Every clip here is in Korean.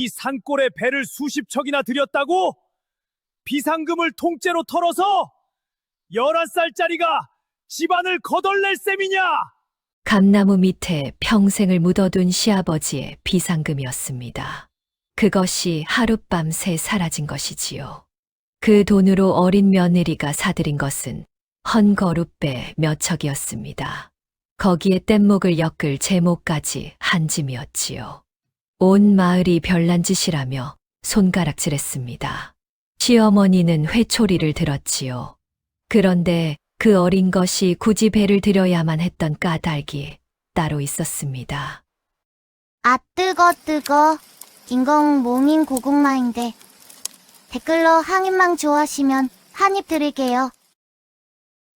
이 산골에 배를 수십 척이나 들였다고? 비상금을 통째로 털어서 11살짜리가 집안을 거덜낼 셈이냐? 감나무 밑에 평생을 묻어둔 시아버지의 비상금이었습니다. 그것이 하룻밤새 사라진 것이지요. 그 돈으로 어린 며느리가 사들인 것은 헌거룻배 몇 척이었습니다. 거기에 뗏목을 엮을 제목까지 한 짐이었지요. 온 마을이 별난 짓이라며 손가락질했습니다. 시어머니는 회초리를 들었지요. 그런데 그 어린 것이 굳이 배를 들여야만 했던 까닭이 따로 있었습니다. 아, 뜨거. 인공 모민 고구마인데. 댓글로 항입망 좋아하시면 한입 드릴게요.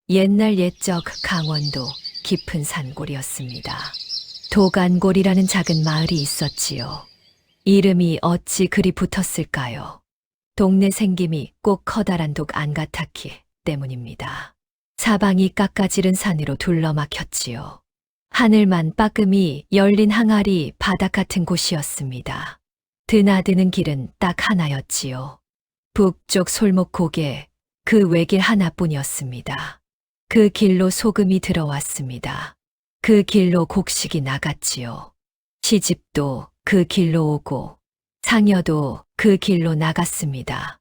옛날 옛적 강원도 깊은 산골이었습니다. 도간골이라는 작은 마을이 있었지요. 이름이 어찌 그리 붙었을까요? 동네 생김이 꼭 커다란 독 안 같았기 때문입니다. 사방이 깎아지른 산으로 둘러막혔지요. 하늘만 빠끔히 열린 항아리 바닥 같은 곳이었습니다. 드나드는 길은 딱 하나였지요. 북쪽 솔목곡에 그 외길 하나뿐이었습니다. 그 길로 소금이 들어왔습니다. 그 길로 곡식이 나갔지요. 시집도 그 길로 오고 상여도 그 길로 나갔습니다.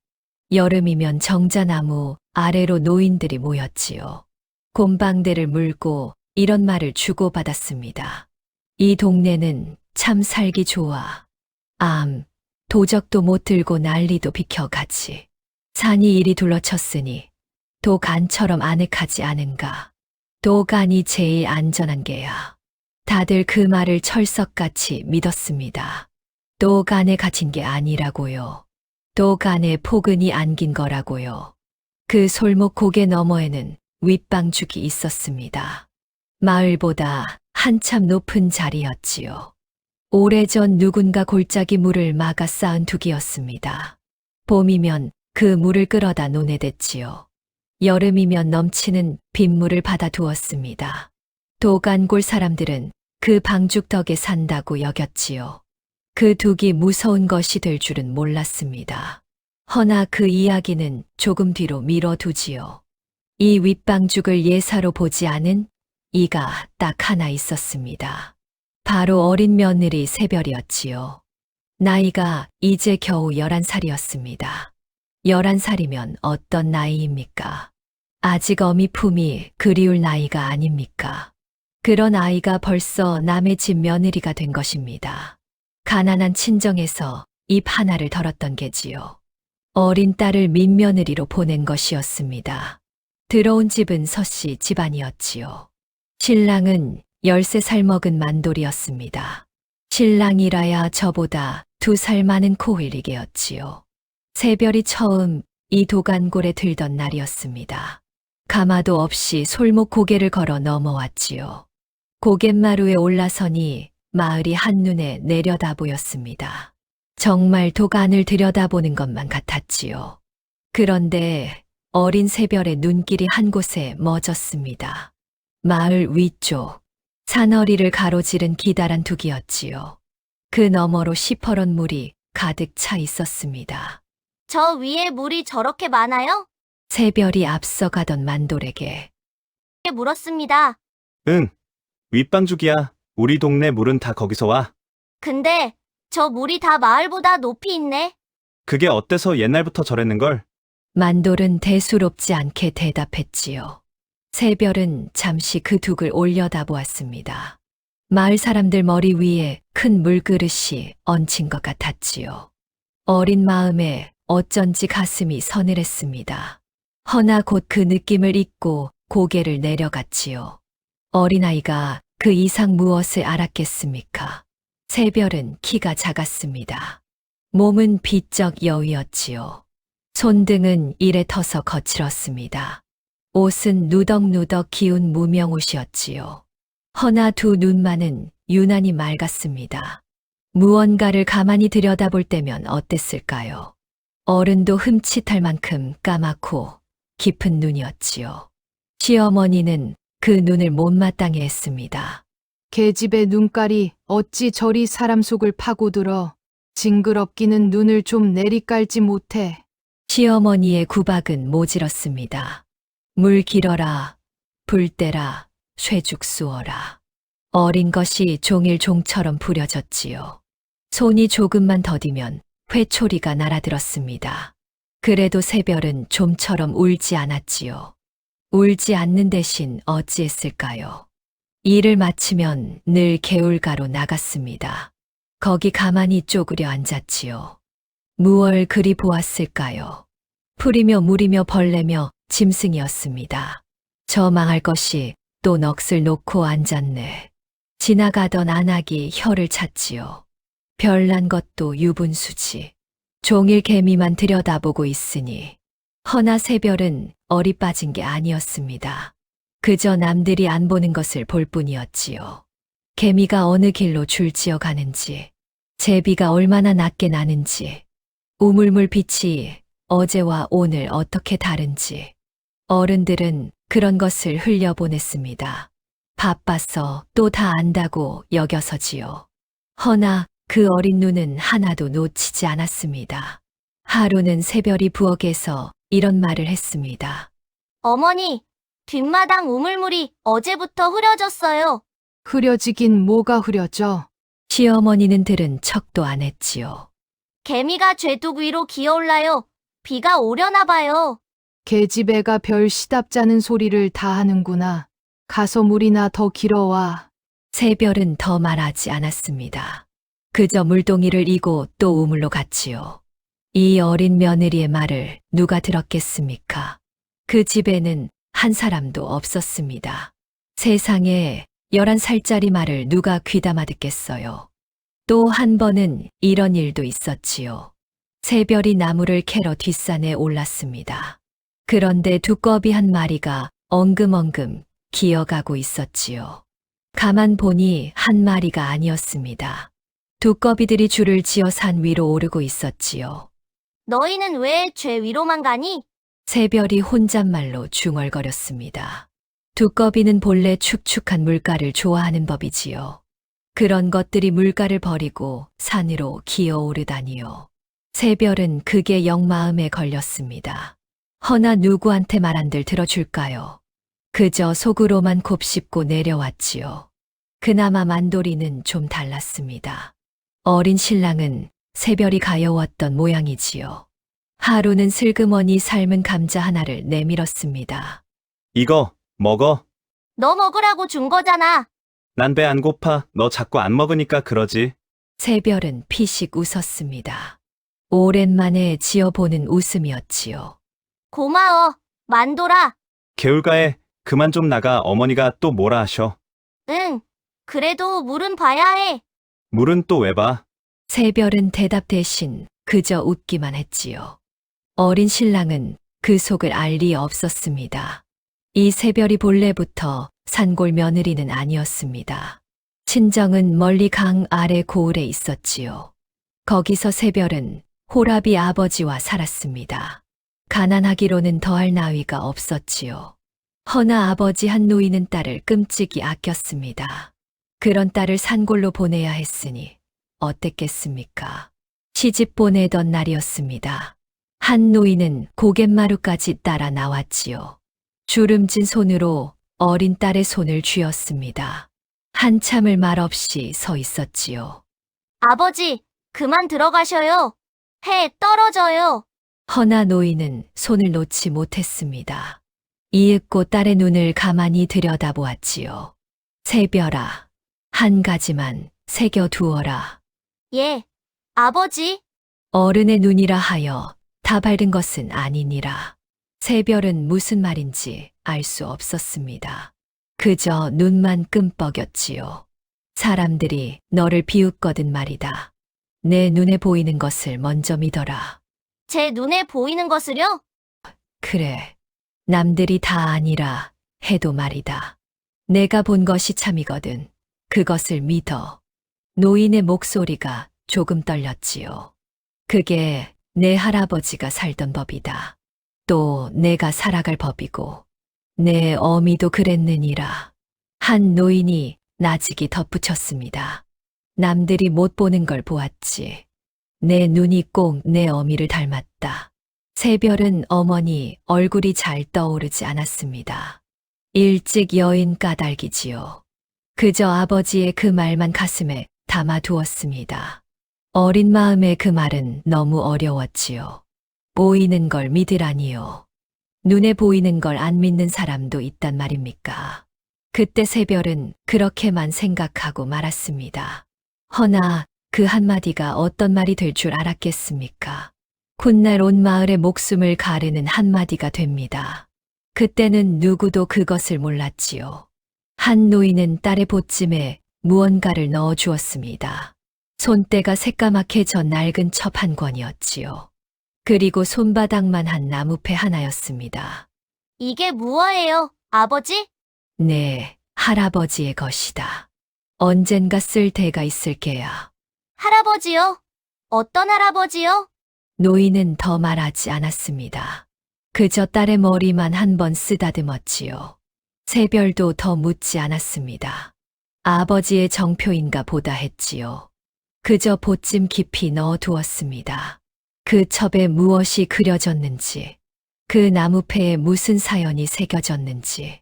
여름이면 정자나무 아래로 노인들이 모였지요. 곰방대를 물고 이런 말을 주고받았습니다. 이 동네는 참 살기 좋아. 도적도 못 들고 난리도 비켜가지. 산이 이리 둘러쳤으니 도간처럼 아늑하지 않은가. 도간이 제일 안전한 게야. 다들 그 말을 철석같이 믿었습니다. 도간에 갇힌 게 아니라고요. 도간에 포근이 안긴 거라고요. 그 솔목 고개 너머에는 윗방죽이 있었습니다. 마을보다 한참 높은 자리였지요. 오래전 누군가 골짜기 물을 막아 쌓은 둑이었습니다. 봄이면 그 물을 끌어다 논에댔지요. 여름이면 넘치는 빗물을 받아두었습니다. 도간골 사람들은 그 방죽 덕에 산다고 여겼지요. 그 둑이 무서운 것이 될 줄은 몰랐습니다. 허나 그 이야기는 조금 뒤로 미뤄두지요. 이 윗방죽을 예사로 보지 않은 이가 딱 하나 있었습니다. 바로 어린 며느리 새별이었지요. 나이가 이제 겨우 11살이었습니다. 11살이면 어떤 나이입니까? 아직 어미 품이 그리울 나이가 아닙니까? 그런 아이가 벌써 남의 집 며느리가 된 것입니다. 가난한 친정에서 입 하나를 덜었던 게지요. 어린 딸을 민며느리로 보낸 것이었습니다. 들어온 집은 서씨 집안이었지요. 신랑은 13살 먹은 만돌이었습니다. 신랑이라야 저보다 2살 많은 코흘리개였지요. 새별이 처음 이 도간골에 들던 날이었습니다. 가마도 없이 솔목 고개를 걸어 넘어왔지요. 고갯마루에 올라서니 마을이 한눈에 내려다 보였습니다. 정말 도간을 들여다보는 것만 같았지요. 그런데 어린 새별의 눈길이 한 곳에 멎었습니다. 마을 위쪽, 산허리를 가로지른 기다란 둑이었지요. 그 너머로 시퍼런 물이 가득 차 있었습니다. 저 위에 물이 저렇게 많아요? 새별이 앞서가던 만돌에게 물었습니다. 응, 윗방죽이야. 우리 동네 물은 다 거기서 와. 근데 저 물이 다 마을보다 높이 있네. 그게 어때서 옛날부터 저랬는걸? 만돌은 대수롭지 않게 대답했지요. 새별은 잠시 그 둑을 올려다보았습니다. 마을 사람들 머리 위에 큰 물그릇이 얹힌 것 같았지요. 어린 마음에 어쩐지 가슴이 서늘했습니다. 허나 곧 그 느낌을 잊고 고개를 내려갔지요. 어린아이가 그 이상 무엇을 알았겠습니까? 새별은 키가 작았습니다. 몸은 비쩍 여위었지요. 손등은 이래 터서 거칠었습니다. 옷은 누덕누덕 기운 무명옷이었지요. 허나 두 눈만은 유난히 맑았습니다. 무언가를 가만히 들여다볼 때면 어땠을까요? 어른도 흠칫할 만큼 까맣고 깊은 눈이었지요. 시어머니는 그 눈을 못마땅해 했습니다. 계집의 눈깔이 어찌 저리 사람 속을 파고들어. 징그럽기는 눈을 좀 내리깔지 못해. 시어머니의 구박은 모질었습니다. 물 길어라, 불 떼라, 쇠죽 쑤어라. 어린 것이 종일 종처럼 부려졌지요. 손이 조금만 더디면 회초리가 날아들었습니다. 그래도 새별은 좀처럼 울지 않았지요. 울지 않는 대신 어찌했을까요? 일을 마치면 늘 개울가로 나갔습니다. 거기 가만히 쪼그려 앉았지요. 무얼 그리 보았을까요? 풀이며 물이며 벌레며 짐승이었습니다. 저 망할 것이 또 넋을 놓고 앉았네. 지나가던 안악이 혀를 찼지요. 별난 것도 유분수지. 종일 개미만 들여다보고 있으니 허나 새별은 어리 빠진 게 아니었습니다. 그저 남들이 안 보는 것을 볼 뿐이었지요. 개미가 어느 길로 줄지어 가는지, 제비가 얼마나 낮게 나는지, 우물물 빛이 어제와 오늘 어떻게 다른지, 어른들은 그런 것을 흘려보냈습니다. 바빠서 또 다 안다고 여겨서지요. 허나 그 어린 눈은 하나도 놓치지 않았습니다. 하루는 새별이 부엌에서 이런 말을 했습니다. 어머니, 뒷마당 우물물이 어제부터 흐려졌어요. 흐려지긴 뭐가 흐려져. 시어머니는 들은 척도 안 했지요. 개미가 쇠둑 위로 기어올라요. 비가 오려나 봐요. 계집애가 별 시답잖은 소리를 다 하는구나. 가서 물이나 더 길어와. 새별은 더 말하지 않았습니다. 그저 물동이를 이고 또 우물로 갔지요. 이 어린 며느리의 말을 누가 들었겠습니까? 그 집에는 한 사람도 없었습니다. 세상에 11살짜리 말을 누가 귀담아 듣겠어요. 또 한 번은 이런 일도 있었지요. 새별이 나무를 캐러 뒷산에 올랐습니다. 그런데 두꺼비 한 마리가 엉금엉금 기어가고 있었지요. 가만 보니 한 마리가 아니었습니다. 두꺼비들이 줄을 지어 산 위로 오르고 있었지요. 너희는 왜 쇠 위로만 가니? 새별이 혼잣말로 중얼거렸습니다. 두꺼비는 본래 축축한 물가를 좋아하는 법이지요. 그런 것들이 물가를 버리고 산으로 기어오르다니요. 새별은 그게 영 마음에 걸렸습니다. 허나 누구한테 말 안들 들어줄까요? 그저 속으로만 곱씹고 내려왔지요. 그나마 만돌이는 좀 달랐습니다. 어린 신랑은 새별이 가여웠던 모양이지요. 하루는 슬그머니 삶은 감자 하나를 내밀었습니다. 이거 먹어. 너 먹으라고 준 거잖아. 난 배 안 고파. 너 자꾸 안 먹으니까 그러지. 새별은 피식 웃었습니다. 오랜만에 지어보는 웃음이었지요. 고마워, 만돌아. 개울가에 그만 좀 나가. 어머니가 또 뭐라 하셔. 응, 그래도 물은 봐야 해. 물은 또 왜 봐? 새별은 대답 대신 그저 웃기만 했지요. 어린 신랑은 그 속을 알 리 없었습니다. 이 새별이 본래부터 산골 며느리는 아니었습니다. 친정은 멀리 강 아래 고을에 있었지요. 거기서 새별은 호랍이 아버지와 살았습니다. 가난하기로는 더할 나위가 없었지요. 허나 아버지 한 노인은 딸을 끔찍이 아꼈습니다. 그런 딸을 산골로 보내야 했으니 어땠겠습니까? 시집 보내던 날이었습니다. 한 노인은 고갯마루까지 따라 나왔지요. 주름진 손으로 어린 딸의 손을 쥐었습니다. 한참을 말없이 서 있었지요. 아버지, 그만 들어가셔요. 해 떨어져요. 허나 노인은 손을 놓지 못했습니다. 이윽고 딸의 눈을 가만히 들여다보았지요. 새별아, 한 가지만 새겨두어라. 예, 아버지. 어른의 눈이라 하여 다 밝은 것은 아니니라. 새별은 무슨 말인지 알 수 없었습니다. 그저 눈만 끔뻑였지요. 사람들이 너를 비웃거든 말이다. 내 눈에 보이는 것을 먼저 믿어라. 제 눈에 보이는 것을요? 그래. 남들이 다 아니라 해도 말이다. 내가 본 것이 참이거든. 그것을 믿어. 노인의 목소리가 조금 떨렸지요. 그게 내 할아버지가 살던 법이다. 또 내가 살아갈 법이고 내 어미도 그랬느니라. 한 노인이 나직이 덧붙였습니다. 남들이 못 보는 걸 보았지. 내 눈이 꼭 내 어미를 닮았다. 새별은 어머니 얼굴이 잘 떠오르지 않았습니다. 일찍 여인 까닭이지요. 그저 아버지의 그 말만 가슴에 담아두었습니다. 어린 마음에 그 말은 너무 어려웠지요. 보이는 걸 믿으라니요. 눈에 보이는 걸 안 믿는 사람도 있단 말입니까? 그때 새별은 그렇게만 생각하고 말았습니다. 허나 그 한마디가 어떤 말이 될 줄 알았겠습니까? 훗날 온 마을의 목숨을 가르는 한마디가 됩니다. 그때는 누구도 그것을 몰랐지요. 한 노인은 딸의 보찜에 무언가를 넣어 주었습니다. 손때가 새까맣게 전 낡은 첩 한 권이었지요. 그리고 손바닥만 한 나무패 하나였습니다. 이게 무엇예요, 아버지? 네, 할아버지의 것이다. 언젠가 쓸 때가 있을 게야. 할아버지요? 어떤 할아버지요? 노인은 더 말하지 않았습니다. 그저 딸의 머리만 한 번 쓰다듬었지요. 새별도 더 묻지 않았습니다. 아버지의 정표인가 보다 했지요. 그저 보찜 깊이 넣어 두었습니다. 그 첩에 무엇이 그려졌는지, 그 나무패에 무슨 사연이 새겨졌는지,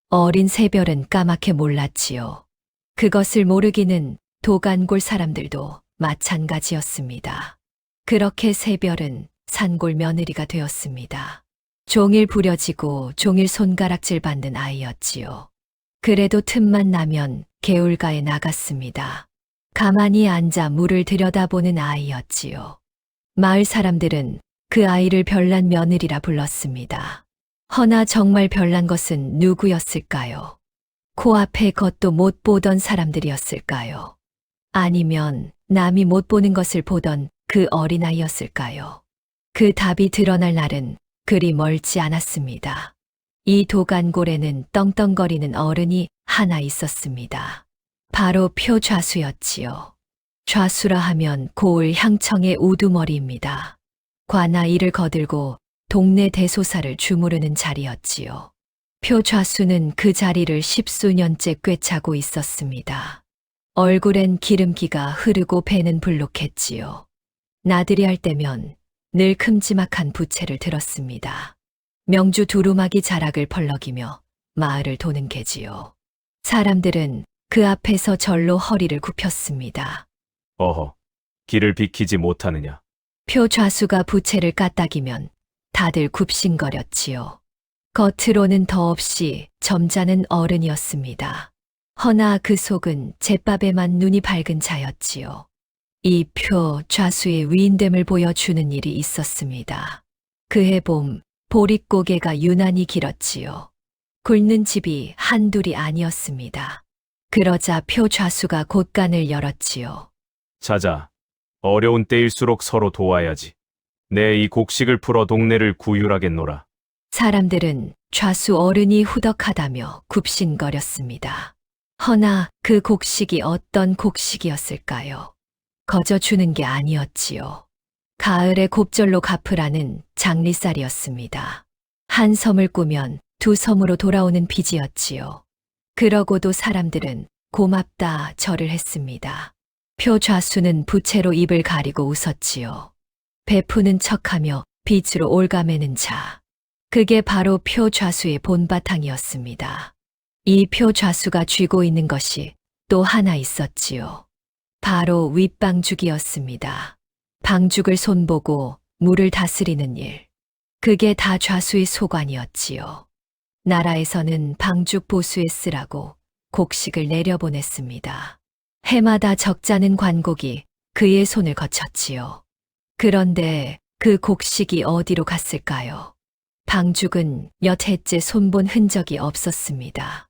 어린 새별은 까맣게 몰랐지요. 그것을 모르기는 도간골 사람들도 마찬가지였습니다. 그렇게 새별은 산골 며느리가 되었습니다. 종일 부려지고 종일 손가락질 받는 아이였지요. 그래도 틈만 나면 개울가에 나갔습니다. 가만히 앉아 물을 들여다보는 아이였지요. 마을 사람들은 그 아이를 별난 며느리라 불렀습니다. 허나 정말 별난 것은 누구였을까요? 코앞에 겉도 못 보던 사람들이었을까요? 아니면 남이 못 보는 것을 보던 그 어린아이였을까요? 그 답이 드러날 날은 그리 멀지 않았습니다. 이 도간골에는 떵떵거리는 어른이 하나 있었습니다. 바로 표좌수였지요. 좌수라 하면 고을 향청의 우두머리입니다. 관아 이를 거들고 동네 대소사를 주무르는 자리였지요. 표좌수는 그 자리를 십수년째 꿰차고 있었습니다. 얼굴엔 기름기가 흐르고 배는 불룩했지요. 나들이 할 때면 늘 큼지막한 부채를 들었습니다. 명주 두루마기 자락을 펄럭이며 마을을 도는 게지요. 사람들은 그 앞에서 절로 허리를 굽혔습니다. 어허, 길을 비키지 못하느냐. 표좌수가 부채를 까딱이면 다들 굽신거렸지요. 겉으로는 더없이 점잖은 어른이었습니다. 허나 그 속은 제밥에만 눈이 밝은 자였지요. 이 표좌수의 위인됨을 보여주는 일이 있었습니다. 그해 봄 보릿고개가 유난히 길었지요. 굵는 집이 한둘이 아니었습니다. 그러자 표좌수가 곳간을 열었지요. 자자, 어려운 때일수록 서로 도와야지. 내 이 곡식을 풀어 동네를 구휼하겠노라. 사람들은 좌수 어른이 후덕하다며 굽신거렸습니다. 허나 그 곡식이 어떤 곡식이었을까요? 거저 주는 게 아니었지요. 가을에 곱절로 갚으라는 장리쌀이었습니다. 한 섬을 꾸면 두 섬으로 돌아오는 빚이었지요. 그러고도 사람들은 고맙다 절을 했습니다. 표좌수는 부채로 입을 가리고 웃었지요. 베푸는 척하며 빛으로 올가매는 자. 그게 바로 표좌수의 본바탕이었습니다. 이 표좌수가 쥐고 있는 것이 또 하나 있었지요. 바로 윗방죽이었습니다. 방죽을 손보고 물을 다스리는 일. 그게 다 좌수의 소관이었지요. 나라에서는 방죽 보수에 쓰라고 곡식을 내려보냈습니다. 해마다 적잖은 관곡이 그의 손을 거쳤지요. 그런데 그 곡식이 어디로 갔을까요? 방죽은 몇 해째 손본 흔적이 없었습니다.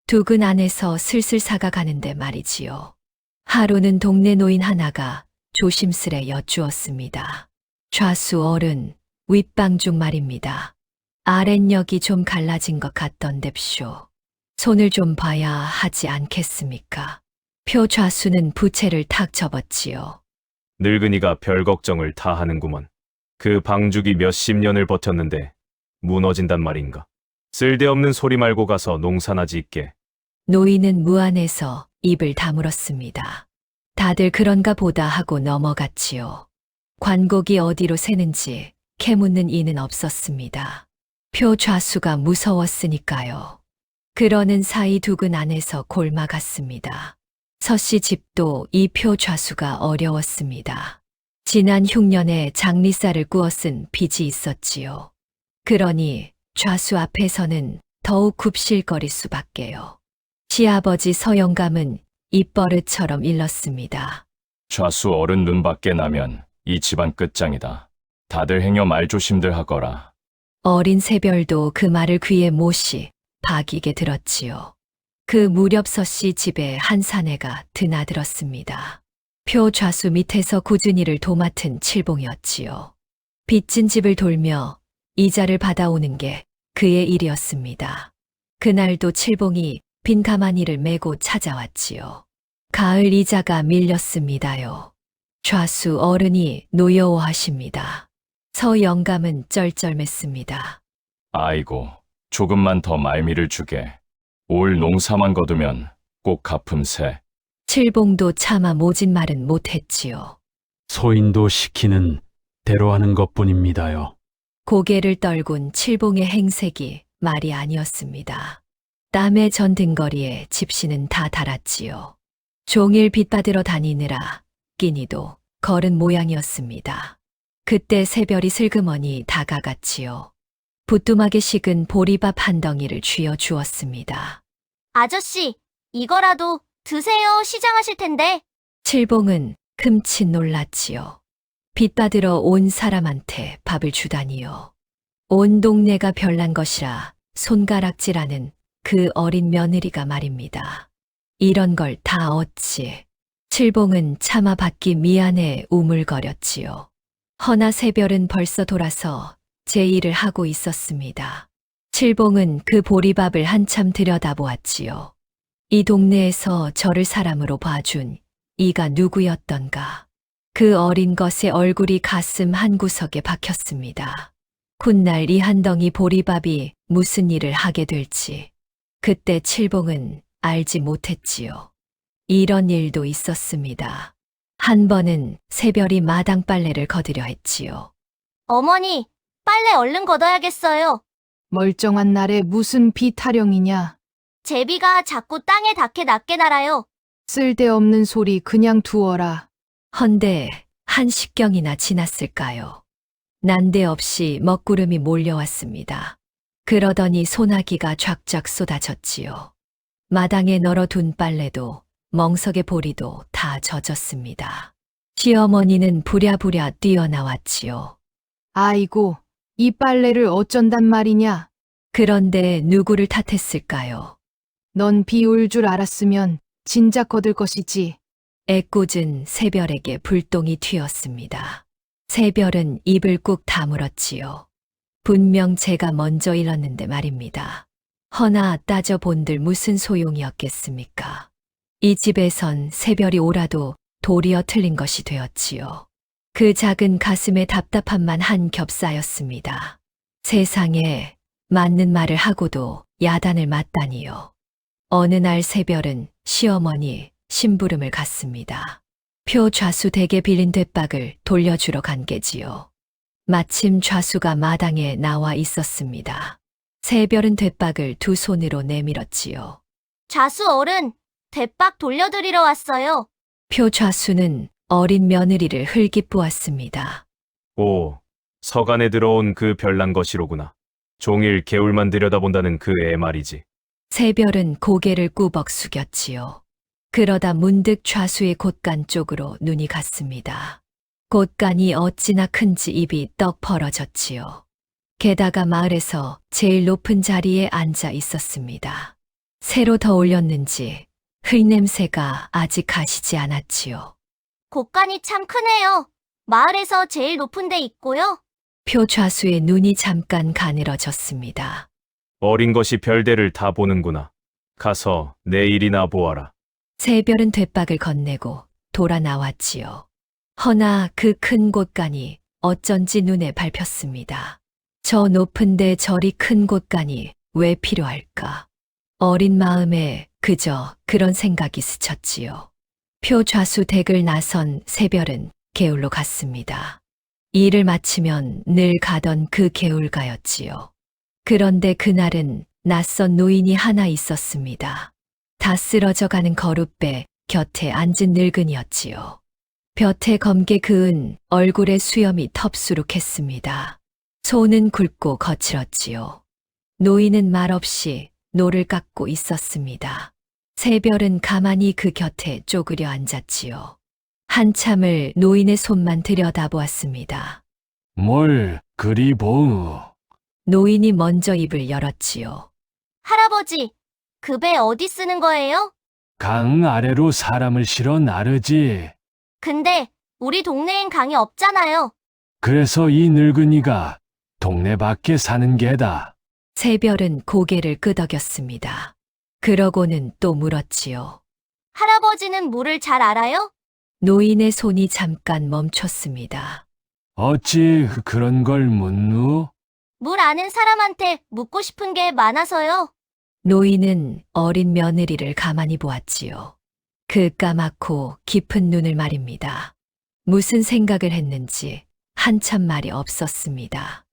두근 안에서 슬슬 사가가는데 말이지요. 하루는 동네 노인 하나가 조심스레 여쭈었습니다. 좌수 어른, 윗방죽 말입니다. 아랫역이 좀 갈라진 것 같던뎁쇼. 손을 좀 봐야 하지 않겠습니까? 표좌수는 부채를 탁 접었지요. 늙은이가 별 걱정을 다 하는구먼. 그 방죽이 몇십 년을 버텼는데 무너진단 말인가. 쓸데없는 소리 말고 가서 농사나 짓게. 노인은 무안해서 입을 다물었습니다. 다들 그런가 보다 하고 넘어갔지요. 관곡이 어디로 새는지 캐묻는 이는 없었습니다. 표 좌수가 무서웠으니까요. 그러는 사이 두근 안에서 골마갔습니다. 서씨 집도 이 표 좌수가 어려웠습니다. 지난 흉년에 장리쌀을 구워 쓴 빚이 있었지요. 그러니 좌수 앞에서는 더욱 굽실거릴 수밖에요. 시아버지 서영감은 입버릇처럼 일렀습니다. 좌수 어른 눈밖에 나면 이 집안 끝장이다. 다들 행여 말조심들 하거라. 어린 새별도 그 말을 귀에 못이 박이게 들었지요. 그 무렵 서씨 집에 한 사내가 드나들었습니다. 표 좌수 밑에서 꾸준히를 도맡은 칠봉이었지요. 빚진 집을 돌며 이자를 받아오는 게 그의 일이었습니다. 그날도 칠봉이 빈 가마니를 메고 찾아왔지요. 가을 이자가 밀렸습니다요. 좌수 어른이 노여워하십니다. 서영감은 쩔쩔맸습니다. 아이고, 조금만 더 말미를 주게. 올 농사만 거두면 꼭 갚음세. 칠봉도 차마 모진 말은 못했지요. 소인도 시키는 대로 하는 것뿐입니다요. 고개를 떨군 칠봉의 행색이 말이 아니었습니다. 땀에 전든 거리에 집시는 다 닳았지요. 종일 빚 받으러 다니느라 끼니도 걸은 모양이었습니다. 그때 새별이 슬그머니 다가갔지요. 부뚜막에 식은 보리밥 한 덩이를 쥐어 주었습니다. 아저씨, 이거라도 드세요. 시장하실 텐데. 칠봉은 흠칫 놀랐지요. 빚 받으러 온 사람한테 밥을 주다니요. 온 동네가 별난 것이라 손가락질하는 그 어린 며느리가 말입니다. 이런 걸 다 어찌. 칠봉은 차마 받기 미안해 우물거렸지요. 허나 새별은 벌써 돌아서 제 일을 하고 있었습니다. 칠봉은 그 보리밥을 한참 들여다보았지요. 이 동네에서 저를 사람으로 봐준 이가 누구였던가. 그 어린 것의 얼굴이 가슴 한구석에 박혔습니다. 훗날 이 한 덩이 보리밥이 무슨 일을 하게 될지 그때 칠봉은 알지 못했지요. 이런 일도 있었습니다. 한 번은 새별이 마당 빨래를 거두려 했지요. 어머니, 빨래 얼른 걷어야겠어요. 멀쩡한 날에 무슨 비 타령이냐. 제비가 자꾸 땅에 닿게 낮게 날아요. 쓸데없는 소리 그냥 두어라. 헌데 한 십경이나 지났을까요? 난데없이 먹구름이 몰려왔습니다. 그러더니 소나기가 쫙쫙 쏟아졌지요. 마당에 널어둔 빨래도 멍석의 보리도 다 젖었습니다. 시어머니는 부랴부랴 뛰어나왔지요. 아이고, 이 빨래를 어쩐단 말이냐. 그런데 누구를 탓했을까요? 넌 비 올 줄 알았으면 진작 거들 것이지. 애꿎은 새별에게 불똥이 튀었습니다. 새별은 입을 꾹 다물었지요. 분명 제가 먼저 일렀는데 말입니다. 허나 따져본들 무슨 소용이었겠습니까? 이 집에선 새별이 오라도 도리어 틀린 것이 되었지요. 그 작은 가슴에 답답함만 한 겹 쌓였습니다. 세상에 맞는 말을 하고도 야단을 맞다니요. 어느 날 새별은 시어머니 심부름을 갔습니다. 표 좌수 댁에 빌린 돛박을 돌려주러 간 게지요. 마침 좌수가 마당에 나와 있었습니다. 새별은 돛박을 두 손으로 내밀었지요. 좌수 어른, 돛박 돌려드리러 왔어요. 표 좌수는 어린 며느리를 흘깃보았습니다. 오, 서간에 들어온 그 별난 것이로구나. 종일 개울만 들여다본다는 그 애 말이지. 새별은 고개를 꾸벅 숙였지요. 그러다 문득 좌수의 곳간 쪽으로 눈이 갔습니다. 곳간이 어찌나 큰지 입이 떡 벌어졌지요. 게다가 마을에서 제일 높은 자리에 앉아 있었습니다. 새로 더 올렸는지 흙냄새가 아직 가시지 않았지요. 곳간이 참 크네요. 마을에서 제일 높은 데 있고요. 표 좌수의 눈이 잠깐 가늘어졌습니다. 어린 것이 별대를 다 보는구나. 가서 내 일이나 보아라. 새별은 돛박을 건네고 돌아 나왔지요. 허나 그 큰 곳간이 어쩐지 눈에 밟혔습니다. 저 높은데 저리 큰 곳간이 왜 필요할까? 어린 마음에 그저 그런 생각이 스쳤지요. 표 좌수 댁을 나선 새별은 게을로 갔습니다. 일을 마치면 늘 가던 그 개울가였지요. 그런데 그날은 낯선 노인이 하나 있었습니다. 다 쓰러져가는 거룻배 곁에 앉은 늙은이였지요. 볕에 검게 그은 얼굴에 수염이 텁수룩했습니다. 손은 굵고 거칠었지요. 노인은 말없이 노를 깎고 있었습니다. 새별은 가만히 그 곁에 쪼그려 앉았지요. 한참을 노인의 손만 들여다보았습니다. 뭘 그리 보우. 노인이 먼저 입을 열었지요. 할아버지, 그 배 어디 쓰는 거예요? 강 아래로 사람을 실어 나르지. 근데 우리 동네엔 강이 없잖아요. 그래서 이 늙은이가 동네 밖에 사는 게다. 새별은 고개를 끄덕였습니다. 그러고는 또 물었지요. 할아버지는 물을 잘 알아요? 노인의 손이 잠깐 멈췄습니다. 어찌 그런 걸 묻누? 물 아는 사람한테 묻고 싶은 게 많아서요. 노인은 어린 며느리를 가만히 보았지요. 그 까맣고 깊은 눈을 말입니다. 무슨 생각을 했는지 한참 말이 없었습니다.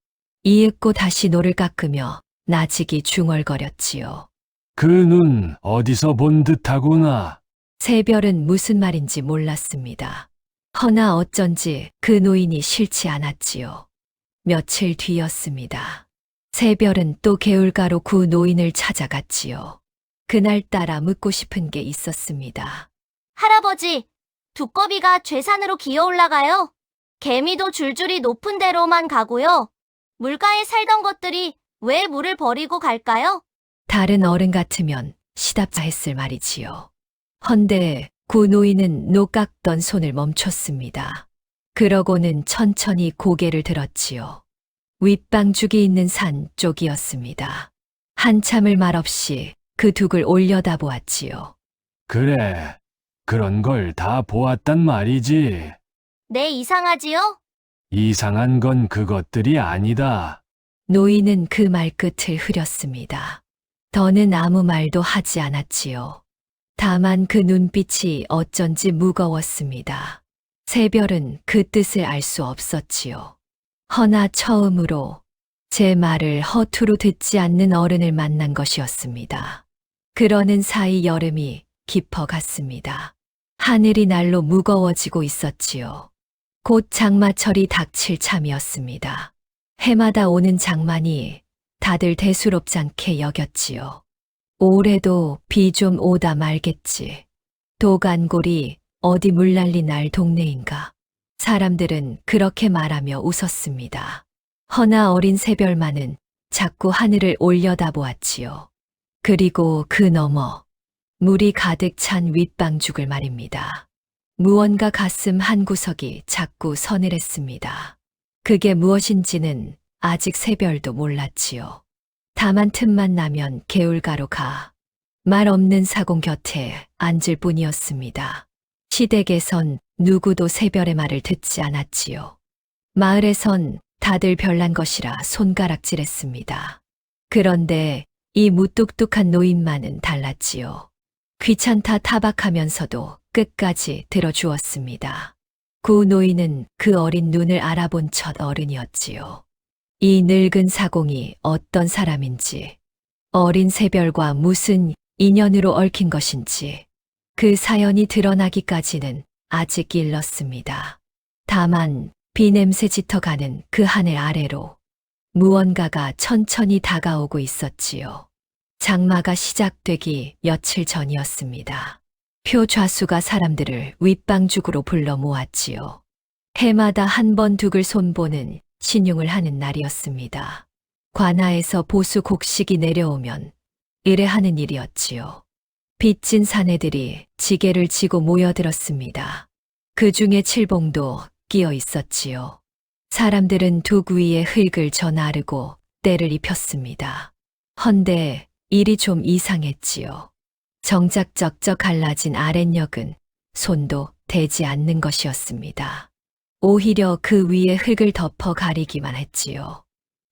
이윽고 다시 노를 깎으며 나직이 중얼거렸지요. 그 눈 어디서 본 듯하구나. 새별은 무슨 말인지 몰랐습니다. 허나 어쩐지 그 노인이 싫지 않았지요. 며칠 뒤였습니다. 새별은 또 개울가로 그 노인을 찾아갔지요. 그날따라 묻고 싶은 게 있었습니다. 할아버지, 두꺼비가 죄산으로 기어 올라가요. 개미도 줄줄이 높은 데로만 가고요. 물가에 살던 것들이 왜 물을 버리고 갈까요? 다른 어른 같으면 시답자 했을 말이지요. 헌데 그 노인은 노 깎던 손을 멈췄습니다. 그러고는 천천히 고개를 들었지요. 윗방죽이 있는 산 쪽이었습니다. 한참을 말없이 그 둑을 올려다보았지요. 그래, 그런 걸 다 보았단 말이지. 네, 이상하지요? 이상한 건 그것들이 아니다. 노인은 그 말끝을 흐렸습니다. 더는 아무 말도 하지 않았지요. 다만 그 눈빛이 어쩐지 무거웠습니다. 새별은 그 뜻을 알 수 없었지요. 허나 처음으로 제 말을 허투루 듣지 않는 어른을 만난 것이었습니다. 그러는 사이 여름이 깊어갔습니다. 하늘이 날로 무거워지고 있었지요. 곧 장마철이 닥칠 참이었습니다. 해마다 오는 장마니 다들 대수롭지 않게 여겼지요. 올해도 비 좀 오다 말겠지. 도간골이 어디 물난리 날 동네인가. 사람들은 그렇게 말하며 웃었습니다. 허나 어린 새별만은 자꾸 하늘을 올려다보았지요. 그리고 그 너머 물이 가득 찬 윗방죽을 말입니다. 무언가 가슴 한구석이 자꾸 서늘했습니다. 그게 무엇인지는 아직 새별도 몰랐지요. 다만 틈만 나면 개울가로 가 말 없는 사공 곁에 앉을 뿐이었습니다. 시댁에선 누구도 새별의 말을 듣지 않았지요. 마을에선 다들 별난 것이라 손가락질했습니다. 그런데 이 무뚝뚝한 노인만은 달랐지요. 귀찮다 타박하면서도 끝까지 들어주었습니다. 그 노인은 그 어린 눈을 알아본 첫 어른이었지요. 이 늙은 사공이 어떤 사람인지, 어린 새별과 무슨 인연으로 얽힌 것인지, 그 사연이 드러나기까지는 아직 일렀습니다. 다만 비냄새 짙어가는 그 하늘 아래로 무언가가 천천히 다가오고 있었지요. 장마가 시작되기 며칠 전이었습니다. 표 좌수가 사람들을 윗방죽으로 불러 모았지요. 해마다 한 번 둑을 손보는 신용을 하는 날이었습니다. 관하에서 보수 곡식이 내려오면 의뢰하는 일이었지요. 빚진 사내들이 지게를 지고 모여들었습니다. 그 중에 칠봉도 끼어 있었지요. 사람들은 둑 위에 흙을 전하르고 때를 입혔습니다. 헌데 일이 좀 이상했지요. 정작 쩍쩍 갈라진 아랫역은 손도 대지 않는 것이었습니다. 오히려 그 위에 흙을 덮어 가리기만 했지요.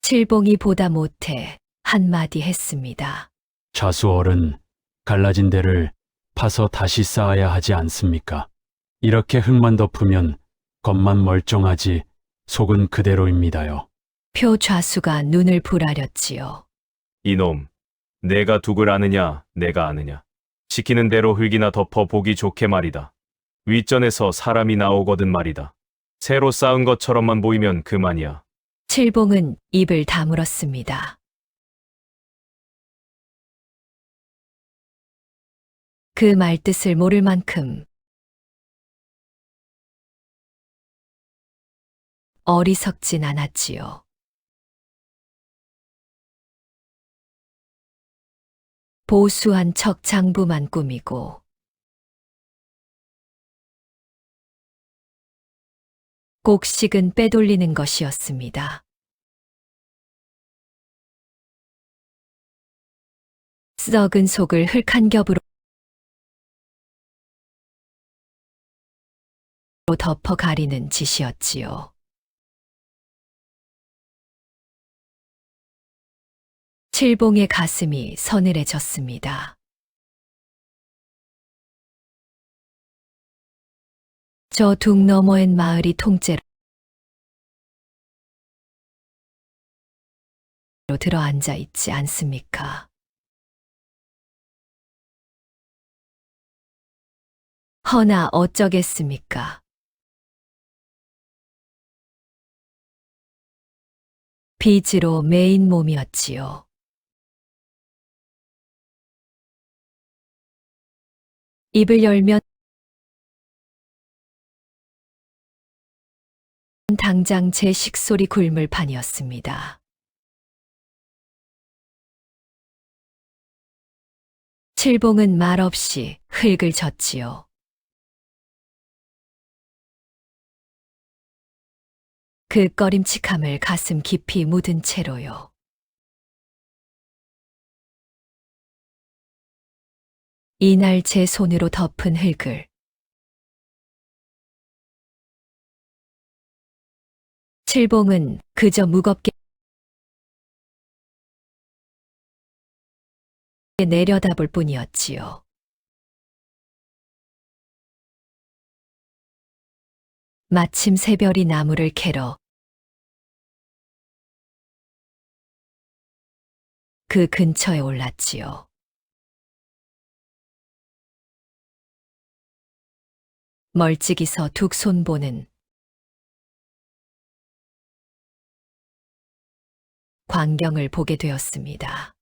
칠봉이 보다 못해 한마디 했습니다. 좌수 어른, 갈라진 데를 파서 다시 쌓아야 하지 않습니까? 이렇게 흙만 덮으면 겉만 멀쩡하지 속은 그대로입니다요. 표 좌수가 눈을 부라렸지요. 이놈, 내가 둑을 아느냐, 내가 아느냐. 시키는 대로 흙이나 덮어 보기 좋게 말이다. 윗전에서 사람이 나오거든 말이다. 새로 쌓은 것처럼만 보이면 그만이야. 칠봉은 입을 다물었습니다. 그 말뜻을 모를 만큼 어리석진 않았지요. 보수한 척 장부만 꾸미고 곡식은 빼돌리는 것이었습니다. 썩은 속을 흙 한 겹으로 덮어 가리는 짓이었지요. 칠봉의 가슴이 서늘해졌습니다. 저 둑 너머엔 마을이 통째로 들어앉아 있지 않습니까? 허나 어쩌겠습니까? 빚으로 매인 몸이었지요. 입을 열면 당장 제 식소리 굶을 판이었습니다. 칠봉은 말없이 흙을 젓지요. 그 꺼림칙함을 가슴 깊이 묻은 채로요. 이날 제 손으로 덮은 흙을 칠봉은 그저 무겁게 내려다볼 뿐이었지요. 마침 새별이 나무를 캐러 그 근처에 올랐지요. 멀찍이서 둑 손보는 광경을 보게 되었습니다.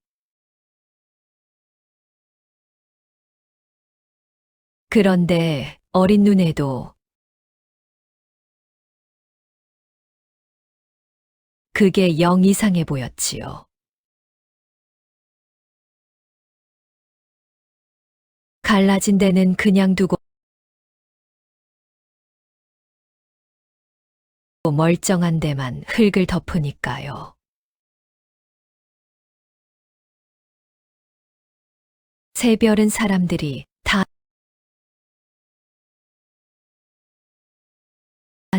그런데 어린 눈에도 그게 영 이상해 보였지요. 갈라진 데는 그냥 두고 멀쩡한 데만 흙을 덮으니까요. 새별은 사람들이 다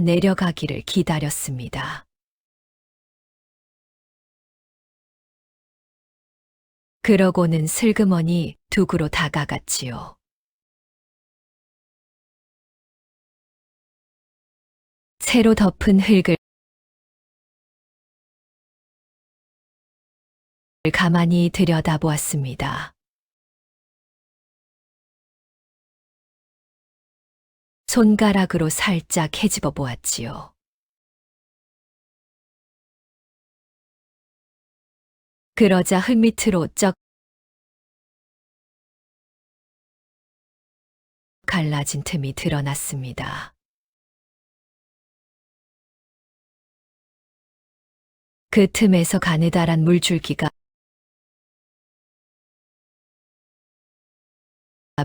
내려가기를 기다렸습니다. 그러고는 슬그머니 둑으로 다가갔지요. 새로 덮은 흙을 가만히 들여다보았습니다. 손가락으로 살짝 헤집어 보았지요. 그러자 흙 밑으로 쩍 갈라진 틈이 드러났습니다. 그 틈에서 가느다란 물줄기가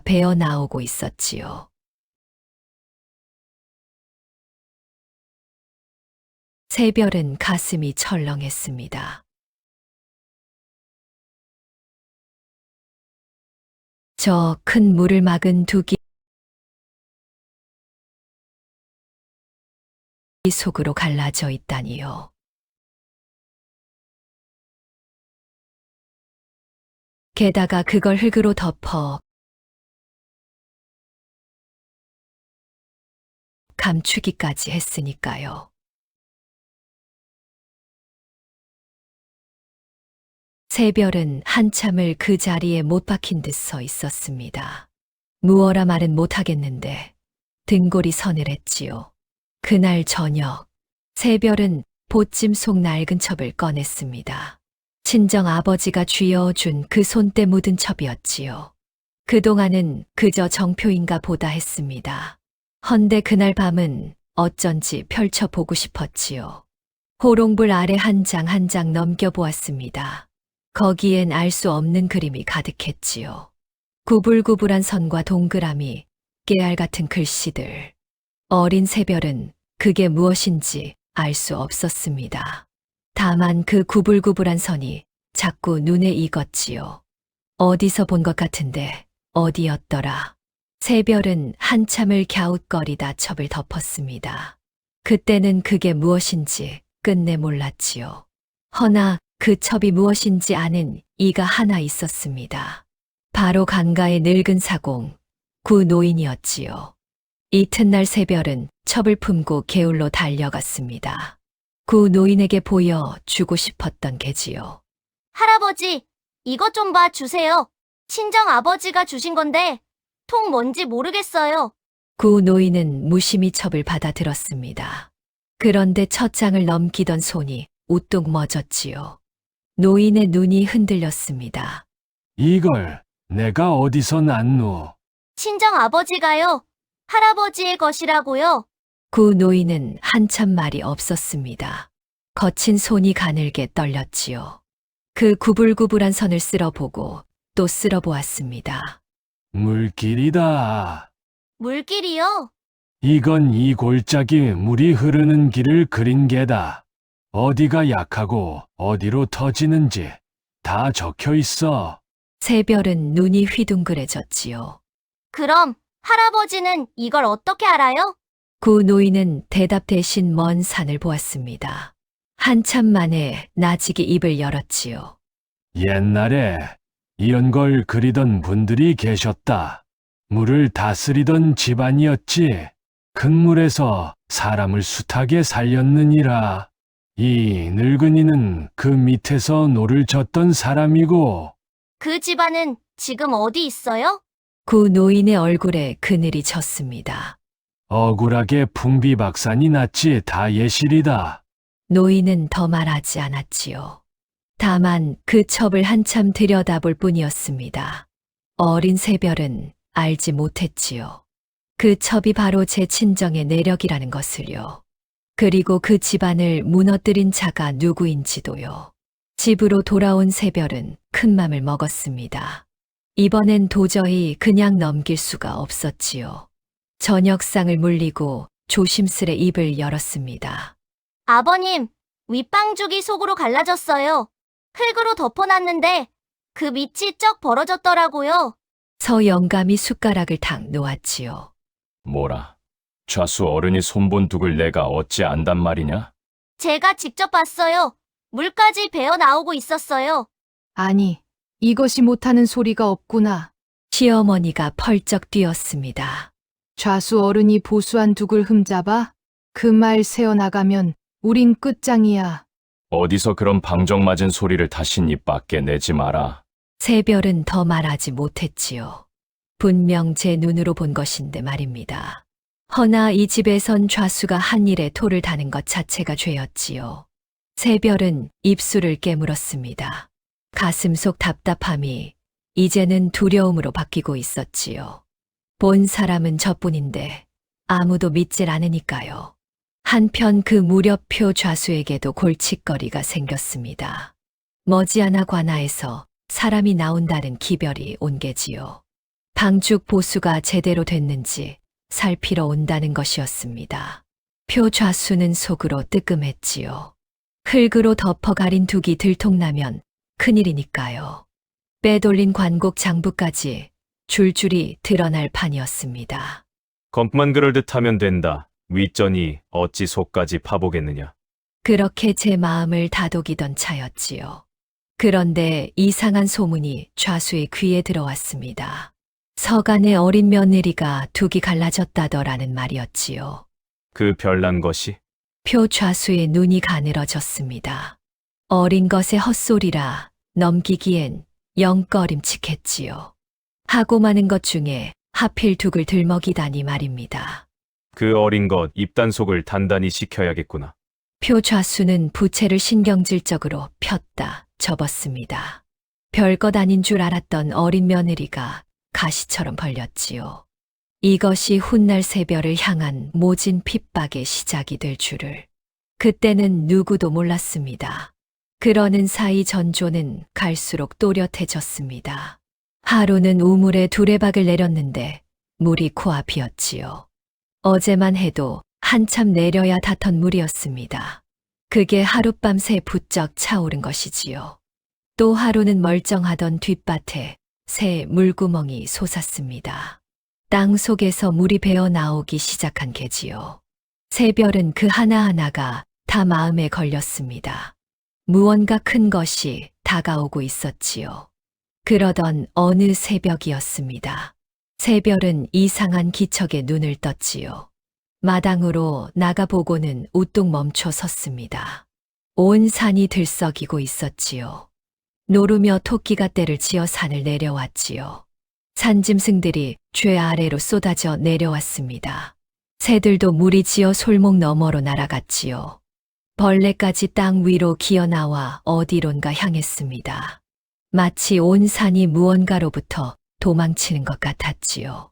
배어 나오고 있었지요. 새별은 가슴이 철렁했습니다. 저 큰 물을 막은 둑이 속으로 갈라져 있다니요. 게다가 그걸 흙으로 덮어 감추기까지 했으니까요. 새별은 한참을 그 자리에 못 박힌 듯 서 있었습니다. 무어라 말은 못하겠는데 등골이 서늘했지요. 그날 저녁, 새별은 보찜 속 낡은 첩을 꺼냈습니다. 친정 아버지가 쥐어준 그 손때 묻은 첩이었지요. 그동안은 그저 정표인가 보다 했습니다. 헌데 그날 밤은 어쩐지 펼쳐보고 싶었지요. 호롱불 아래 한 장 한 장 넘겨보았습니다. 거기엔 알 수 없는 그림이 가득했지요. 구불구불한 선과 동그라미, 깨알 같은 글씨들. 어린 새별은 그게 무엇인지 알 수 없었습니다. 다만 그 구불구불한 선이 자꾸 눈에 익었지요. 어디서 본 것 같은데 어디였더라. 새별은 한참을 갸웃거리다 첩을 덮었습니다. 그때는 그게 무엇인지 끝내 몰랐지요. 허나 그 첩이 무엇인지 아는 이가 하나 있었습니다. 바로 강가의 늙은 사공, 구 노인이었지요. 이튿날 새별은 첩을 품고 개울로 달려갔습니다. 구 노인에게 보여 주고 싶었던 게지요. 할아버지, 이것 좀 봐 주세요. 친정 아버지가 주신 건데 통 뭔지 모르겠어요. 구 노인은 무심히 첩을 받아들었습니다. 그런데 첫 장을 넘기던 손이 우뚝 멎었지요. 노인의 눈이 흔들렸습니다. 이걸 내가 어디서 났노? 친정 아버지가요. 할아버지의 것이라고요. 구 노인은 한참 말이 없었습니다. 거친 손이 가늘게 떨렸지요. 그 구불구불한 선을 쓸어보고 또 쓸어보았습니다. 물길이다. 물길이요. 이건 이 골짜기 물이 흐르는 길을 그린 게다. 어디가 약하고 어디로 터지는지 다 적혀 있어. 새별은 눈이 휘둥그레졌지요. 그럼 할아버지는 이걸 어떻게 알아요? 구 노인은 대답 대신 먼 산을 보았습니다. 한참 만에 나직이 입을 열었지요. 옛날에 이런 걸 그리던 분들이 계셨다. 물을 다스리던 집안이었지. 큰 물에서 사람을 숱하게 살렸느니라. 이 늙은이는 그 밑에서 노를 젓던 사람이고, 그 집안은 지금 어디 있어요? 구 노인의 얼굴에 그늘이 졌습니다. 억울하게 풍비박산이 났지 다 예실이다. 노인은 더 말하지 않았지요. 다만 그 첩을 한참 들여다볼 뿐이었습니다. 어린 새별은 알지 못했지요. 그 첩이 바로 제 친정의 내력이라는 것을요. 그리고 그 집안을 무너뜨린 자가 누구인지도요. 집으로 돌아온 새별은 큰 맘을 먹었습니다. 이번엔 도저히 그냥 넘길 수가 없었지요. 저녁상을 물리고 조심스레 입을 열었습니다. 아버님, 윗방죽이 속으로 갈라졌어요. 흙으로 덮어놨는데 그 밑이 쩍 벌어졌더라고요. 서영감이 숟가락을 탁 놓았지요. 뭐라? 좌수 어른이 손본 둑을 내가 어찌 안단 말이냐? 제가 직접 봤어요. 물까지 배어 나오고 있었어요. 아니, 이것이 못하는 소리가 없구나. 시어머니가 펄쩍 뛰었습니다. 좌수 어른이 보수한 둑을 흠잡아? 그 말 새어나가면 우린 끝장이야. 어디서 그런 방정맞은 소리를 다신 입 밖에 내지 마라. 새별은 더 말하지 못했지요. 분명 제 눈으로 본 것인데 말입니다. 허나 이 집에선 좌수가 한 일에 토를 다는 것 자체가 죄였지요. 새별은 입술을 깨물었습니다. 가슴 속 답답함이 이제는 두려움으로 바뀌고 있었지요. 본 사람은 저뿐인데 아무도 믿질 않으니까요. 한편 그 무렵표 좌수에게도 골칫거리가 생겼습니다. 머지않아 관아에서 사람이 나온다는 기별이 온 게지요. 방죽 보수가 제대로 됐는지 살피러 온다는 것이었습니다. 표 좌수는 속으로 뜨끔했지요. 흙으로 덮어 가린 둑이 들통나면 큰일이니까요. 빼돌린 관곡 장부까지 줄줄이 드러날 판이었습니다. 검만 그럴 듯하면 된다. 윗전이 어찌 속까지 파보겠느냐. 그렇게 제 마음을 다독이던 차였지요. 그런데 이상한 소문이 좌수의 귀에 들어왔습니다. 서간의 어린 며느리가 둑이 갈라졌다더라는 말이었지요. 그 별난 것이 표 좌수의 눈이 가늘어졌습니다. 어린 것의 헛소리라 넘기기엔 영 꺼림칙했지요. 하고 많은 것 중에 하필 둑을 들먹이다니 말입니다. 그 어린 것 입단속을 단단히 시켜야겠구나. 표 좌수는 부채를 신경질적으로 폈다 접었습니다. 별것 아닌 줄 알았던 어린 며느리가 가시처럼 벌렸지요. 이것이 훗날 새별을 향한 모진 핍박의 시작이 될 줄을. 그때는 누구도 몰랐습니다. 그러는 사이 전조는 갈수록 또렷해졌습니다. 하루는 우물에 두레박을 내렸는데 물이 코앞이었지요. 어제만 해도 한참 내려야 닿던 물이었습니다. 그게 하룻밤새 부쩍 차오른 것이지요. 또 하루는 멀쩡하던 뒷밭에 새 물구멍이 솟았습니다. 땅 속에서 물이 배어 나오기 시작한 게지요. 새별은 그 하나하나가 다 마음에 걸렸습니다. 무언가 큰 것이 다가오고 있었지요. 그러던 어느 새벽이었습니다. 새별은 이상한 기척에 눈을 떴지요. 마당으로 나가보고는 우뚝 멈춰 섰습니다. 온 산이 들썩이고 있었지요. 노르며 토끼가 떼를 지어 산을 내려왔지요. 산짐승들이 죄 아래로 쏟아져 내려왔습니다. 새들도 물이 지어 솔목 너머로 날아갔지요. 벌레까지 땅 위로 기어나와 어디론가 향했습니다. 마치 온 산이 무언가로부터 도망치는 것 같았지요.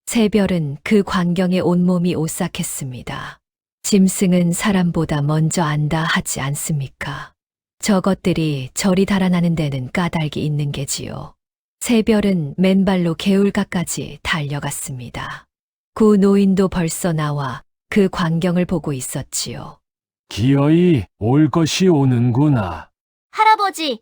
새별은 그 광경에 온몸이 오싹했습니다. 짐승은 사람보다 먼저 안다 하지 않습니까? 저것들이 저리 달아나는 데는 까닭이 있는 게지요. 새별은 맨발로 개울가까지 달려갔습니다. 구 노인도 벌써 나와 그 광경을 보고 있었지요. 기어이 올 것이 오는구나. 할아버지,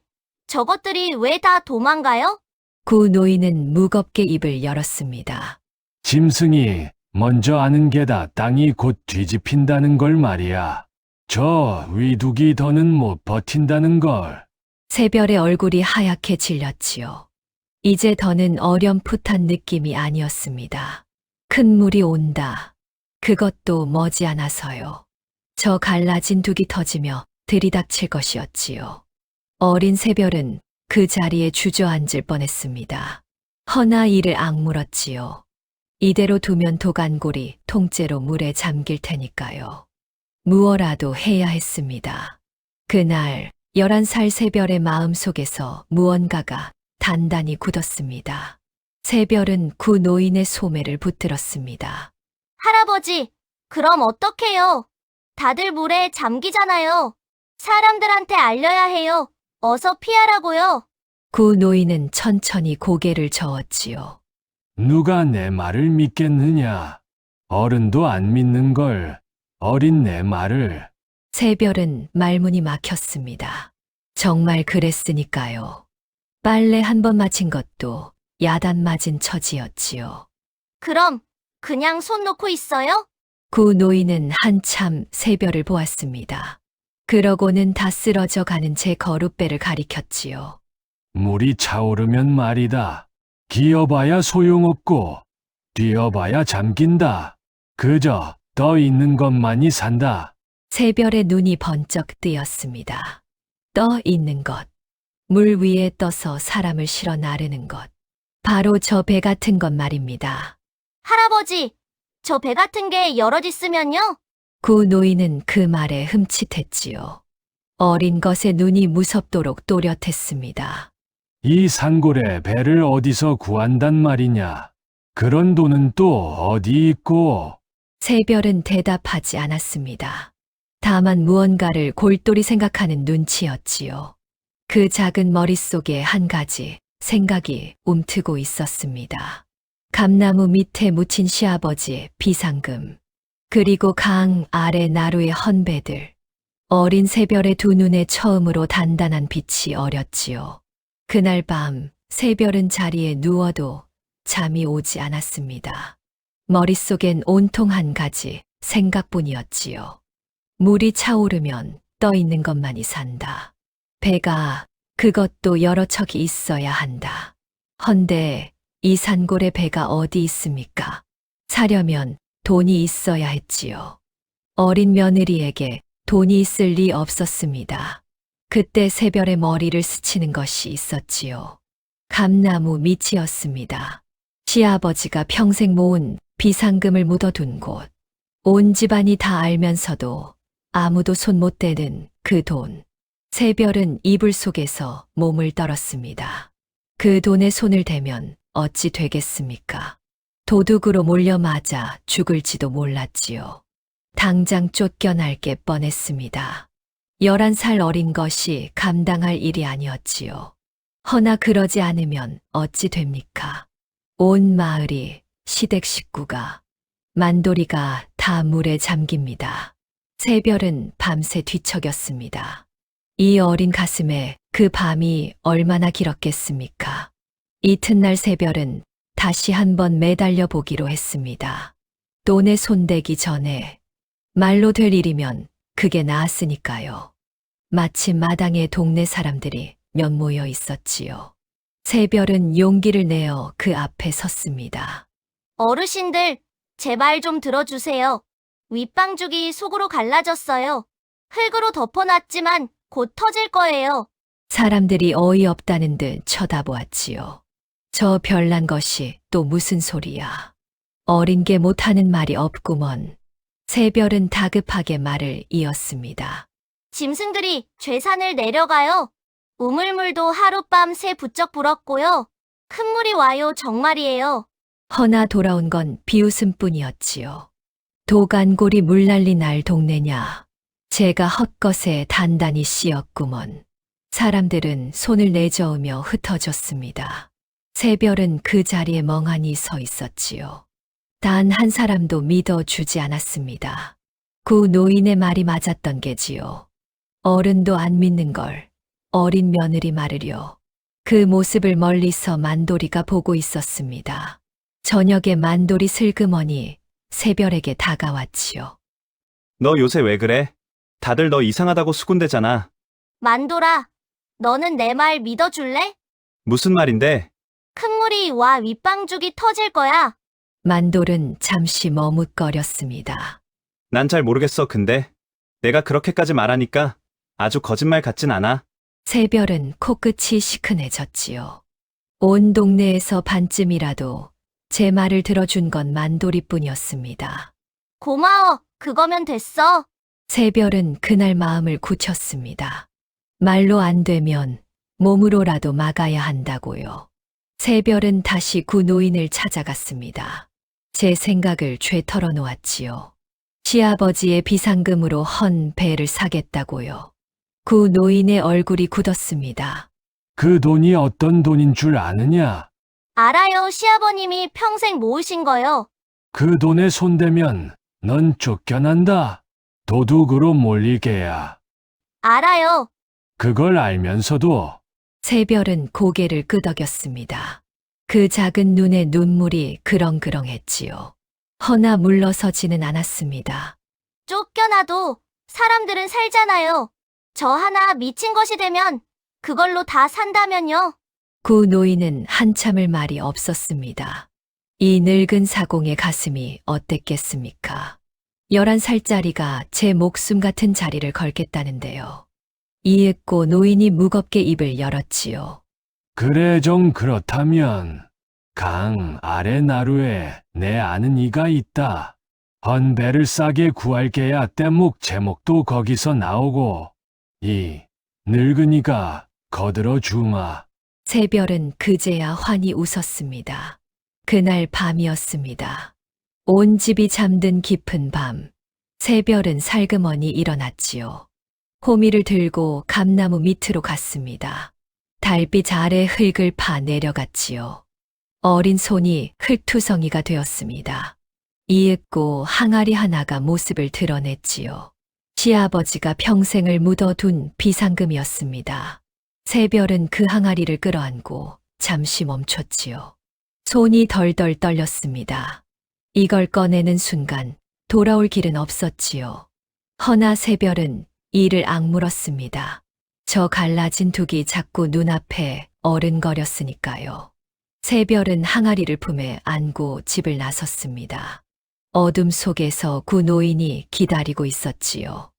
저것들이 왜 다 도망가요? 구 노인은 무겁게 입을 열었습니다. 짐승이 먼저 아는 게다 땅이 곧 뒤집힌다는 걸 말이야. 저 위두기 더는 못 버틴다는 걸. 새별의 얼굴이 하얗게 질렸지요. 이제 더는 어렴풋한 느낌이 아니었습니다. 큰 물이 온다. 그것도 머지않아서요. 저 갈라진 둑이 터지며 들이닥칠 것이었지요. 어린 새별은 그 자리에 주저앉을 뻔했습니다. 허나 이를 악물었지요. 이대로 두면 도간골이 통째로 물에 잠길 테니까요. 무어라도 해야 했습니다. 그날 11살 새별의 마음속에서 무언가가 단단히 굳었습니다. 새별은 구 노인의 소매를 붙들었습니다. 할아버지, 그럼 어떡해요? 다들 물에 잠기잖아요. 사람들한테 알려야 해요. 어서 피하라고요. 구 노인은 천천히 고개를 저었지요. 누가 내 말을 믿겠느냐? 어른도 안 믿는 걸 어린 내 말을. 새별은 말문이 막혔습니다. 정말 그랬으니까요. 빨래 한 번 맞힌 것도 야단 맞은 처지였지요. 그럼 그냥 손 놓고 있어요? 구 노인은 한참 새별을 보았습니다. 그러고는 다 쓰러져 가는 제 거룻배를 가리켰지요. 물이 차오르면 말이다. 기어봐야 소용없고 뛰어봐야 잠긴다. 그저 떠 있는 것만이 산다. 새별의 눈이 번쩍 뜨였습니다. 떠 있는 것. 물 위에 떠서 사람을 실어 나르는 것. 바로 저 배 같은 것 말입니다. 할아버지, 저 배 같은 게 여럿 있으면요? 구 노인은 그 말에 흠칫했지요. 어린 것의 눈이 무섭도록 또렷했습니다. 이 산골에 배를 어디서 구한단 말이냐? 그런 돈은 또 어디 있고? 새별은 대답하지 않았습니다. 다만 무언가를 골똘히 생각하는 눈치였지요. 그 작은 머릿속에 한 가지 생각이 움트고 있었습니다. 감나무 밑에 묻힌 시아버지의 비상금, 그리고 강 아래 나루의 헌배들. 어린 새별의 두 눈에 처음으로 단단한 빛이 어렸지요. 그날 밤 새별은 자리에 누워도 잠이 오지 않았습니다. 머릿속엔 온통 한 가지 생각뿐이었지요. 물이 차오르면 떠 있는 것만이 산다. 배가 그것도 여러 척이 있어야 한다. 헌데 이 산골에 배가 어디 있습니까? 사려면 돈이 있어야 했지요. 어린 며느리에게 돈이 있을 리 없었습니다. 그때 새별의 머리를 스치는 것이 있었지요. 감나무 밑이었습니다. 시아버지가 평생 모은 비상금을 묻어둔 곳. 온 집안이 다 알면서도 아무도 손 못 대는 그 돈. 새별은 이불 속에서 몸을 떨었습니다. 그 돈에 손을 대면 어찌 되겠습니까? 도둑으로 몰려맞아 죽을지도 몰랐지요. 당장 쫓겨날 게 뻔했습니다. 11살 어린 것이 감당할 일이 아니었지요. 허나 그러지 않으면 어찌 됩니까? 온 마을이 시댁 식구가 만돌이가 다 물에 잠깁니다. 새별은 밤새 뒤척였습니다. 이 어린 가슴에 그 밤이 얼마나 길었겠습니까? 이튿날 새별은 다시 한번 매달려 보기로 했습니다. 돈에 손대기 전에 말로 될 일이면 그게 나았으니까요. 마침 마당에 동네 사람들이 몇 모여 있었지요. 새별은 용기를 내어 그 앞에 섰습니다. 어르신들, 제 말 좀 들어주세요. 윗방죽이 속으로 갈라졌어요. 흙으로 덮어놨지만 곧 터질 거예요. 사람들이 어이없다는 듯 쳐다보았지요. 저 별난 것이 또 무슨 소리야. 어린 게 못하는 말이 없구먼. 새별은 다급하게 말을 이었습니다. 짐승들이 죄산을 내려가요. 우물물도 하룻밤 새 부쩍 불었고요. 큰 물이 와요, 정말이에요. 허나 돌아온 건 비웃음뿐이었지요. 도간골이 물난리 날 동네냐. 제가 헛것에 단단히 씌었구먼. 사람들은 손을 내저으며 흩어졌습니다. 새별은 그 자리에 멍하니 서 있었지요. 단 한 사람도 믿어주지 않았습니다. 그 노인의 말이 맞았던 게지요. 어른도 안 믿는 걸 어린 며느리 말으려. 그 모습을 멀리서 만돌이가 보고 있었습니다. 저녁에 만돌이 슬그머니 새별에게 다가왔지요. 너 요새 왜 그래? 다들 너 이상하다고 수군대잖아. 만돌아, 너는 내 말 믿어줄래? 무슨 말인데? 큰 물이 와 윗방죽이 터질 거야. 만돌은 잠시 머뭇거렸습니다. 난 잘 모르겠어, 근데. 내가 그렇게까지 말하니까 아주 거짓말 같진 않아. 새별은 코끝이 시큰해졌지요. 온 동네에서 반쯤이라도 제 말을 들어준 건 만돌이뿐이었습니다. 고마워, 그거면 됐어. 새별은 그날 마음을 굳혔습니다. 말로 안 되면 몸으로라도 막아야 한다고요. 새별은 다시 구 노인을 찾아갔습니다. 제 생각을 죄 털어놓았지요. 시아버지의 비상금으로 헌 배를 사겠다고요. 구 노인의 얼굴이 굳었습니다. 그 돈이 어떤 돈인 줄 아느냐? 알아요, 시아버님이 평생 모으신 거요. 그 돈에 손대면 넌 쫓겨난다. 도둑으로 몰리게야. 알아요. 그걸 알면서도 새별은 고개를 끄덕였습니다. 그 작은 눈에 눈물이 그렁그렁했지요. 허나 물러서지는 않았습니다. 쫓겨나도 사람들은 살잖아요. 저 하나 미친 것이 되면 그걸로 다 산다면요. 구 노인은 한참을 말이 없었습니다. 이 늙은 사공의 가슴이 어땠겠습니까? 11살짜리가 제 목숨 같은 자리를 걸겠다는데요. 이윽고 노인이 무겁게 입을 열었지요. 그래 좀 그렇다면 강 아래 나루에 내 아는 이가 있다. 헌 배를 싸게 구할게야 떼목 제목도 거기서 나오고 이 늙은이가 거들어 주마. 새별은 그제야 환히 웃었습니다. 그날 밤이었습니다. 온 집이 잠든 깊은 밤, 새별은 살그머니 일어났지요. 호미를 들고 감나무 밑으로 갔습니다. 달빛 아래 흙을 파 내려갔지요. 어린 손이 흙투성이가 되었습니다. 이윽고 항아리 하나가 모습을 드러냈지요. 시아버지가 평생을 묻어둔 비상금이었습니다. 새별은 그 항아리를 끌어안고 잠시 멈췄지요. 손이 덜덜 떨렸습니다. 이걸 꺼내는 순간 돌아올 길은 없었지요. 허나 새별은 이를 악물었습니다. 저 갈라진 둑이 자꾸 눈앞에 어른거렸으니까요. 새별은 항아리를 품에 안고 집을 나섰습니다. 어둠 속에서 구 노인이 기다리고 있었지요.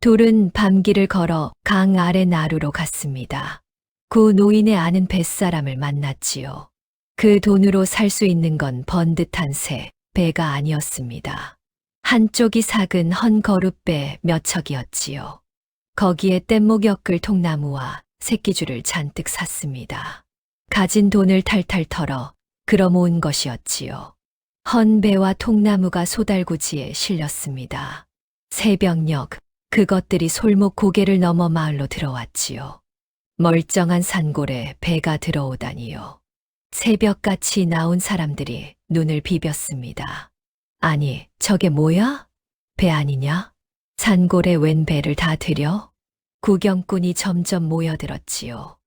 둘은 밤길을 걸어 강 아래 나루로 갔습니다. 구 노인의 아는 뱃사람을 만났지요. 그 돈으로 살 수 있는 건 번듯한 새, 배가 아니었습니다. 한쪽이 삭은 헌 거룻배 몇 척이었지요. 거기에 뗏목 엮을 통나무와 새끼줄을 잔뜩 샀습니다. 가진 돈을 탈탈 털어 끌어 모은 것이었지요. 헌 배와 통나무가 소달구지에 실렸습니다. 새벽녘 그것들이 솔목 고개를 넘어 마을로 들어왔지요. 멀쩡한 산골에 배가 들어오다니요. 새벽같이 나온 사람들이 눈을 비볐습니다. 아니, 저게 뭐야? 배 아니냐? 산골에 웬 배를 다 들여? 구경꾼이 점점 모여들었지요.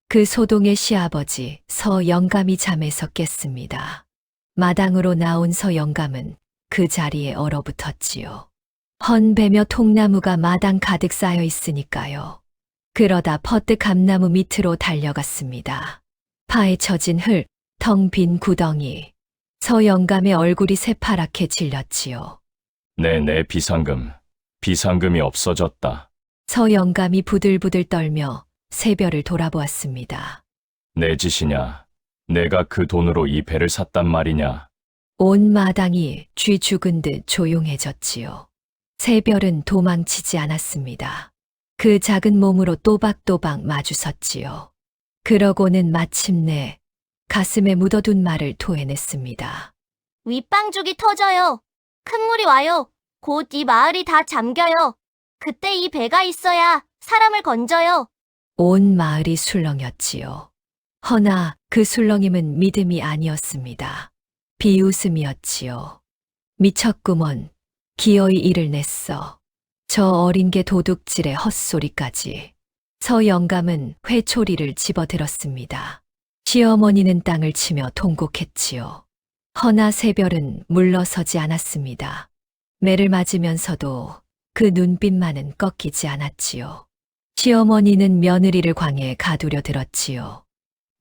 그 소동의 시아버지 서영감이 잠에서 깼습니다. 마당으로 나온 서영감은 그 자리에 얼어붙었지요. 헌 배며 통나무가 마당 가득 쌓여 있으니까요. 그러다 퍼뜩 감나무 밑으로 달려갔습니다. 파헤쳐진 흙, 텅 빈 구덩이. 서영감의 얼굴이 새파랗게 질렸지요. 내 비상금이 없어졌다. 서영감이 부들부들 떨며 새별을 돌아보았습니다. 내 짓이냐? 내가 그 돈으로 이 배를 샀단 말이냐? 온 마당이 쥐 죽은 듯 조용해졌지요. 새별은 도망치지 않았습니다. 그 작은 몸으로 또박또박 마주섰지요. 그러고는 마침내 가슴에 묻어둔 말을 토해냈습니다. 윗방죽이 터져요. 큰 물이 와요. 곧 이 마을이 다 잠겨요. 그때 이 배가 있어야 사람을 건져요. 온 마을이 술렁였지요. 허나 그 술렁임은 믿음이 아니었습니다. 비웃음이었지요. 미쳤구먼. 기어이 이를 냈어. 저 어린 게 도둑질의 헛소리까지. 서영감은 회초리를 집어들었습니다. 시어머니는 땅을 치며 통곡했지요. 허나 새별은 물러서지 않았습니다. 매를 맞으면서도 그 눈빛만은 꺾이지 않았지요. 시어머니는 며느리를 광에 가두려 들었지요.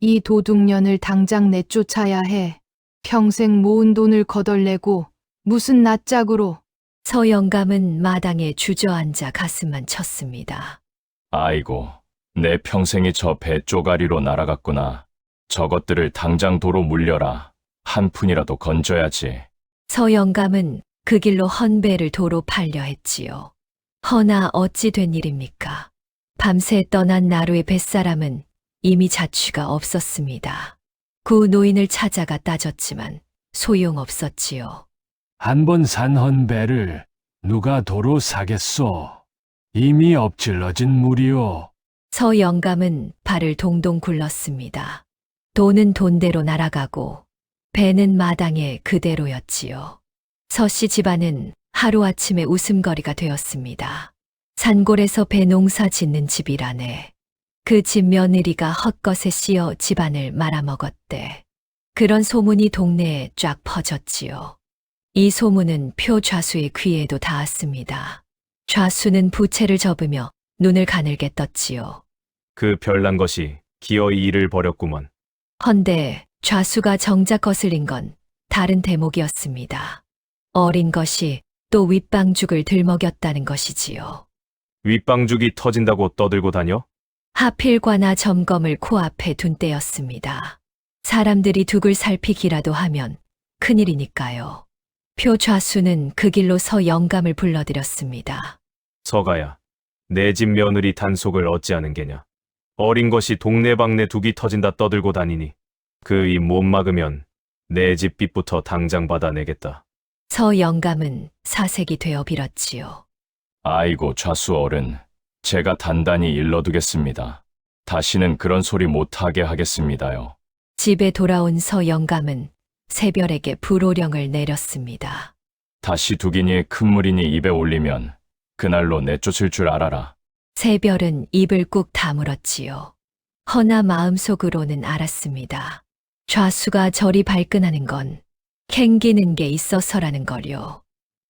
이 도둑년을 당장 내쫓아야 해. 평생 모은 돈을 거덜내고 무슨 낯짝으로. 서영감은 마당에 주저앉아 가슴만 쳤습니다. 아이고, 내 평생이 저 배 쪼가리로 날아갔구나. 저것들을 당장 도로 물려라. 한 푼이라도 건져야지. 서영감은 그 길로 헌 배를 도로 팔려 했지요. 허나 어찌 된 일입니까? 밤새 떠난 나루의 뱃사람은 이미 자취가 없었습니다. 구 노인을 찾아가 따졌지만 소용없었지요. 한 번 산 헌배를 누가 도로 사겠소? 이미 엎질러진 물이오. 서영감은 발을 동동 굴렀습니다. 돈은 돈대로 날아가고 배는 마당에 그대로였지요. 서씨 집안은 하루아침에 웃음거리가 되었습니다. 산골에서 배 농사 짓는 집이라네. 그 집 며느리가 헛것에 씌어 집안을 말아먹었대. 그런 소문이 동네에 쫙 퍼졌지요. 이 소문은 표 좌수의 귀에도 닿았습니다. 좌수는 부채를 접으며 눈을 가늘게 떴지요. 그 별난 것이 기어이 일을 벌였구먼. 헌데 좌수가 정작 거슬린 건 다른 대목이었습니다. 어린 것이 또 윗방죽을 들먹였다는 것이지요. 윗방죽이 터진다고 떠들고 다녀? 하필과나 점검을 코앞에 둔 때였습니다. 사람들이 둑을 살피기라도 하면 큰일이니까요. 표 좌수는 그 길로 서영감을 불러들였습니다. 서가야, 내 집 며느리 단속을 어찌하는 게냐? 어린 것이 동네방네 둑이 터진다 떠들고 다니니 그 입 못 막으면 내 집 빚부터 당장 받아내겠다. 서영감은 사색이 되어 빌었지요. 아이고, 좌수 어른. 제가 단단히 일러두겠습니다. 다시는 그런 소리 못하게 하겠습니다요. 집에 돌아온 서영감은 새별에게 불호령을 내렸습니다. 다시 둑이니 큰 물이니 입에 올리면 그날로 내쫓을 줄 알아라. 새별은 입을 꾹 다물었지요. 허나 마음속으로는 알았습니다. 좌수가 저리 발끈하는 건 캥기는 게 있어서라는 걸요.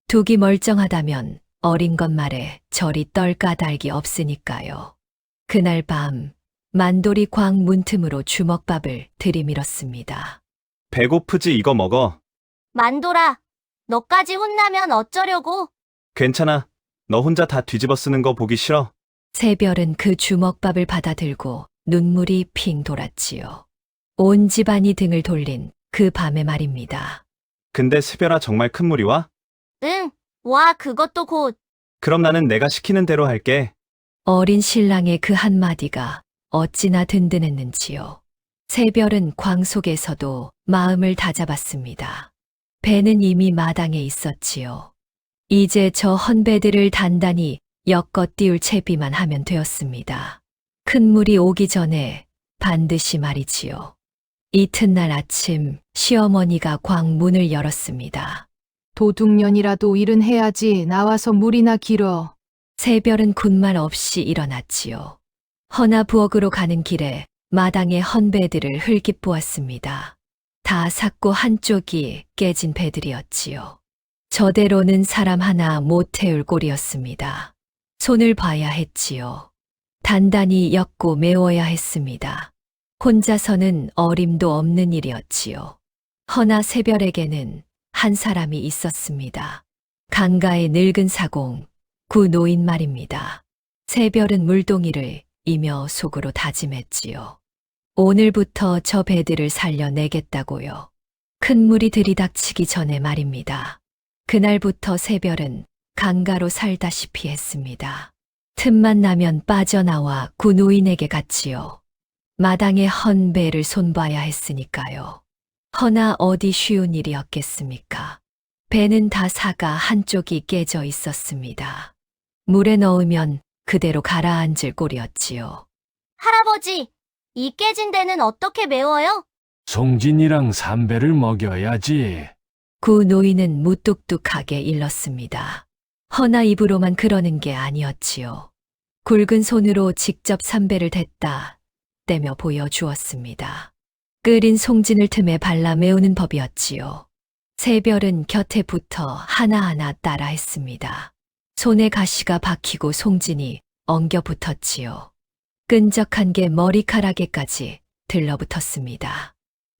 둑이 멀쩡하다면 어린 것 말에 저리 떨까달기 없으니까요. 그날 밤 만돌이 광 문틈으로 주먹밥을 들이밀었습니다. 배고프지 이거 먹어. 만돌아, 너까지 혼나면 어쩌려고? 괜찮아. 너 혼자 다 뒤집어 쓰는 거 보기 싫어. 새별은 그 주먹밥을 받아들고 눈물이 핑 돌았지요. 온 집안이 등을 돌린 그 밤의 말입니다. 근데 새별아 정말 큰 물이 와? 응, 와, 그것도 곧. 그럼 나는 내가 시키는 대로 할게. 어린 신랑의 그 한마디가 어찌나 든든했는지요. 새별은 광 속에서도 마음을 다잡았습니다. 배는 이미 마당에 있었지요. 이제 저 헌배들을 단단히 엮어 띄울 채비만 하면 되었습니다. 큰 물이 오기 전에 반드시 말이지요. 이튿날 아침 시어머니가 광문을 열었습니다. 도둑년이라도 일은 해야지 나와서 물이나 길어. 새별은 군말 없이 일어났지요. 허나 부엌으로 가는 길에 마당의 헌배들을 흘깃 보았습니다. 다 삭고 한쪽이 깨진 배들이었지요. 저대로는 사람 하나 못 태울 꼴이었습니다. 손을 봐야 했지요. 단단히 엮고 메워야 했습니다. 혼자서는 어림도 없는 일이었지요. 허나 새별에게는 한 사람이 있었습니다. 강가의 늙은 사공, 구 노인 말입니다. 새별은 물동이를 이며 속으로 다짐했지요. 오늘부터 저 배들을 살려내겠다고요. 큰 물이 들이닥치기 전에 말입니다. 그날부터 새별은 강가로 살다시피 했습니다. 틈만 나면 빠져나와 구 노인에게 갔지요. 마당에 헌 배를 손봐야 했으니까요. 허나 어디 쉬운 일이었겠습니까? 배는 다 사가 한쪽이 깨져 있었습니다. 물에 넣으면 그대로 가라앉을 꼴이었지요. 할아버지, 이 깨진 데는 어떻게 메워요? 송진이랑 삼배를 먹여야지. 구 노인은 무뚝뚝하게 일렀습니다. 허나 입으로만 그러는 게 아니었지요. 굵은 손으로 직접 삼배를 댔다 떼며 보여주었습니다. 끓인 송진을 틈에 발라 메우는 법이었지요. 새별은 곁에 붙어 하나하나 따라 했습니다. 손에 가시가 박히고 송진이 엉겨 붙었지요. 끈적한 게 머리카락에까지 들러붙었습니다.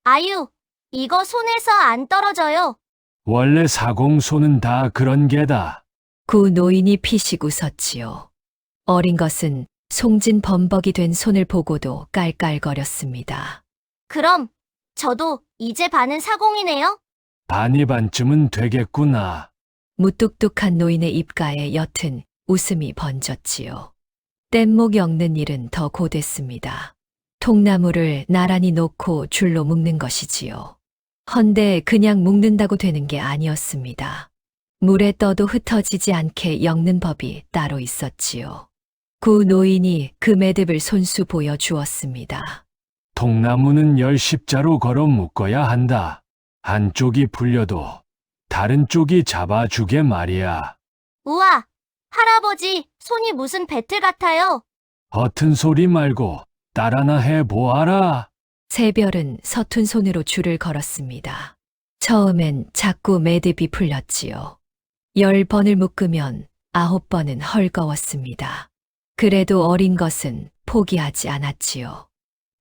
아유, 이거 손에서 안 떨어져요. 원래 사공손은 다 그런 게다. 구 노인이 피식 웃었지요. 어린 것은 송진 범벅이 된 손을 보고도 깔깔거렸습니다. 그럼 저도 이제 반은 사공이네요. 반이 반쯤은 되겠구나. 무뚝뚝한 노인의 입가에 옅은 웃음이 번졌지요. 뗏목 엮는 일은 더 고됐습니다. 통나무를 나란히 놓고 줄로 묶는 것이지요. 헌데 그냥 묶는다고 되는 게 아니었습니다. 물에 떠도 흩어지지 않게 엮는 법이 따로 있었지요. 구 노인이 그 매듭을 손수 보여주었습니다. 통나무는 10십자로 걸어 묶어야 한다. 한쪽이 풀려도 다른 쪽이 잡아주게 말이야. 우와, 할아버지, 손이 무슨 배틀 같아요. 허튼 소리 말고 따라나 해보아라. 새별은 서툰 손으로 줄을 걸었습니다. 처음엔 자꾸 매듭이 풀렸지요. 10번을 묶으면 9번은 헐거웠습니다. 그래도 어린 것은 포기하지 않았지요.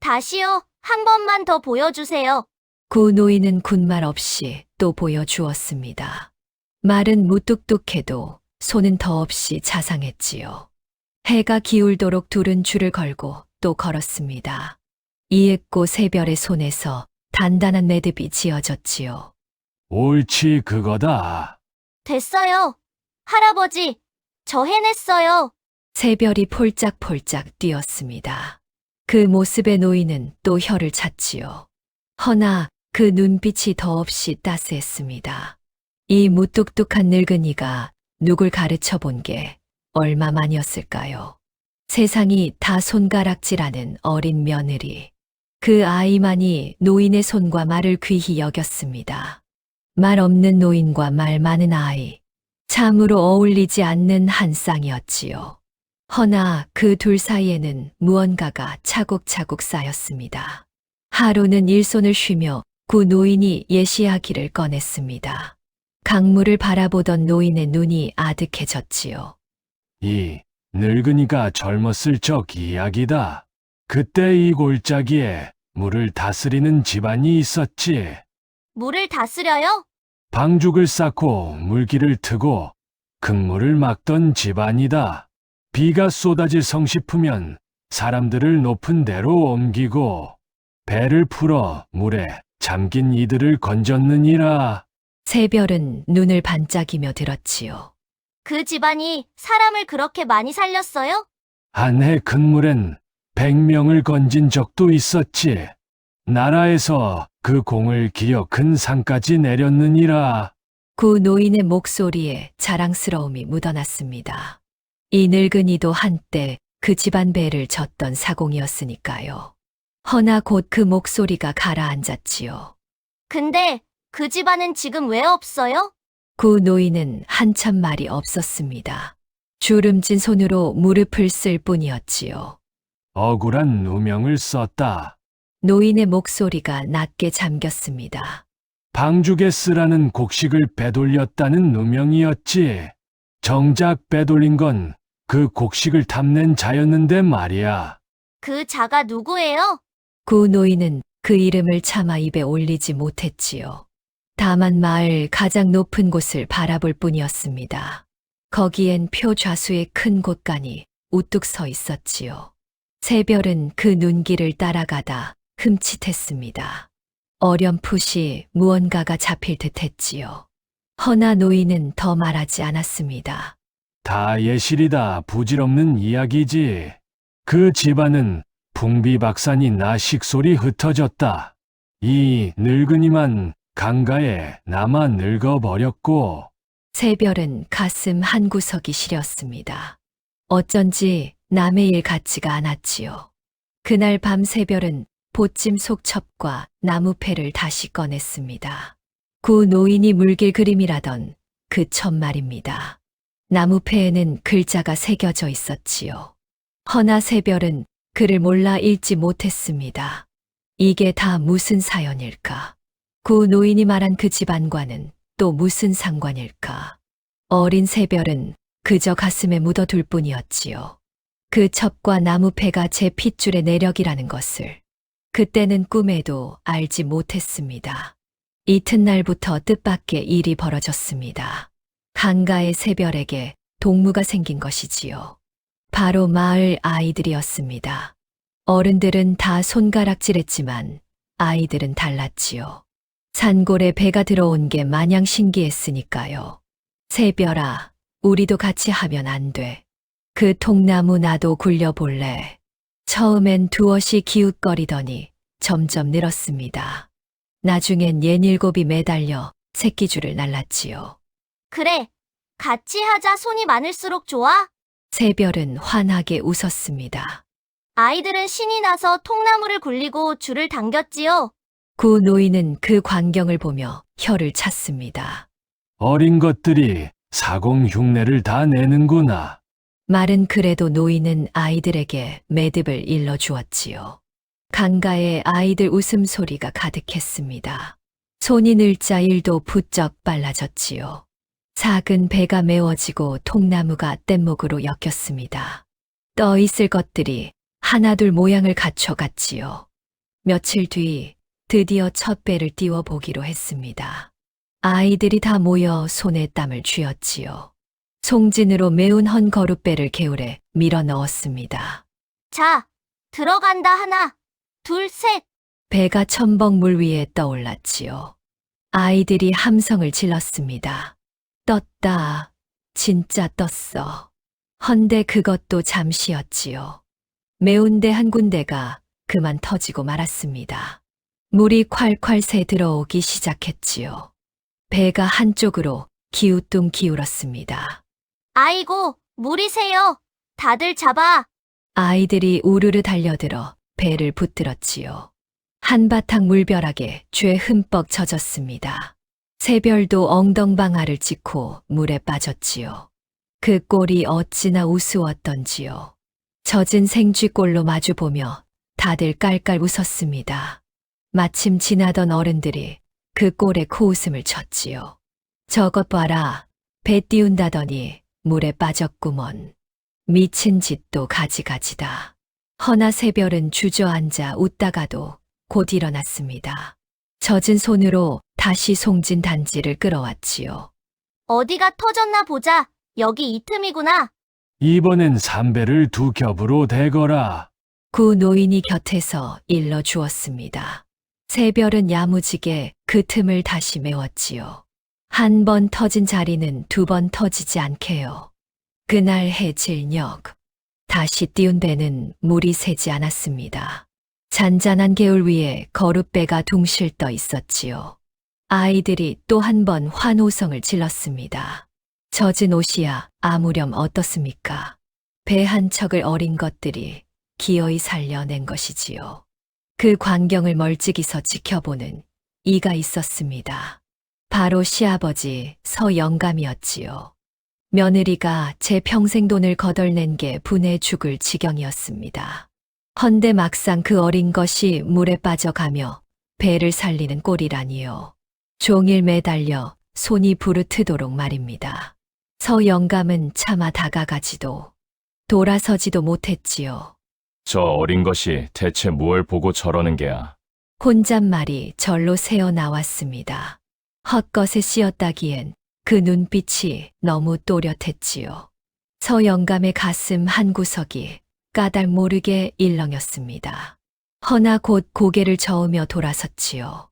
다시요, 한 번만 더 보여주세요. 구 노인은 군말 없이 또 보여주었습니다. 말은 무뚝뚝해도 손은 더없이 자상했지요. 해가 기울도록 둘은 줄을 걸고 또 걸었습니다. 이윽고 새별의 손에서 단단한 매듭이 지어졌지요. 옳지 그거다. 됐어요. 할아버지, 저 해냈어요. 새별이 폴짝폴짝 뛰었습니다. 그 모습에 노인은 또 혀를 찼지요. 허나 그 눈빛이 더없이 따스했습니다. 이 무뚝뚝한 늙은이가 누굴 가르쳐 본 게 얼마만이었을까요? 세상이 다 손가락질하는 어린 며느리. 그 아이만이 노인의 손과 말을 귀히 여겼습니다. 말 없는 노인과 말 많은 아이. 참으로 어울리지 않는 한 쌍이었지요. 허나 그 둘 사이에는 무언가가 차곡차곡 쌓였습니다. 하루는 일손을 쉬며 구 노인이 예시하기를 꺼냈습니다. 강물을 바라보던 노인의 눈이 아득해졌지요. 이 늙은이가 젊었을 적 이야기다. 그때 이 골짜기에 물을 다스리는 집안이 있었지. 물을 다스려요? 방죽을 쌓고 물기를 트고 극물을 막던 집안이다. 비가 쏟아질 성시프면 사람들을 높은 데로 옮기고 배를 풀어 물에 잠긴 이들을 건졌느니라. 새별은 눈을 반짝이며 들었지요. 그 집안이 사람을 그렇게 많이 살렸어요? 한 해 극물엔 100명을 건진 적도 있었지. 나라에서 그 공을 기어 큰 산까지 내렸느니라. 구 노인의 목소리에 자랑스러움이 묻어났습니다. 이 늙은이도 한때 그 집안 배를 졌던 사공이었으니까요. 허나 곧 그 목소리가 가라앉았지요. 근데 그 집안은 지금 왜 없어요? 구 노인은 한참 말이 없었습니다. 주름진 손으로 무릎을 쓸 뿐이었지요. 억울한 누명을 썼다. 노인의 목소리가 낮게 잠겼습니다. 방죽에 쓰라는 곡식을 빼돌렸다는 누명이었지. 정작 빼돌린 건 그 곡식을 탐낸 자였는데 말이야. 그 자가 누구예요? 구 노인은 그 이름을 차마 입에 올리지 못했지요. 다만 마을 가장 높은 곳을 바라볼 뿐이었습니다. 거기엔 표 좌수의 큰 곳간이 우뚝 서 있었지요. 새별은 그 눈길을 따라가다 흠칫했습니다. 어렴풋이 무언가가 잡힐 듯했지요. 허나 노인은 더 말하지 않았습니다. 다 예실이다 부질없는 이야기지. 그 집안은 풍비박산이 나 식솔이 흩어졌다. 이 늙은이만 강가에 남아 늙어버렸고. 새별은 가슴 한구석이 시렸습니다. 어쩐지 남의 일 같지가 않았지요. 그날 밤 새별은 보찜 속첩과 나무패를 다시 꺼냈습니다. 구 노인이 물길 그림이라던 그 첫 말입니다. 나무패에는 글자가 새겨져 있었지요. 허나 새별은 글을 몰라 읽지 못했습니다. 이게 다 무슨 사연일까? 구 노인이 말한 그 집안과는 또 무슨 상관일까? 어린 새별은 그저 가슴에 묻어둘 뿐이었지요. 그 첩과 나무패가 제 핏줄의 내력이라는 것을 그때는 꿈에도 알지 못했습니다. 이튿날부터 뜻밖의 일이 벌어졌습니다. 강가의 새별에게 동무가 생긴 것이지요. 바로 마을 아이들이었습니다. 어른들은 다 손가락질했지만 아이들은 달랐지요. 산골에 배가 들어온 게 마냥 신기했으니까요. 새별아, 우리도 같이 하면 안 돼. 그 통나무 나도 굴려볼래. 처음엔 두엇이 기웃거리더니 점점 늘었습니다. 나중엔 67이 매달려 새끼줄을 날랐지요. 그래, 같이 하자. 손이 많을수록 좋아? 새별은 환하게 웃었습니다. 아이들은 신이 나서 통나무를 굴리고 줄을 당겼지요. 구 노인은 그 광경을 보며 혀를 찼습니다. 어린 것들이 사공 흉내를 다 내는구나. 말은 그래도 노인은 아이들에게 매듭을 일러주었지요. 강가에 아이들 웃음소리가 가득했습니다. 손이 늘자 일도 부쩍 빨라졌지요. 작은 배가 메워지고 통나무가 뗏목으로 엮였습니다. 떠 있을 것들이 하나둘 모양을 갖춰갔지요. 며칠 뒤 드디어 첫 배를 띄워보기로 했습니다. 아이들이 다 모여 손에 땀을 쥐었지요. 송진으로 메운 헌거룻배를 개울에 밀어 넣었습니다. 자, 들어간다. 하나, 둘, 셋. 배가 첨벙 물 위에 떠올랐지요. 아이들이 함성을 질렀습니다. 떴다. 진짜 떴어. 헌데 그것도 잠시였지요. 매운데 한 군데가 그만 터지고 말았습니다. 물이 콸콸 새 들어오기 시작했지요. 배가 한쪽으로 기우뚱 기울었습니다. 아이고, 물이 새요. 다들 잡아. 아이들이 우르르 달려들어 배를 붙들었지요. 한바탕 물벼락에 죄 흠뻑 젖었습니다. 새별도 엉덩방아를 찍고 물에 빠졌지요. 그 꼴이 어찌나 우스웠던지요. 젖은 생쥐꼴로 마주보며 다들 깔깔 웃었습니다. 마침 지나던 어른들이 그 꼴에 코웃음을 쳤지요. 저것 봐라. 배 띄운다더니 물에 빠졌구먼. 미친 짓도 가지가지다. 허나 새별은 주저앉아 웃다가도 곧 일어났습니다. 젖은 손으로 다시 송진 단지를 끌어왔지요. 어디가 터졌나 보자. 여기 이 틈이구나. 이번엔 삼배를 두 겹으로 대거라. 구 노인이 곁에서 일러 주었습니다. 새별은 야무지게 그 틈을 다시 메웠지요. 한 번 터진 자리는 두 번 터지지 않게요. 그날 해질녘 다시 띄운 배는 물이 새지 않았습니다. 잔잔한 개울 위에 거룻배가 둥실 떠 있었지요. 아이들이 또 한 번 환호성을 질렀습니다. 젖은 옷이야 아무렴 어떻습니까? 배 한 척을 어린 것들이 기어이 살려낸 것이지요. 그 광경을 멀찍이서 지켜보는 이가 있었습니다. 바로 시아버지 서영감이었지요. 며느리가 제 평생 돈을 거덜낸 게 분해 죽을 지경이었습니다. 헌데 막상 그 어린 것이 물에 빠져가며 배를 살리는 꼴이라니요. 종일 매달려 손이 부르트도록 말입니다. 서영감은 차마 다가가지도 돌아서지도 못했지요. 저 어린 것이 대체 무얼 보고 저러는 게야. 혼잣말이 절로 새어 나왔습니다. 헛것에 씌었다기엔 그 눈빛이 너무 또렷했지요. 서영감의 가슴 한 구석이 까닭 모르게 일렁였습니다. 허나 곧 고개를 저으며 돌아섰지요.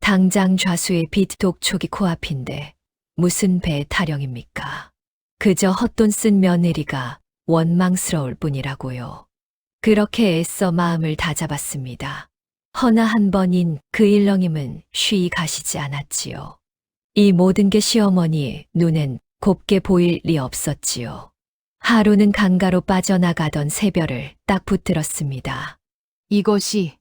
당장 좌수의 빛 독촉이 코앞인데 무슨 배 타령입니까? 그저 헛돈 쓴 며느리가 원망스러울 뿐이라고요. 그렇게 애써 마음을 다잡았습니다. 허나 한 번인 그 일렁임은 쉬이 가시지 않았지요. 이 모든 게 시어머니 눈엔 곱게 보일 리 없었지요. 하루는 강가로 빠져나가던 새별을 딱 붙들었습니다. 이것이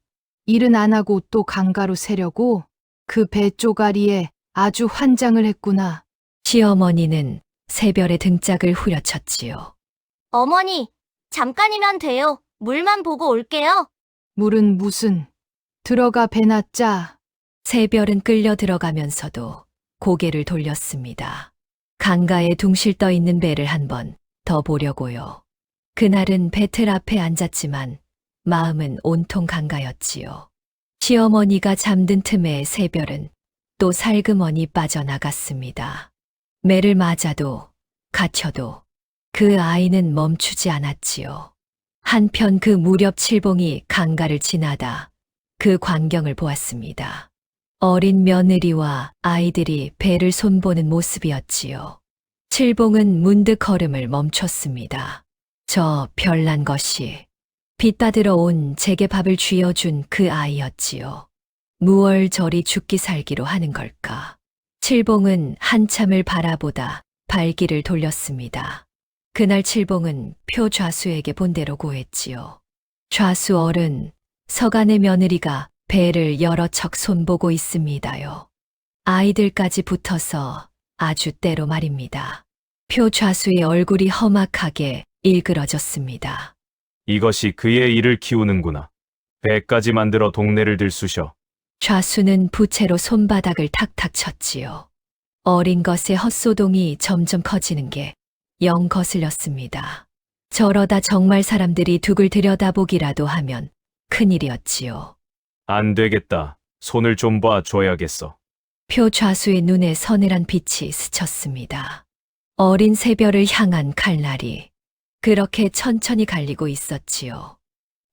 일은 안 하고 또 강가로 새려고 그 배 쪼가리에 아주 환장을 했구나. 시어머니는 새별의 등짝을 후려쳤지요. 어머니, 잠깐이면 돼요. 물만 보고 올게요. 물은 무슨 들어가 배나 짜. 새별은 끌려 들어가면서도 고개를 돌렸습니다. 강가에 둥실 떠 있는 배를 한 번 더 보려고요. 그날은 배틀 앞에 앉았지만 마음은 온통 강가였지요. 시어머니가 잠든 틈에 새별은 또 살그머니 빠져나갔습니다. 매를 맞아도 갇혀도 그 아이는 멈추지 않았지요. 한편 그 무렵 칠봉이 강가를 지나다 그 광경을 보았습니다. 어린 며느리와 아이들이 배를 손보는 모습이었지요. 칠봉은 문득 걸음을 멈췄습니다. 저 별난 것이 빚받으러 온 제게 밥을 쥐어준 그 아이였지요. 무얼 저리 죽기 살기로 하는 걸까? 칠봉은 한참을 바라보다 발길을 돌렸습니다. 그날 칠봉은 표 좌수에게 본대로 고했지요. 좌수 어른, 서간의 며느리가 배를 여러 척 손보고 있습니다요. 아이들까지 붙어서 아주 때로 말입니다. 표 좌수의 얼굴이 험악하게 일그러졌습니다. 이것이 그의 일을 키우는구나. 배까지 만들어 동네를 들쑤셔. 좌수는 부채로 손바닥을 탁탁 쳤지요. 어린 것의 헛소동이 점점 커지는 게 영 거슬렸습니다. 저러다 정말 사람들이 둑을 들여다보기라도 하면 큰일이었지요. 안 되겠다. 손을 좀 봐줘야겠어. 표 좌수의 눈에 서늘한 빛이 스쳤습니다. 어린 새별을 향한 칼날이 그렇게 천천히 갈리고 있었지요.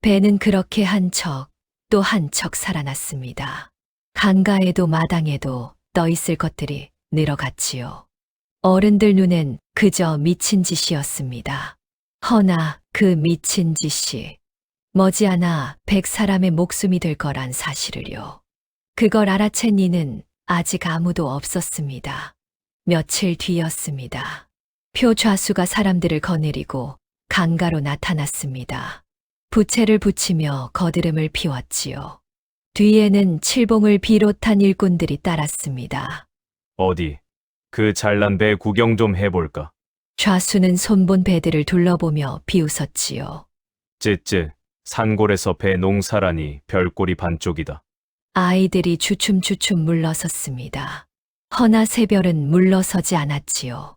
배는 그렇게 한 척 또 한 척 살아났습니다. 강가에도 마당에도 떠 있을 것들이 늘어갔지요. 어른들 눈엔 그저 미친 짓이었습니다. 허나 그 미친 짓이 머지않아 100사람의 목숨이 될 거란 사실을요. 그걸 알아챈 이는 아직 아무도 없었습니다. 며칠 뒤였습니다. 표 좌수가 사람들을 거느리고 강가로 나타났습니다. 부채를 붙이며 거드름을 피웠지요. 뒤에는 칠봉을 비롯한 일꾼들이 따랐습니다. 어디? 그 잘난 배 구경 좀 해볼까? 좌수는 손본 배들을 둘러보며 비웃었지요. 쯔쯔, 산골에서 배 농사라니 별꼴이 반쪽이다. 아이들이 주춤주춤 물러섰습니다. 허나 새별은 물러서지 않았지요.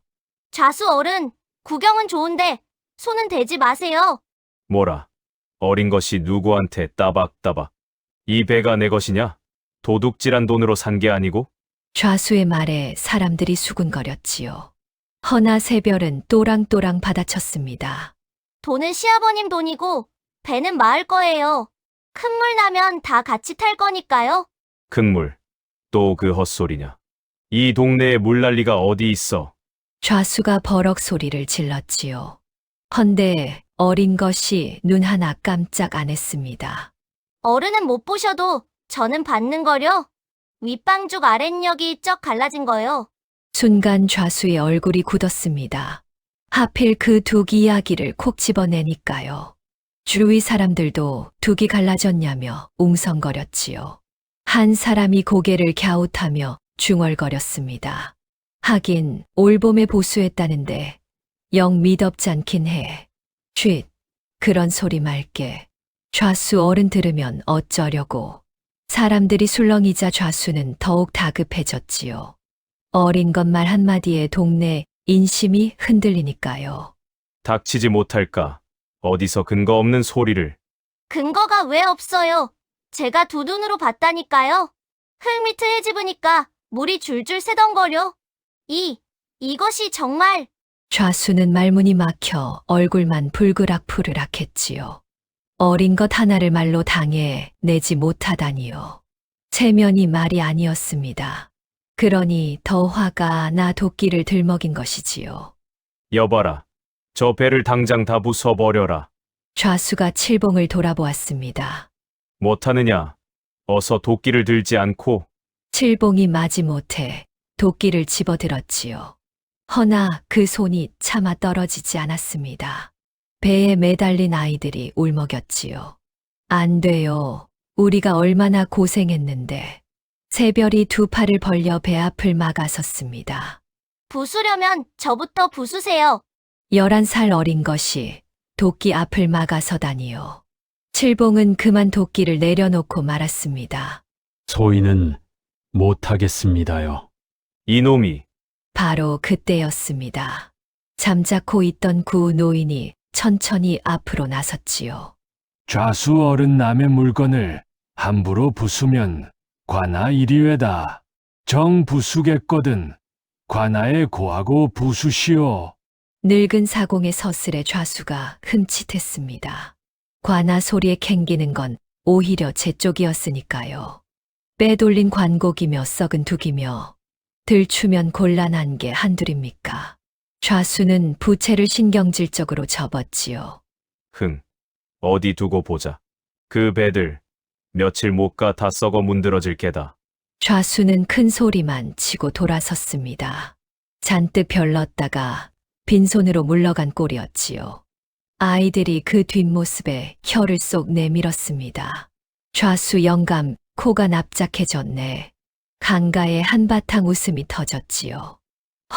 좌수 어른, 구경은 좋은데 손은 대지 마세요. 뭐라? 어린 것이 누구한테 따박따박. 이 배가 내 것이냐? 도둑질한 돈으로 산 게 아니고? 좌수의 말에 사람들이 수군거렸지요. 허나 새별은 또랑또랑 받아쳤습니다. 돈은 시아버님 돈이고 배는 마을 거예요. 큰 물 나면 다 같이 탈 거니까요. 큰 물. 또 그 헛소리냐. 이 동네에 물 날 리가 어디 있어. 좌수가 버럭 소리를 질렀지요. 헌데 어린 것이 눈 하나 깜짝 안 했습니다. 어른은 못 보셔도 저는 받는 거려. 윗방죽 아랫역이 쩍 갈라진 거요. 순간 좌수의 얼굴이 굳었습니다. 하필 그 둑 이야기를 콕 집어내니까요. 주위 사람들도 둑이 갈라졌냐며 웅성거렸지요. 한 사람이 고개를 갸웃하며 중얼거렸습니다. 하긴 올봄에 보수했다는데 영 미덥지 않긴 해. 쉿, 그런 소리 말게. 좌수 어른 들으면 어쩌려고. 사람들이 술렁이자 좌수는 더욱 다급해졌지요. 어린 것 말 한마디에 동네 인심이 흔들리니까요. 닥치지 못할까. 어디서 근거 없는 소리를. 근거가 왜 없어요? 제가 두 눈으로 봤다니까요. 흙 밑을 헤집으니까 물이 줄줄 새던거려. 이것이 정말. 좌수는 말문이 막혀 얼굴만 불그락푸르락 했지요. 어린 것 하나를 말로 당해 내지 못하다니요. 체면이 말이 아니었습니다. 그러니 더 화가 나 도끼를 들먹인 것이지요. 여봐라. 저 배를 당장 다 부숴버려라. 좌수가 칠봉을 돌아보았습니다. 못하느냐. 어서 도끼를 들지 않고. 칠봉이 마지못해 도끼를 집어들었지요. 허나 그 손이 차마 떨어지지 않았습니다. 배에 매달린 아이들이 울먹였지요. 안 돼요. 우리가 얼마나 고생했는데. 새별이 두 팔을 벌려 배 앞을 막아섰습니다. 부수려면 저부터 부수세요. 11살 어린 것이 도끼 앞을 막아서다니요. 칠봉은 그만 도끼를 내려놓고 말았습니다. 소인은 못하겠습니다요. 이놈이. 바로 그때였습니다. 잠자코 있던 구 노인이 천천히 앞으로 나섰지요. 좌수 어른 남의 물건을 함부로 부수면 관아 이리외다. 정 부수겠거든. 관아에 고하고 부수시오. 늙은 사공의 서슬에 좌수가 흠칫했습니다. 관아 소리에 캥기는 건 오히려 제 쪽이었으니까요. 빼돌린 관곡이며 썩은 둑이며 들추면 곤란한 게 한둘입니까? 좌수는 부채를 신경질적으로 접었지요. 흥. 어디 두고 보자. 그 배들. 며칠 못 가 다 썩어 문드러질 게다. 좌수는 큰 소리만 치고 돌아섰습니다. 잔뜩 별렀다가 빈손으로 물러간 꼴이었지요. 아이들이 그 뒷모습에 혀를 쏙 내밀었습니다. 좌수 영감, 코가 납작해졌네. 강가에 한바탕 웃음이 터졌지요.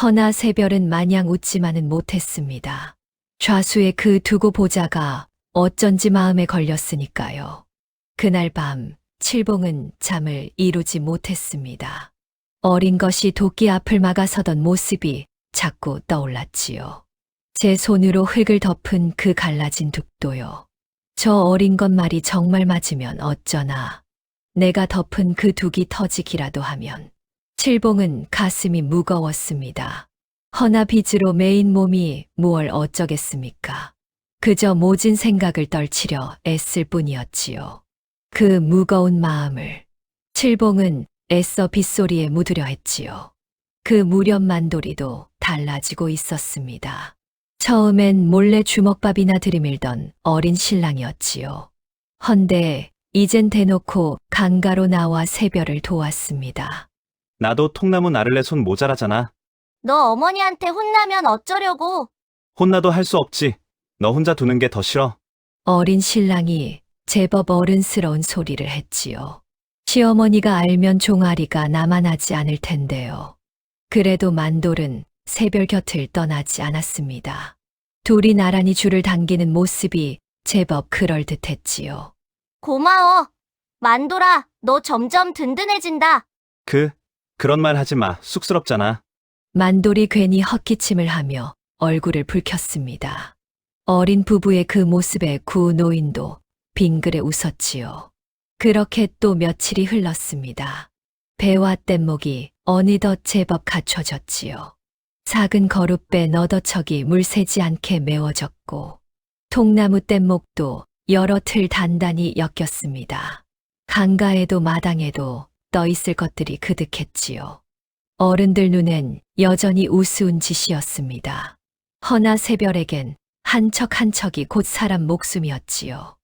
허나 새별은 마냥 웃지만은 못했습니다. 좌수의 그 두고 보자가 어쩐지 마음에 걸렸으니까요. 그날 밤 칠봉은 잠을 이루지 못했습니다. 어린 것이 도끼 앞을 막아서던 모습이 자꾸 떠올랐지요. 제 손으로 흙을 덮은 그 갈라진 둑도요. 저 어린 것 말이 정말 맞으면 어쩌나. 내가 덮은 그 둑이 터지기라도 하면. 칠봉은 가슴이 무거웠습니다. 허나 빚으로 메인 몸이 무얼 어쩌겠습니까? 그저 모진 생각을 떨치려 애쓸 뿐이었지요. 그 무거운 마음을 칠봉은 애써 빗소리에 묻으려 했지요. 그 무렵 만돌이도 달라지고 있었습니다. 처음엔 몰래 주먹밥이나 들이밀던 어린 신랑이었지요. 헌데 이젠 대놓고 강가로 나와 새별을 도왔습니다. 나도 통나무 나를래 손 모자라잖아. 너 어머니한테 혼나면 어쩌려고. 혼나도 할 수 없지. 너 혼자 두는 게 더 싫어. 어린 신랑이 제법 어른스러운 소리를 했지요. 시어머니가 알면 종아리가 남아나지 않을 텐데요. 그래도 만돌은 새별 곁을 떠나지 않았습니다. 둘이 나란히 줄을 당기는 모습이 제법 그럴듯했지요. 고마워. 만돌아, 너 점점 든든해진다. 그런 말 하지 마. 쑥스럽잖아. 만돌이 괜히 헛기침을 하며 얼굴을 붉혔습니다. 어린 부부의 그 모습에 구 노인도 빙그레 웃었지요. 그렇게 또 며칠이 흘렀습니다. 배와 뗏목이 어느덧 제법 갖춰졌지요. 작은 거룻배 너더척이 물 새지 않게 메워졌고 통나무 뗏목도 여러 틀 단단히 엮였습니다. 강가에도 마당에도 떠 있을 것들이 그득했지요. 어른들 눈엔 여전히 우스운 짓이었습니다. 허나 새별에겐 한 척 한 척이 곧 사람 목숨이었지요.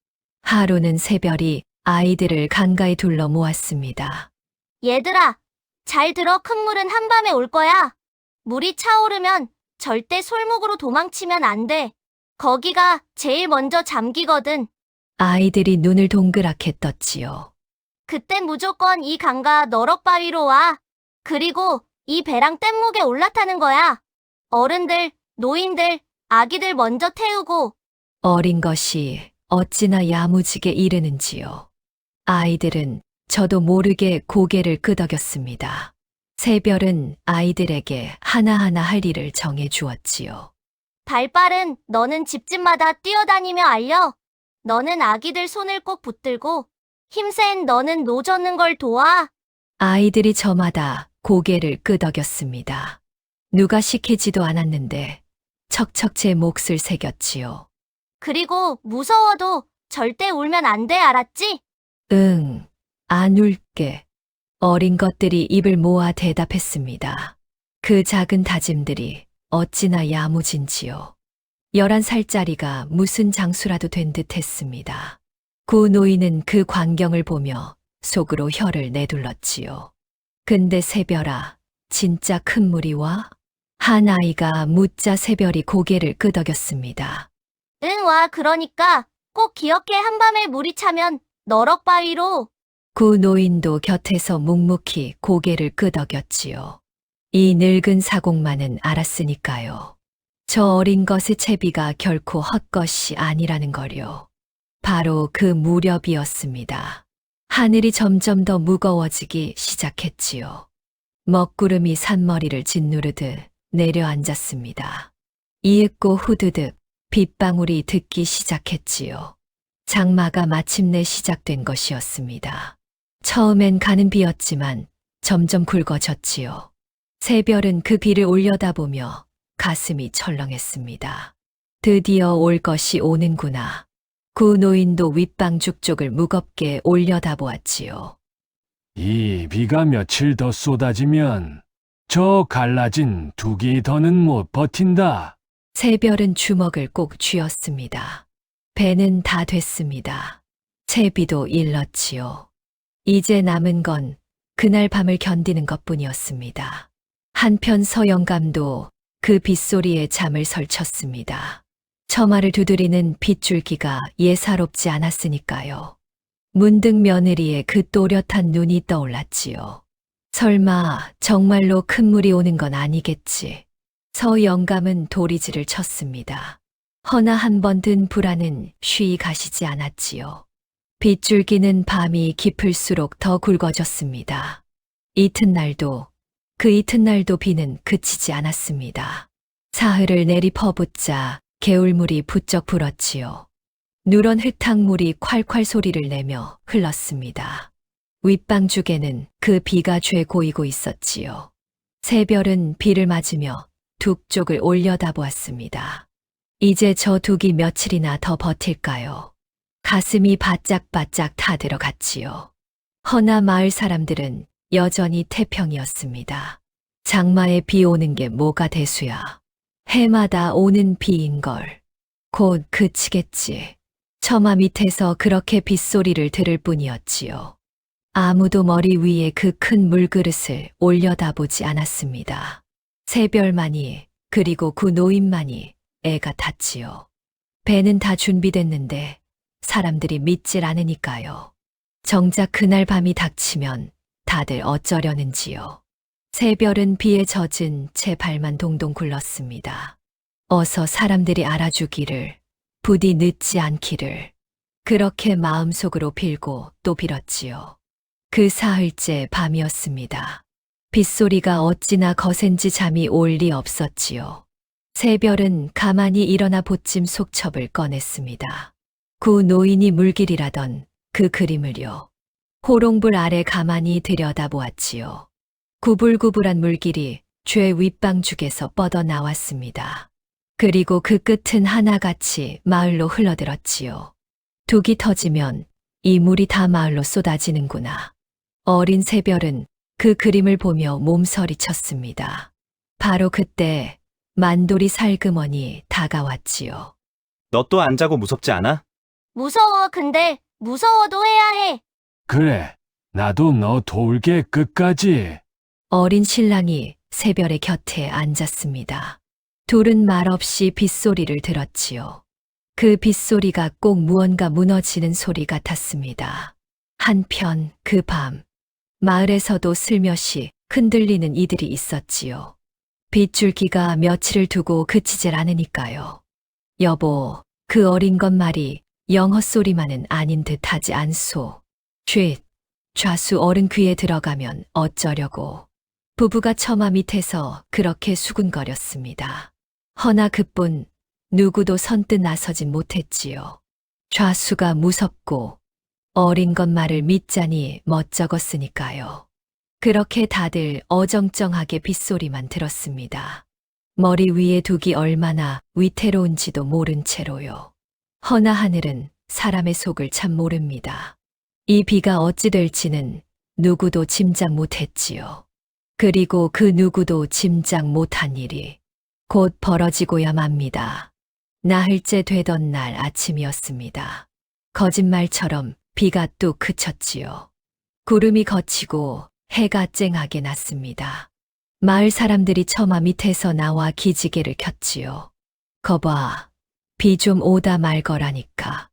하루는 새별이 아이들을 강가에 둘러 모았습니다. 얘들아, 잘 들어. 큰 물은 한밤에 올 거야. 물이 차오르면 절대 솔목으로 도망치면 안 돼. 거기가 제일 먼저 잠기거든. 아이들이 눈을 동그랗게 떴지요. 그때 무조건 이 강가 너럭바위로 와. 그리고 이 배랑 뗏목에 올라타는 거야. 어른들, 노인들, 아기들 먼저 태우고. 어린 것이 어찌나 야무지게 이르는지요. 아이들은 저도 모르게 고개를 끄덕였습니다. 새별은 아이들에게 하나하나 할 일을 정해 주었지요. 발빠른 너는 집집마다 뛰어다니며 알려. 너는 아기들 손을 꼭 붙들고. 힘센 너는 노 젓는 걸 도와. 아이들이 저마다 고개를 끄덕였습니다. 누가 시키지도 않았는데 척척 제 몫을 새겼지요. 그리고 무서워도 절대 울면 안 돼, 알았지? 응, 안 울게. 어린 것들이 입을 모아 대답했습니다. 그 작은 다짐들이 어찌나 야무진지요. 11살짜리가 무슨 장수라도 된 듯 했습니다. 구 노인은 그 광경을 보며 속으로 혀를 내둘렀지요. 근데 새별아, 진짜 큰 물이 와? 한 아이가 묻자 새별이 고개를 끄덕였습니다. 응, 와. 그러니까 꼭 기억해. 한밤에 물이 차면 너럭바위로. 구 노인도 곁에서 묵묵히 고개를 끄덕였지요. 이 늙은 사공만은 알았으니까요. 저 어린 것의 채비가 결코 헛것이 아니라는 거요. 바로 그 무렵이었습니다. 하늘이 점점 더 무거워지기 시작했지요. 먹구름이 산머리를 짓누르듯 내려앉았습니다. 이윽고 후드득 빗방울이 듣기 시작했지요. 장마가 마침내 시작된 것이었습니다. 처음엔 가는 비였지만 점점 굵어졌지요. 새별은 그 비를 올려다보며 가슴이 철렁했습니다. 드디어 올 것이 오는구나. 구 노인도 윗방죽 쪽을 무겁게 올려다보았지요. 이 비가 며칠 더 쏟아지면 저 갈라진 두기 더는 못 버틴다. 새별은 주먹을 꼭 쥐었습니다. 배는 다 됐습니다. 채비도 일렀지요. 이제 남은 건 그날 밤을 견디는 것뿐이었습니다. 한편 서영감도 그 빗소리에 잠을 설쳤습니다. 처마를 두드리는 빗줄기가 예사롭지 않았으니까요. 문득 며느리의 그 또렷한 눈이 떠올랐지요. 설마 정말로 큰 물이 오는 건 아니겠지. 서영감은 도리지를 쳤습니다. 허나 한 번 든 불안은 쉬이 가시지 않았지요. 빗줄기는 밤이 깊을수록 더 굵어졌습니다. 그 이튿날도 비는 그치지 않았습니다. 사흘을 내리 퍼붓자 개울물이 부쩍 불었지요. 누런 흙탕물이 콸콸 소리를 내며 흘렀습니다. 윗방죽에는 그 비가 죄 고이고 있었지요. 새별은 비를 맞으며 둑 쪽을 올려다보았습니다. 이제 저 둑이 며칠이나 더 버틸까요? 가슴이 바짝바짝 타들어갔지요. 허나 마을 사람들은 여전히 태평이었습니다. 장마에 비 오는 게 뭐가 대수야. 해마다 오는 비인걸. 곧 그치겠지. 처마 밑에서 그렇게 빗소리를 들을 뿐이었지요. 아무도 머리 위에 그 큰 물그릇을 올려다보지 않았습니다. 새별만이 그리고 그 노인만이 애가 탔지요. 배는 다 준비됐는데 사람들이 믿질 않으니까요. 정작 그날 밤이 닥치면 다들 어쩌려는지요. 새별은 비에 젖은 제 발만 동동 굴렀습니다. 어서 사람들이 알아주기를, 부디 늦지 않기를. 그렇게 마음속으로 빌고 또 빌었지요. 그 사흘째 밤이었습니다. 빗소리가 어찌나 거센지 잠이 올 리 없었지요. 새별은 가만히 일어나 보찜 속첩을 꺼냈습니다. 구 노인이 물길이라던 그 그림을요. 호롱불 아래 가만히 들여다보았지요. 구불구불한 물길이 죄 윗방죽에서 뻗어 나왔습니다. 그리고 그 끝은 하나같이 마을로 흘러들었지요. 둑이 터지면 이 물이 다 마을로 쏟아지는구나. 어린 새별은 그 그림을 보며 몸서리쳤습니다. 바로 그때 만돌이 살그머니 다가왔지요. 너 또 안 자고 무섭지 않아? 무서워. 근데 무서워도 해야 해. 그래, 나도 너 도울게 끝까지. 어린 신랑이 새별의 곁에 앉았습니다. 둘은 말없이 빗소리를 들었지요. 그 빗소리가 꼭 무언가 무너지는 소리 같았습니다. 한편 그 밤, 마을에서도 슬며시 흔들리는 이들이 있었지요. 빗줄기가 며칠을 두고 그치질 않으니까요. 여보, 그 어린 것 말이 영 헛소리만은 아닌 듯 하지 않소. 쉿, 좌수 어른 귀에 들어가면 어쩌려고. 부부가 처마 밑에서 그렇게 수군거렸습니다. 허나 그뿐 누구도 선뜻 나서진 못했지요. 좌수가 무섭고 어린 것 말을 믿자니 멋쩍었으니까요. 그렇게 다들 어정쩡하게 빗소리만 들었습니다. 머리 위에 둑이 얼마나 위태로운지도 모른 채로요. 허나 하늘은 사람의 속을 참 모릅니다. 이 비가 어찌 될지는 누구도 짐작 못했지요. 그리고 그 누구도 짐작 못한 일이 곧 벌어지고야 맙니다. 나흘째 되던 날 아침이었습니다. 거짓말처럼 비가 뚝 그쳤지요. 구름이 걷히고 해가 쨍하게 났습니다. 마을 사람들이 처마 밑에서 나와 기지개를 켰지요. 거봐, 비 좀 오다 말거라니까.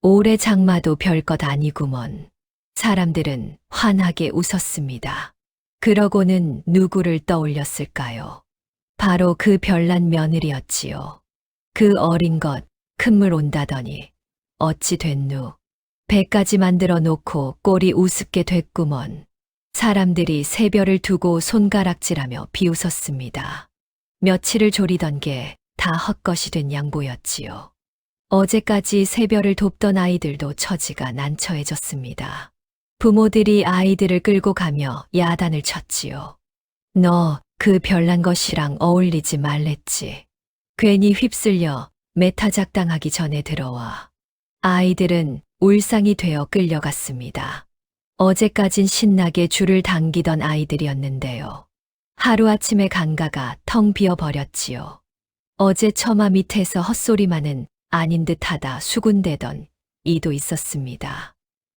올해 장마도 별것 아니구먼. 사람들은 환하게 웃었습니다. 그러고는 누구를 떠올렸을까요? 바로 그 별난 며느리였지요. 그 어린 것, 큰물 온다더니 어찌 됐누? 배까지 만들어 놓고 꼴이 우습게 됐구먼. 사람들이 새별을 두고 손가락질하며 비웃었습니다. 며칠을 조리던 게 다 헛것이 된 양보였지요. 어제까지 새별을 돕던 아이들도 처지가 난처해졌습니다. 부모들이 아이들을 끌고 가며 야단을 쳤지요. 너 그 별난 것이랑 어울리지 말랬지. 괜히 휩쓸려 메타작당하기 전에 들어와. 아이들은 울상이 되어 끌려갔습니다. 어제까진 신나게 줄을 당기던 아이들이었는데요. 하루아침에 강가가 텅 비어버렸지요. 어제 처마 밑에서 헛소리만은 아닌 듯하다 수군대던 이도 있었습니다.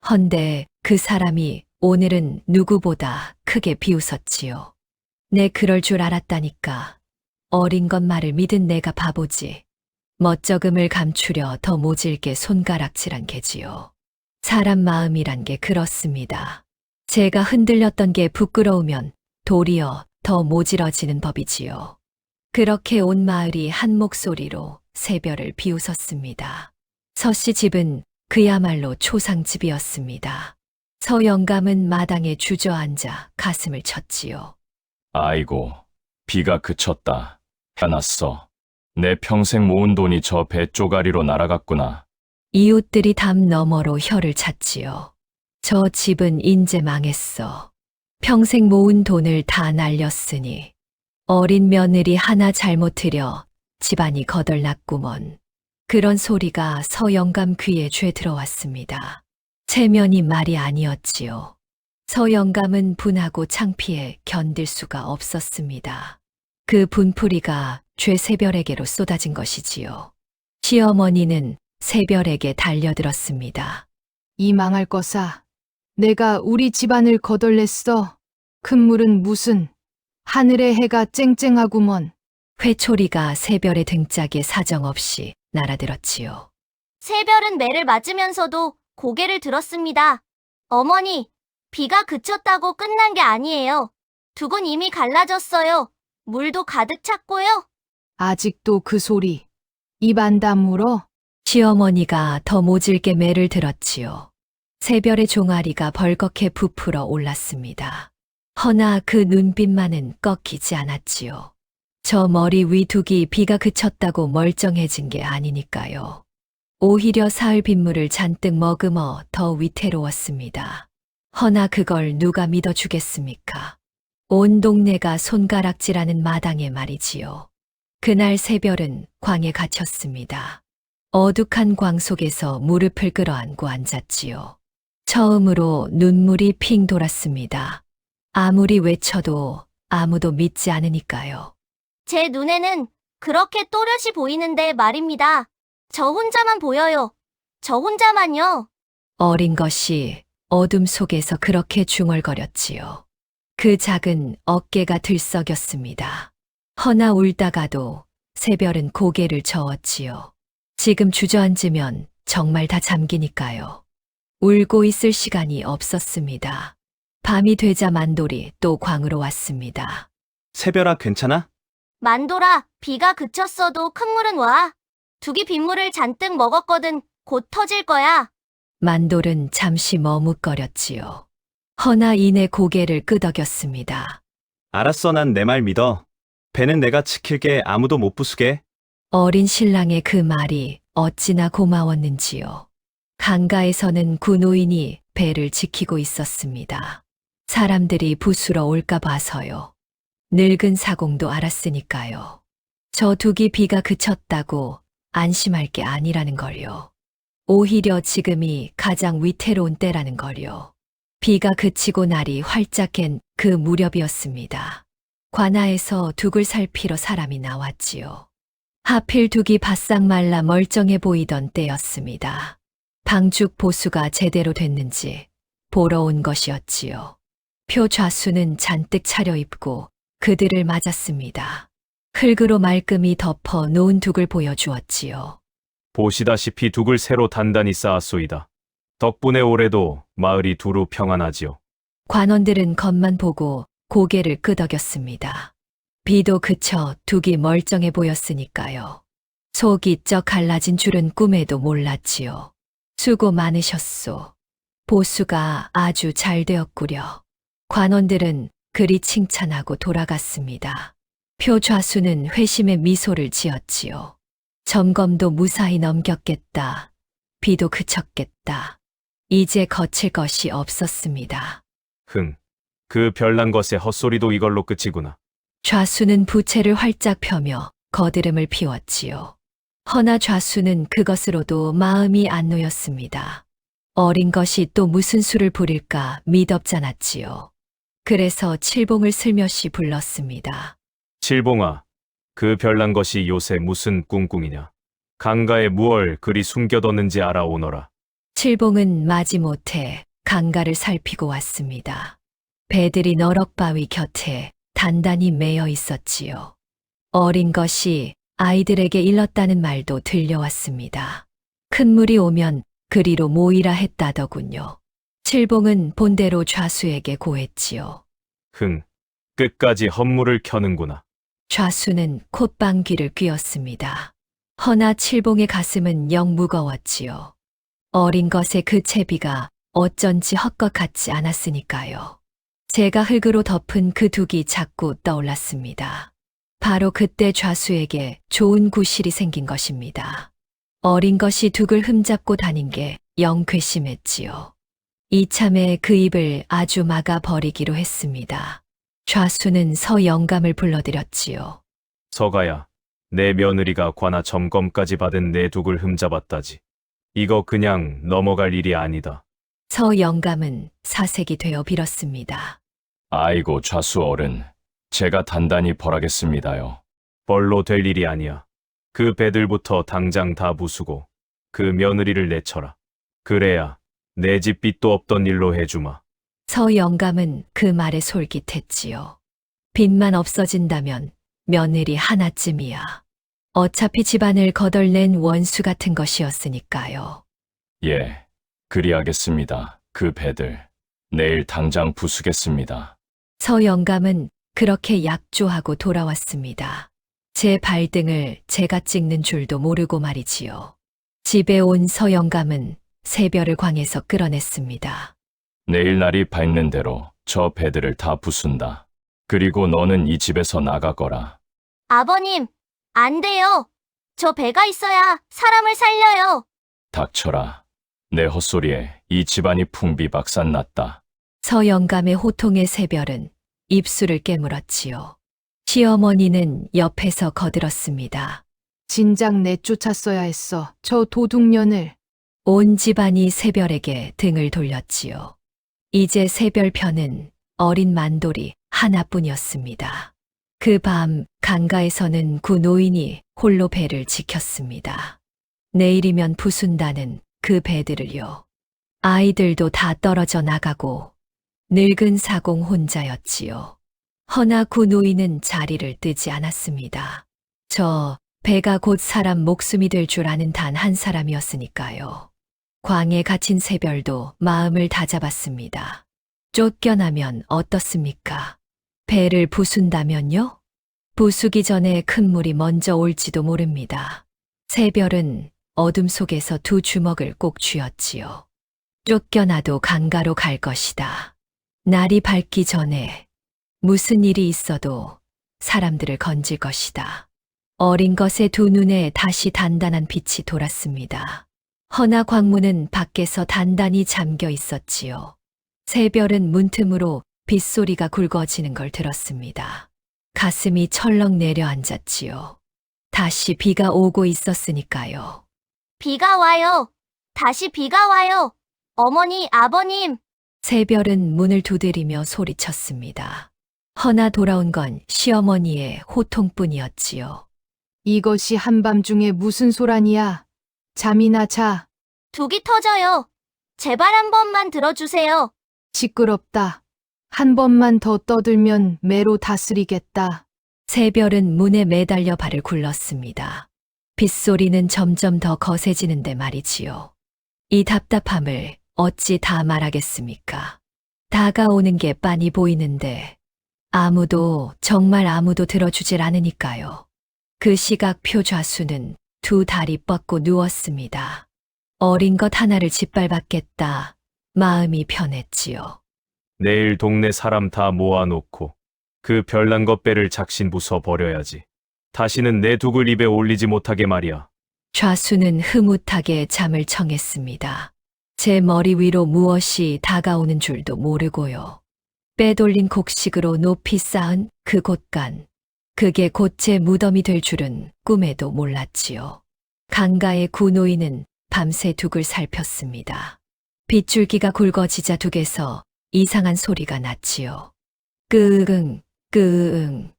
헌데 그 사람이 오늘은 누구보다 크게 비웃었지요. 내 그럴 줄 알았다니까. 어린 것 말을 믿은 내가 바보지. 멋쩍음을 감추려 더 모질게 손가락질한 게지요. 사람 마음이란 게 그렇습니다. 제가 흔들렸던 게 부끄러우면 도리어 더 모질어지는 법이지요. 그렇게 온 마을이 한 목소리로 새별을 비웃었습니다. 서씨 집은 그야말로 초상집이었습니다. 서 영감은 마당에 주저앉아 가슴을 쳤지요. 아이고, 비가 그쳤다. 해놨어. 내 평생 모은 돈이 저 배 쪼가리로 날아갔구나. 이웃들이 담 너머로 혀를 찼지요. 저 집은 인제 망했어. 평생 모은 돈을 다 날렸으니 어린 며느리 하나 잘못 들여 집안이 거덜났구먼. 그런 소리가 서 영감 귀에 죄 들어왔습니다. 체면이 말이 아니었지요. 서 영감은 분하고 창피해 견딜 수가 없었습니다. 그 분풀이가 죄 새별에게로 쏟아진 것이지요. 시어머니는 새별에게 달려들었습니다. 이 망할 거사. 내가 우리 집안을 거덜냈어. 큰 물은 무슨. 하늘의 해가 쨍쨍하구먼. 회초리가 새별의 등짝에 사정없이 날아들었지요. 새별은 매를 맞으면서도 고개를 들었습니다. 어머니, 비가 그쳤다고 끝난 게 아니에요. 둑은 이미 갈라졌어요. 물도 가득 찼고요. 아직도 그 소리. 입 안 다물어? 시어머니가 더 모질게 매를 들었지요. 새별의 종아리가 벌겋게 부풀어 올랐습니다. 허나 그 눈빛만은 꺾이지 않았지요. 저 머리 위 둑이 비가 그쳤다고 멀쩡해진 게 아니니까요. 오히려 사흘 빗물을 잔뜩 머금어 더 위태로웠습니다. 허나 그걸 누가 믿어주겠습니까? 온 동네가 손가락질하는 마당에 말이지요. 그날 새별은 광에 갇혔습니다. 어둑한 광 속에서 무릎을 끌어안고 앉았지요. 처음으로 눈물이 핑 돌았습니다. 아무리 외쳐도 아무도 믿지 않으니까요. 제 눈에는 그렇게 또렷이 보이는데 말입니다. 저 혼자만 보여요. 저 혼자만요. 어린 것이 어둠 속에서 그렇게 중얼거렸지요. 그 작은 어깨가 들썩였습니다. 허나 울다가도 새별은 고개를 저었지요. 지금 주저앉으면 정말 다 잠기니까요. 울고 있을 시간이 없었습니다. 밤이 되자 만돌이 또 광으로 왔습니다. 새별아, 괜찮아? 만돌아, 비가 그쳤어도 큰 물은 와. 두기 빗물을 잔뜩 먹었거든. 곧 터질 거야. 만돌은 잠시 머뭇거렸지요. 허나 이내 고개를 끄덕였습니다. 알았어, 난 내 말 믿어. 배는 내가 지킬게. 아무도 못 부수게. 어린 신랑의 그 말이 어찌나 고마웠는지요. 강가에서는 구노인이 배를 지키고 있었습니다. 사람들이 부수러 올까 봐서요. 늙은 사공도 알았으니까요. 저 두기 비가 그쳤다고 안심할 게 아니라는 걸요. 오히려 지금이 가장 위태로운 때라는 걸요. 비가 그치고 날이 활짝 갠 그 무렵이었습니다. 관아에서 둑을 살피러 사람이 나왔지요. 하필 둑이 바싹 말라 멀쩡해 보이던 때였습니다. 방죽 보수가 제대로 됐는지 보러 온 것이었지요. 표 좌수는 잔뜩 차려입고 그들을 맞았습니다. 흙으로 말끔히 덮어 놓은 둑을 보여주었지요. 보시다시피 둑을 새로 단단히 쌓았소이다. 덕분에 올해도 마을이 두루 평안하지요. 관원들은 겉만 보고 고개를 끄덕였습니다. 비도 그쳐 둑이 멀쩡해 보였으니까요. 속이 쩍 갈라진 줄은 꿈에도 몰랐지요. 수고 많으셨소. 보수가 아주 잘 되었구려. 관원들은 그리 칭찬하고 돌아갔습니다. 표 좌수는 회심의 미소를 지었지요. 점검도 무사히 넘겼겠다. 비도 그쳤겠다. 이제 거칠 것이 없었습니다. 흥, 그 별난 것의 헛소리도 이걸로 끝이구나. 좌수는 부채를 활짝 펴며 거드름을 피웠지요. 허나 좌수는 그것으로도 마음이 안 놓였습니다. 어린 것이 또 무슨 수를 부릴까 미덥잖았지요. 그래서 칠봉을 슬며시 불렀습니다. 칠봉아, 그 별난 것이 요새 무슨 꿍꿍이냐. 강가에 무얼 그리 숨겨뒀는지 알아오너라. 칠봉은 마지못해 강가를 살피고 왔습니다. 배들이 너럭바위 곁에 단단히 매여 있었지요. 어린 것이 아이들에게 일렀다는 말도 들려왔습니다. 큰 물이 오면 그리로 모이라 했다더군요. 칠봉은 본대로 좌수에게 고했지요. 흥, 끝까지 헛물을 켜는구나. 좌수는 콧방귀를 뀌었습니다. 허나 칠봉의 가슴은 영 무거웠지요. 어린 것의 그 채비가 어쩐지 헛것 같지 않았으니까요. 제가 흙으로 덮은 그 둑이 자꾸 떠올랐습니다. 바로 그때 좌수에게 좋은 구실이 생긴 것입니다. 어린 것이 둑을 흠잡고 다닌 게 영 괘씸했지요. 이참에 그 입을 아주 막아 버리기로 했습니다. 좌수는 서영감을 불러들였지요. 서가야, 내 며느리가 관아 점검까지 받은 내 둑을 흠잡았다지. 이거 그냥 넘어갈 일이 아니다. 서영감은 사색이 되어 빌었습니다. 아이고 좌수 어른, 제가 단단히 벌하겠습니다요. 벌로 될 일이 아니야. 그 배들부터 당장 다 부수고 그 며느리를 내쳐라. 그래야 내 집 빚도 없던 일로 해주마. 서영감은 그 말에 솔깃했지요. 빚만 없어진다면 며느리 하나쯤이야. 어차피 집안을 거덜낸 원수 같은 것이었으니까요. 예, 그리하겠습니다. 그 배들 내일 당장 부수겠습니다. 서영감은 그렇게 약조하고 돌아왔습니다. 제 발등을 제가 찍는 줄도 모르고 말이지요. 집에 온 서영감은 새별을 광에서 끌어냈습니다. 내일 날이 밝는 대로 저 배들을 다 부순다. 그리고 너는 이 집에서 나가거라. 아버님, 안 돼요. 저 배가 있어야 사람을 살려요. 닥쳐라. 내 헛소리에 이 집안이 풍비박산 났다. 서영감의 호통의 새별은 입술을 깨물었지요. 시어머니는 옆에서 거들었습니다. 진작 내쫓았어야 했어. 저 도둑년을. 온 집안이 새별에게 등을 돌렸지요. 이제 새별 편은 어린 만돌이 하나뿐이었습니다. 그 밤 강가에서는 구 노인이 홀로 배를 지켰습니다. 내일이면 부순다는 그 배들을요. 아이들도 다 떨어져 나가고 늙은 사공 혼자였지요. 허나 구 노인은 자리를 뜨지 않았습니다. 저 배가 곧 사람 목숨이 될 줄 아는 단 한 사람이었으니까요. 광에 갇힌 새별도 마음을 다잡았습니다. 쫓겨나면 어떻습니까? 배를 부순다면요? 부수기 전에 큰 물이 먼저 올지도 모릅니다. 새별은 어둠 속에서 두 주먹을 꼭 쥐었지요. 쫓겨나도 강가로 갈 것이다. 날이 밝기 전에 무슨 일이 있어도 사람들을 건질 것이다. 어린 것의 두 눈에 다시 단단한 빛이 돌았습니다. 허나 광문은 밖에서 단단히 잠겨 있었지요. 새별은 문틈으로 빗소리가 굵어지는 걸 들었습니다. 가슴이 철렁 내려앉았지요. 다시 비가 오고 있었으니까요. 비가 와요. 다시 비가 와요. 어머니, 아버님. 새별은 문을 두드리며 소리쳤습니다. 허나 돌아온 건 시어머니의 호통뿐이었지요. 이것이 한밤중에 무슨 소란이야. 잠이나 자. 독이 터져요. 제발 한 번만 들어주세요. 시끄럽다. 한 번만 더 떠들면 매로 다스리겠다. 새별은 문에 매달려 발을 굴렀습니다. 빗소리는 점점 더 거세지는데 말이지요. 이 답답함을 어찌 다 말하겠습니까? 다가오는 게 빤히 보이는데 아무도 정말 아무도 들어주질 않으니까요. 그 시각 표좌수는 두 다리 뻗고 누웠습니다. 어린 것 하나를 짓밟았겠다. 마음이 편했지요. 내일 동네 사람 다 모아놓고 그 별난 것 배를 작신 부숴 버려야지. 다시는 내 둑을 입에 올리지 못하게 말이야. 좌수는 흐뭇하게 잠을 청했습니다. 제 머리 위로 무엇이 다가오는 줄도 모르고요. 빼돌린 곡식으로 높이 쌓은 그 곳간. 그게 곧 제 무덤이 될 줄은 꿈에도 몰랐지요. 강가의 구노인은 밤새 둑을 살폈습니다. 빗줄기가 굵어지자 둑에서 이상한 소리가 났지요. 끄응, 끄응.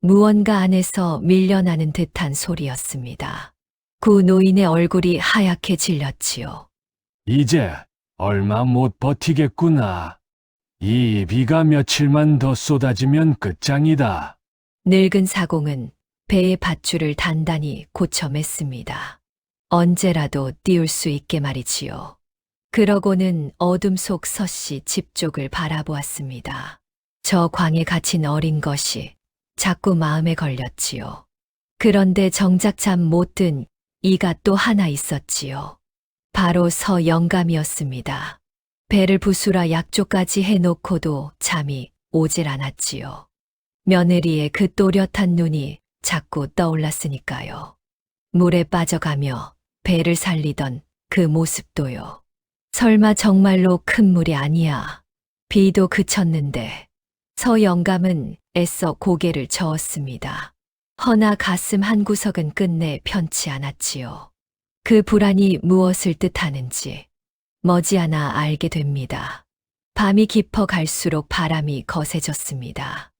무언가 안에서 밀려나는 듯한 소리였습니다. 구노인의 얼굴이 하얗게 질렸지요. 이제 얼마 못 버티겠구나. 이 비가 며칠만 더 쏟아지면 끝장이다. 늙은 사공은 배의 밧줄을 단단히 고쳐 맸습니다. 언제라도 띄울 수 있게 말이지요. 그러고는 어둠 속 서씨 집 쪽을 바라보았습니다. 저 광에 갇힌 어린 것이 자꾸 마음에 걸렸지요. 그런데 정작 잠 못 든 이가 또 하나 있었지요. 바로 서 영감이었습니다. 배를 부수라 약조까지 해놓고도 잠이 오질 않았지요. 며느리의 그 또렷한 눈이 자꾸 떠올랐으니까요. 물에 빠져가며 배를 살리던 그 모습도요. 설마 정말로 큰 물이 아니야. 비도 그쳤는데 서 영감은 애써 고개를 저었습니다. 허나 가슴 한구석은 끝내 편치 않았지요. 그 불안이 무엇을 뜻하는지 머지않아 알게 됩니다. 밤이 깊어 갈수록 바람이 거세졌습니다.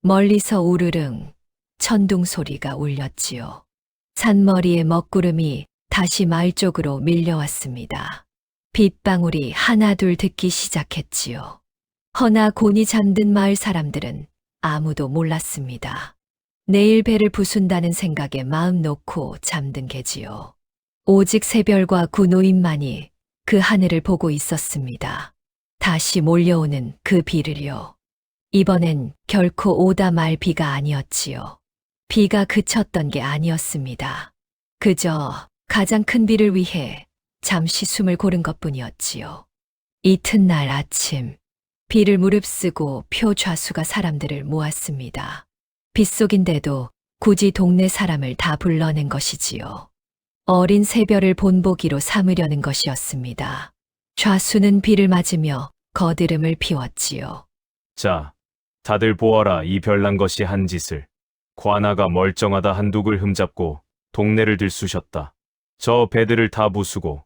멀리서 우르릉 천둥 소리가 울렸지요. 산머리의 먹구름이 다시 마을 쪽으로 밀려왔습니다. 빗방울이 하나둘 듣기 시작했지요. 허나 곤히 잠든 마을 사람들은 아무도 몰랐습니다. 내일 배를 부순다는 생각에 마음 놓고 잠든 게지요. 오직 새별과 구노인만이 그 하늘을 보고 있었습니다. 다시 몰려오는 그 비를요. 이번엔 결코 오다 말 비가 아니었지요. 비가 그쳤던 게 아니었습니다. 그저 가장 큰 비를 위해 잠시 숨을 고른 것뿐이었지요. 이튿날 아침, 비를 무릅쓰고 표좌수가 사람들을 모았습니다. 빗속인데도 굳이 동네 사람을 다 불러낸 것이지요. 어린 새별을 본보기로 삼으려는 것이었습니다. 좌수는 비를 맞으며 거드름을 피웠지요. 자, 다들 보아라 이 별난 것이 한 짓을. 관아가 멀쩡하다 한둑을 흠잡고 동네를 들쑤셨다. 저 배들을 다 부수고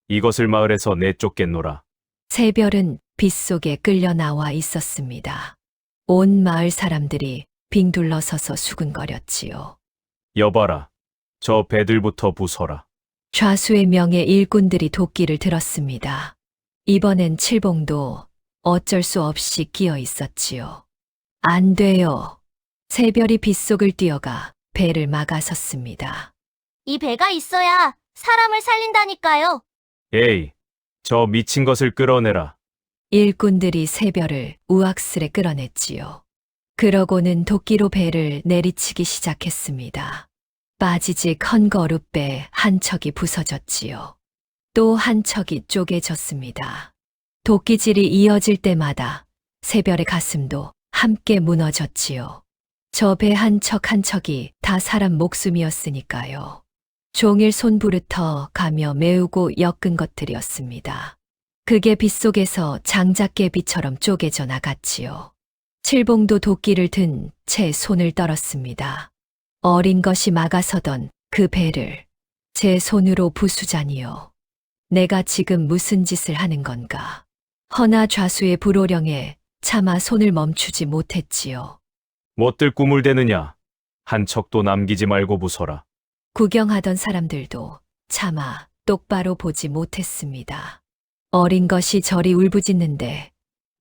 이것을 마을에서 내쫓겠노라. 새별은 빗속에 끌려 나와 있었습니다. 온 마을 사람들이 빙둘러서서 수군거렸지요. 여봐라. 저 배들부터 부숴라. 좌수의 명예 일꾼들이 도끼를 들었습니다. 이번엔 칠봉도 어쩔 수 없이 끼어 있었지요. 안 돼요. 새별이 빗속을 뛰어가 배를 막아섰습니다. 이 배가 있어야 사람을 살린다니까요. 에이, 저 미친 것을 끌어내라. 일꾼들이 새별을 우악스레 끌어냈지요. 그러고는 도끼로 배를 내리치기 시작했습니다. 빠지직 헌거룻배 한 척이 부서졌지요. 또 한 척이 쪼개졌습니다. 도끼질이 이어질 때마다 새별의 가슴도 함께 무너졌지요. 저 배 한 척 한 척이 다 사람 목숨이었으니까요. 종일 손부르터 가며 메우고 엮은 것들이었습니다. 그게 빗속에서 장작개비처럼 쪼개져 나갔지요. 칠봉도 도끼를 든 채 손을 떨었습니다. 어린 것이 막아서던 그 배를 제 손으로 부수자니요. 내가 지금 무슨 짓을 하는 건가. 허나 좌수의 불호령에 차마 손을 멈추지 못했지요. 뭣들 꿈을 대느냐. 한 척도 남기지 말고 부숴라. 구경하던 사람들도 차마 똑바로 보지 못했습니다. 어린 것이 저리 울부짖는데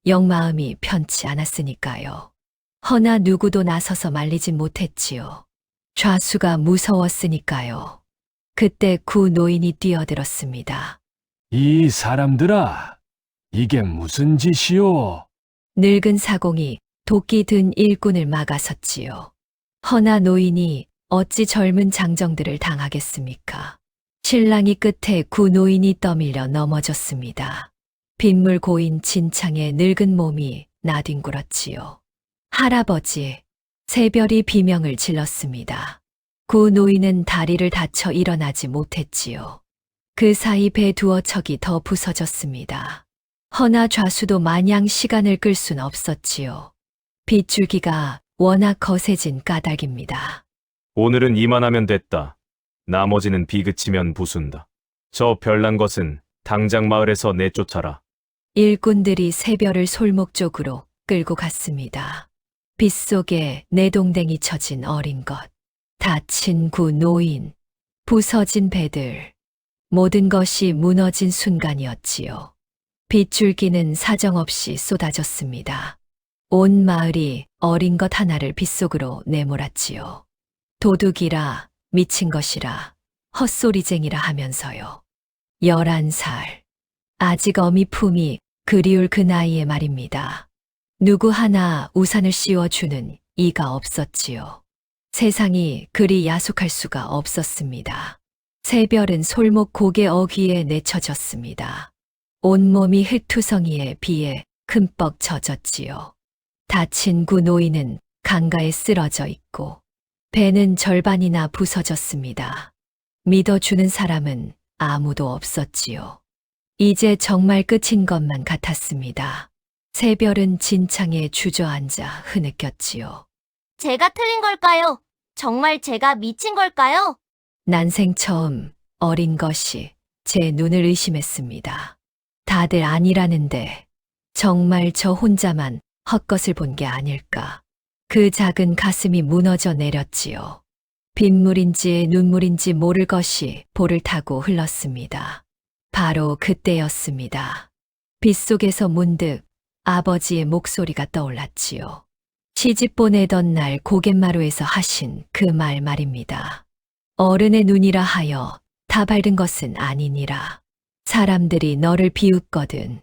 영 마음이 편치 않았으니까요. 허나 누구도 나서서 말리진 못했지요. 좌수가 무서웠으니까요. 그때 구 노인이 뛰어들었습니다. 이 사람들아, 이게 무슨 짓이오? 늙은 사공이 도끼 든 일꾼을 막아섰지요. 허나 노인이 어찌 젊은 장정들을 당하겠습니까? 신랑이 끝에 구 노인이 떠밀려 넘어졌습니다. 빗물 고인 진창의 늙은 몸이 나뒹굴었지요. 할아버지, 새별이 비명을 질렀습니다. 구 노인은 다리를 다쳐 일어나지 못했지요. 그 사이 배 두어 척이 더 부서졌습니다. 허나 좌수도 마냥 시간을 끌 순 없었지요. 빗줄기가 워낙 거세진 까닭입니다. 오늘은 이만하면 됐다. 나머지는 비 그치면 부순다. 저 별난 것은 당장 마을에서 내쫓아라. 일꾼들이 새별을 솔목 쪽으로 끌고 갔습니다. 빗속에 내동댕이 쳐진 어린 것, 다친 구 노인, 부서진 배들, 모든 것이 무너진 순간이었지요. 빗줄기는 사정없이 쏟아졌습니다. 온 마을이 어린 것 하나를 빗속으로 내몰았지요. 도둑이라, 미친 것이라, 헛소리쟁이라 하면서요. 11살. 아직 어미 품이 그리울 그 나이에 말입니다. 누구 하나 우산을 씌워주는 이가 없었지요. 세상이 그리 야속할 수가 없었습니다. 새별은 솔목 고개 어귀에 내쳐졌습니다. 온몸이 흙투성이에 비에 흠뻑 젖었지요. 다친 구 노인은 강가에 쓰러져 있고 배는 절반이나 부서졌습니다. 믿어주는 사람은 아무도 없었지요. 이제 정말 끝인 것만 같았습니다. 새별은 진창에 주저앉아 흐느꼈지요. 제가 틀린 걸까요? 정말 제가 미친 걸까요? 난생 처음 어린 것이 제 눈을 의심했습니다. 다들 아니라는데 정말 저 혼자만 헛것을 본 게 아닐까. 그 작은 가슴이 무너져 내렸지요. 빗물인지 눈물인지 모를 것이 볼을 타고 흘렀습니다. 바로 그때였습니다. 빗속에서 문득 아버지의 목소리가 떠올랐지요. 시집 보내던 날 고갯마루에서 하신 그 말입니다. 어른의 눈이라 하여 다 밝은 것은 아니니라. 사람들이 너를 비웃거든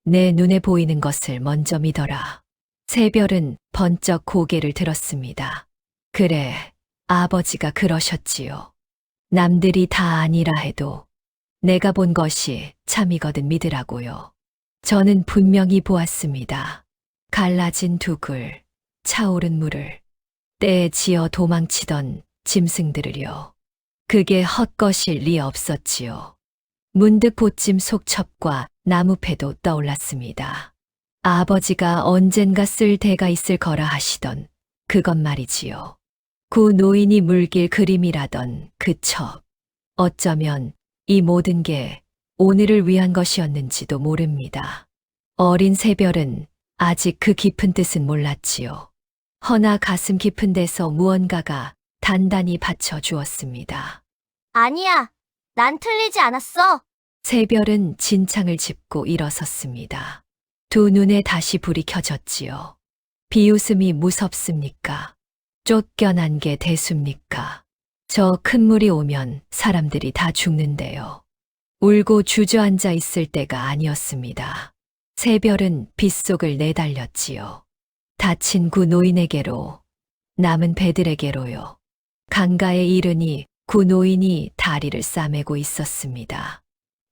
내 눈에 보이는 것을 먼저 믿어라. 새별은 번쩍 고개를 들었습니다. 그래, 아버지가 그러셨지요. 남들이 다 아니라 해도 내가 본 것이 참이거든 믿으라고요. 저는 분명히 보았습니다. 갈라진 두글, 차오른 물을, 때에 지어 도망치던 짐승들을요. 그게 헛것일 리 없었지요. 문득 보찜 속첩과 나무패도 떠올랐습니다. 아버지가 언젠가 쓸 때가 있을 거라 하시던 그것 말이지요. 구 노인이 물길 그림이라던 그 첩. 어쩌면 이 모든 게 오늘을 위한 것이었는지도 모릅니다. 어린 새별은 아직 그 깊은 뜻은 몰랐지요. 허나 가슴 깊은 데서 무언가가 단단히 받쳐 주었습니다. 아니야. 난 틀리지 않았어. 새별은 진창을 짚고 일어섰습니다. 두 눈에 다시 불이 켜졌지요. 비웃음이 무섭습니까? 쫓겨난 게 대수입니까? 저 큰 물이 오면 사람들이 다 죽는데요. 울고 주저앉아 있을 때가 아니었습니다. 새별은 빗속을 내달렸지요. 다친 구 노인에게로, 남은 배들에게로요. 강가에 이르니 구 노인이 다리를 싸매고 있었습니다.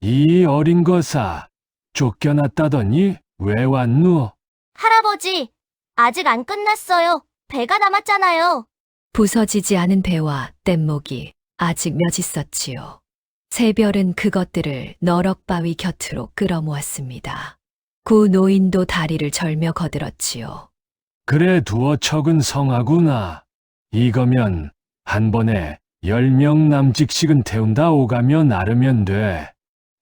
이 어린 것아, 쫓겨났다더니 왜 왔누? 할아버지, 아직 안 끝났어요. 배가 남았잖아요. 부서지지 않은 배와 뗏목이 아직 몇 있었지요. 새별은 그것들을 너럭바위 곁으로 끌어모았습니다. 구 노인도 다리를 절며 거들었지요. 그래 두어 척은 성하구나. 이거면 한 번에 10명 남직씩은 태운다 오가며 나르면 돼.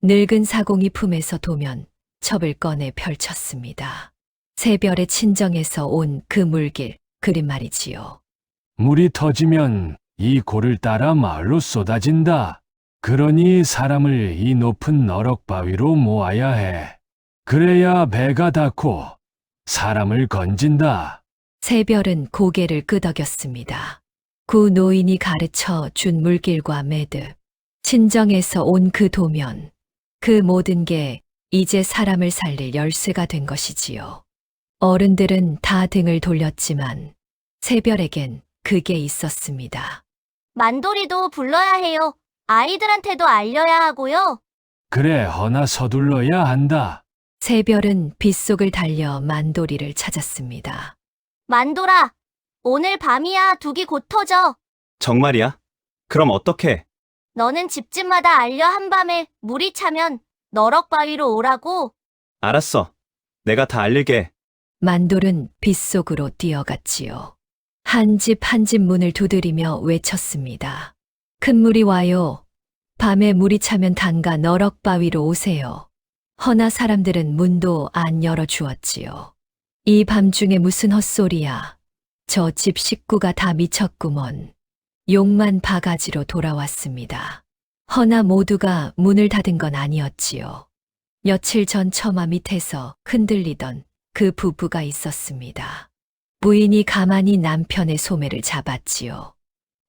늙은 사공이 품에서 도면 첩을 꺼내 펼쳤습니다. 새별의 친정에서 온 그 물길, 그림 말이지요. 물이 터지면 이 고를 따라 마을로 쏟아진다. 그러니 사람을 이 높은 너럭바위로 모아야 해. 그래야 배가 닿고 사람을 건진다. 새별은 고개를 끄덕였습니다. 구 노인이 가르쳐 준 물길과 매듭, 친정에서 온 그 도면, 그 모든 게 이제 사람을 살릴 열쇠가 된 것이지요. 어른들은 다 등을 돌렸지만 새별에겐 그게 있었습니다. 만돌이도 불러야 해요. 아이들한테도 알려야 하고요. 그래 허나 서둘러야 한다. 새별은 빗속을 달려 만돌이를 찾았습니다. 만돌아, 오늘 밤이야 둑이 곧 터져. 정말이야? 그럼 어떡해? 너는 집집마다 알려 한밤에 물이 차면 너럭바위로 오라고. 알았어. 내가 다 알릴게. 만돌은 빗속으로 뛰어갔지요. 한 집 한 집 문을 두드리며 외쳤습니다. 큰 물이 와요. 밤에 물이 차면 당가 너럭바위로 오세요. 허나 사람들은 문도 안 열어주었지요. 이 밤중에 무슨 헛소리야. 저 집 식구가 다 미쳤구먼. 욕만 바가지로 돌아왔습니다. 허나 모두가 문을 닫은 건 아니었지요. 며칠 전 처마 밑에서 흔들리던 그 부부가 있었습니다. 부인이 가만히 남편의 소매를 잡았지요.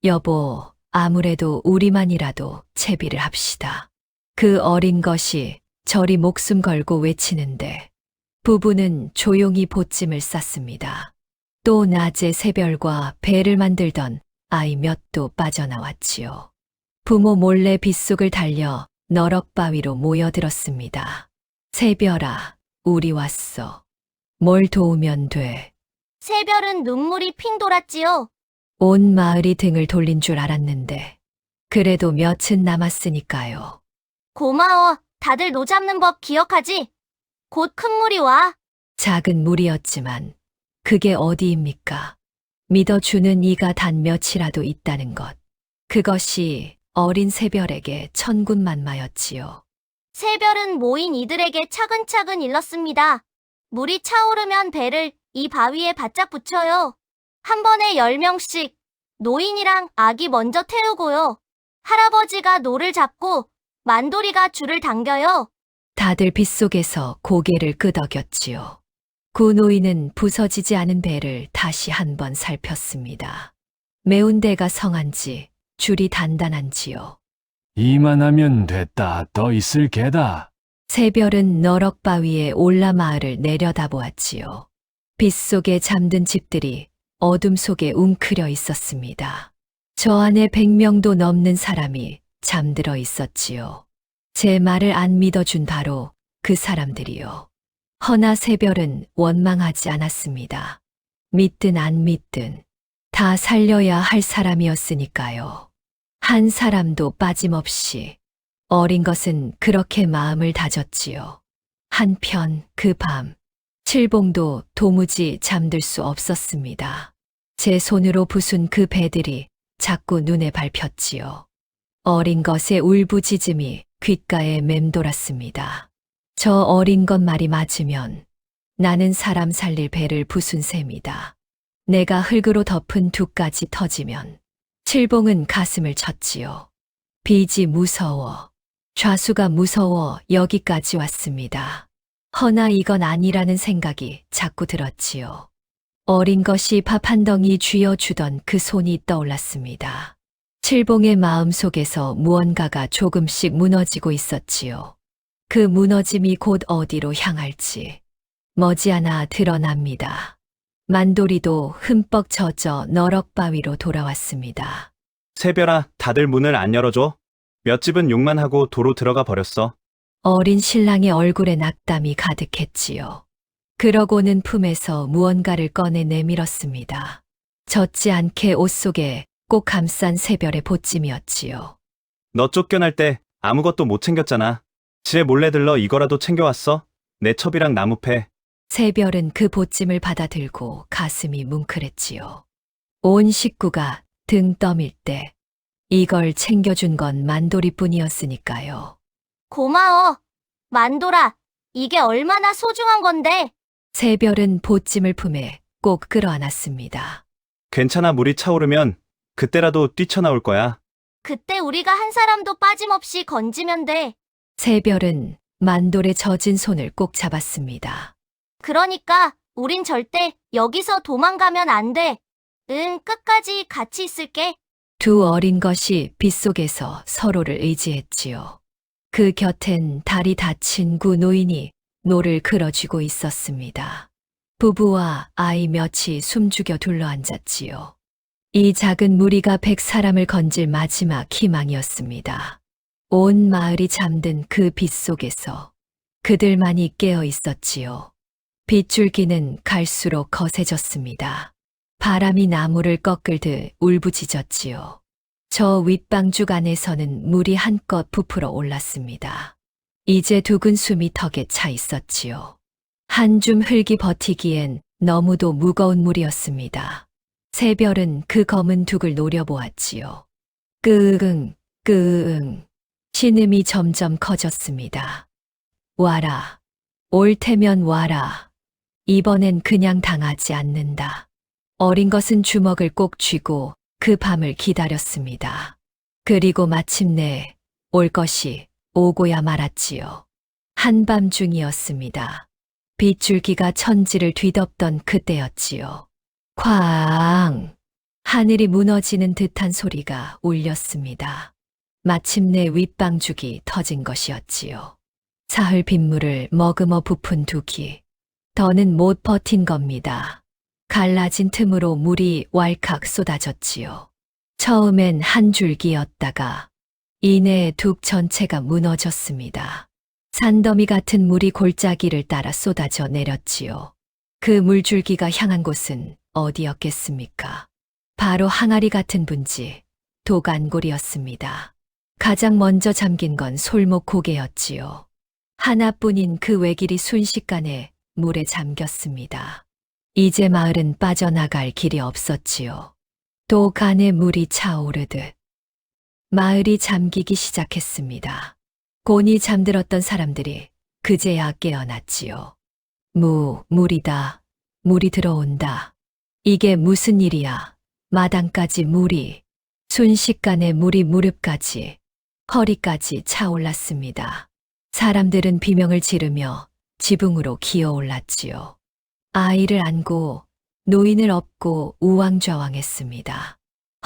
여보, 아무래도 우리만이라도 채비를 합시다. 그 어린 것이 저리 목숨 걸고 외치는데 부부는 조용히 보찜을 쌌습니다. 또 낮에 새별과 배를 만들던 아이 몇도 빠져나왔지요. 부모 몰래 빗속을 달려 너럭바위로 모여들었습니다. 새별아, 우리 왔어. 뭘 도우면 돼. 새별은 눈물이 핑 돌았지요. 온 마을이 등을 돌린 줄 알았는데 그래도 몇은 남았으니까요. 고마워. 다들 노 잡는 법 기억하지? 곧 큰 물이 와. 작은 무리였지만 그게 어디입니까? 믿어주는 이가 단 몇이라도 있다는 것. 그것이 어린 새별에게 천군만마였지요. 새별은 모인 이들에게 차근차근 일렀습니다. 물이 차오르면 배를 이 바위에 바짝 붙여요. 한 번에 10명씩 노인이랑 아기 먼저 태우고요. 할아버지가 노를 잡고 만돌이가 줄을 당겨요. 다들 빗속에서 고개를 끄덕였지요. 구 노인은 부서지지 않은 배를 다시 한번 살폈습니다. 매운 데가 성한지 줄이 단단한지요. 이만하면 됐다. 더 있을 게다. 새별은 너럭바위에 올라 마을을 내려다보았지요. 빗속에 잠든 집들이 어둠 속에 웅크려 있었습니다. 저 안에 100명도 넘는 사람이 잠들어 있었지요. 제 말을 안 믿어준 바로 그 사람들이요. 허나 새별은 원망하지 않았습니다. 믿든 안 믿든 다 살려야 할 사람이었으니까요. 한 사람도 빠짐없이. 어린 것은 그렇게 마음을 다졌지요. 한편 그 밤 칠봉도 도무지 잠들 수 없었습니다. 제 손으로 부순 그 배들이 자꾸 눈에 밟혔지요. 어린 것의 울부짖음이 귓가에 맴돌았습니다. 저 어린 것 말이 맞으면 나는 사람 살릴 배를 부순 셈이다. 내가 흙으로 덮은 두까지 터지면 칠봉은 가슴을 쳤지요. 빚이 무서워, 좌수가 무서워 여기까지 왔습니다. 허나 이건 아니라는 생각이 자꾸 들었지요. 어린 것이 밥 한 덩이 쥐어주던 그 손이 떠올랐습니다. 칠봉의 마음 속에서 무언가가 조금씩 무너지고 있었지요. 그 무너짐이 곧 어디로 향할지 머지않아 드러납니다. 만돌이도 흠뻑 젖어 너럭바위로 돌아왔습니다. 새별아, 다들 문을 안 열어줘. 몇 집은 욕만 하고 도로 들어가 버렸어. 어린 신랑의 얼굴에 낙담이 가득했지요. 그러고는 품에서 무언가를 꺼내 내밀었습니다. 젖지 않게 옷 속에 꼭 감싼 새별의 보찜이었지요. 너 쫓겨날 때 아무것도 못 챙겼잖아. 집에 몰래 들러 이거라도 챙겨왔어. 내 첩이랑 나무패. 새별은 그 보찜을 받아들고 가슴이 뭉클했지요. 온 식구가 등 떠밀 때 이걸 챙겨준 건 만돌이뿐이었으니까요. 고마워. 만돌아, 이게 얼마나 소중한 건데. 새별은 보찜을 품에 꼭 끌어안았습니다. 괜찮아, 물이 차오르면 그때라도 뛰쳐나올 거야. 그때 우리가 한 사람도 빠짐없이 건지면 돼. 새별은 만돌의 젖은 손을 꼭 잡았습니다. 그러니까 우린 절대 여기서 도망가면 안 돼. 응, 끝까지 같이 있을게. 두 어린 것이 빗속에서 서로를 의지했지요. 그 곁엔 다리 다친 구 노인이 노를 그어쥐고 있었습니다. 부부와 아이 몇이 숨죽여 둘러앉았지요. 이 작은 무리가 100사람을 건질 마지막 희망이었습니다. 온 마을이 잠든 그 빗속에서 그들만이 깨어 있었지요. 빗줄기는 갈수록 거세졌습니다. 바람이 나무를 꺾을듯 울부짖었지요. 저 윗방죽 안에서는 물이 한껏 부풀어 올랐습니다. 이제 두근 숨이 턱에 차 있었지요. 한 줌 흙이 버티기엔 너무도 무거운 물이었습니다. 새별은 그 검은 둑을 노려보았지요. 끄응, 끄응. 신음이 점점 커졌습니다. 와라. 올 테면 와라. 이번엔 그냥 당하지 않는다. 어린 것은 주먹을 꼭 쥐고 그 밤을 기다렸습니다. 그리고 마침내 올 것이 오고야 말았지요. 한밤중이었습니다. 빗줄기가 천지를 뒤덮던 그때였지요. 쾅! 하늘이 무너지는 듯한 소리가 울렸습니다. 마침내 윗방죽이 터진 것이었지요. 사흘 빗물을 머금어 부푼 둑이 더는 못 버틴 겁니다. 갈라진 틈으로 물이 왈칵 쏟아졌지요. 처음엔 한 줄기였다가 이내 둑 전체가 무너졌습니다. 산더미 같은 물이 골짜기를 따라 쏟아져 내렸지요. 그 물줄기가 향한 곳은 어디였겠습니까? 바로 항아리 같은 분지, 도간골이었습니다. 가장 먼저 잠긴 건 솔목 고개였지요. 하나뿐인 그 외길이 순식간에 물에 잠겼습니다. 이제 마을은 빠져나갈 길이 없었지요. 도간에 물이 차오르듯 마을이 잠기기 시작했습니다. 곤히 잠들었던 사람들이 그제야 깨어났지요. 물이다. 물이 들어온다. 이게 무슨 일이야. 마당까지 물이. 순식간에 물이 무릎까지, 허리까지 차올랐습니다. 사람들은 비명을 지르며 지붕으로 기어올랐지요. 아이를 안고 노인을 업고 우왕좌왕했습니다.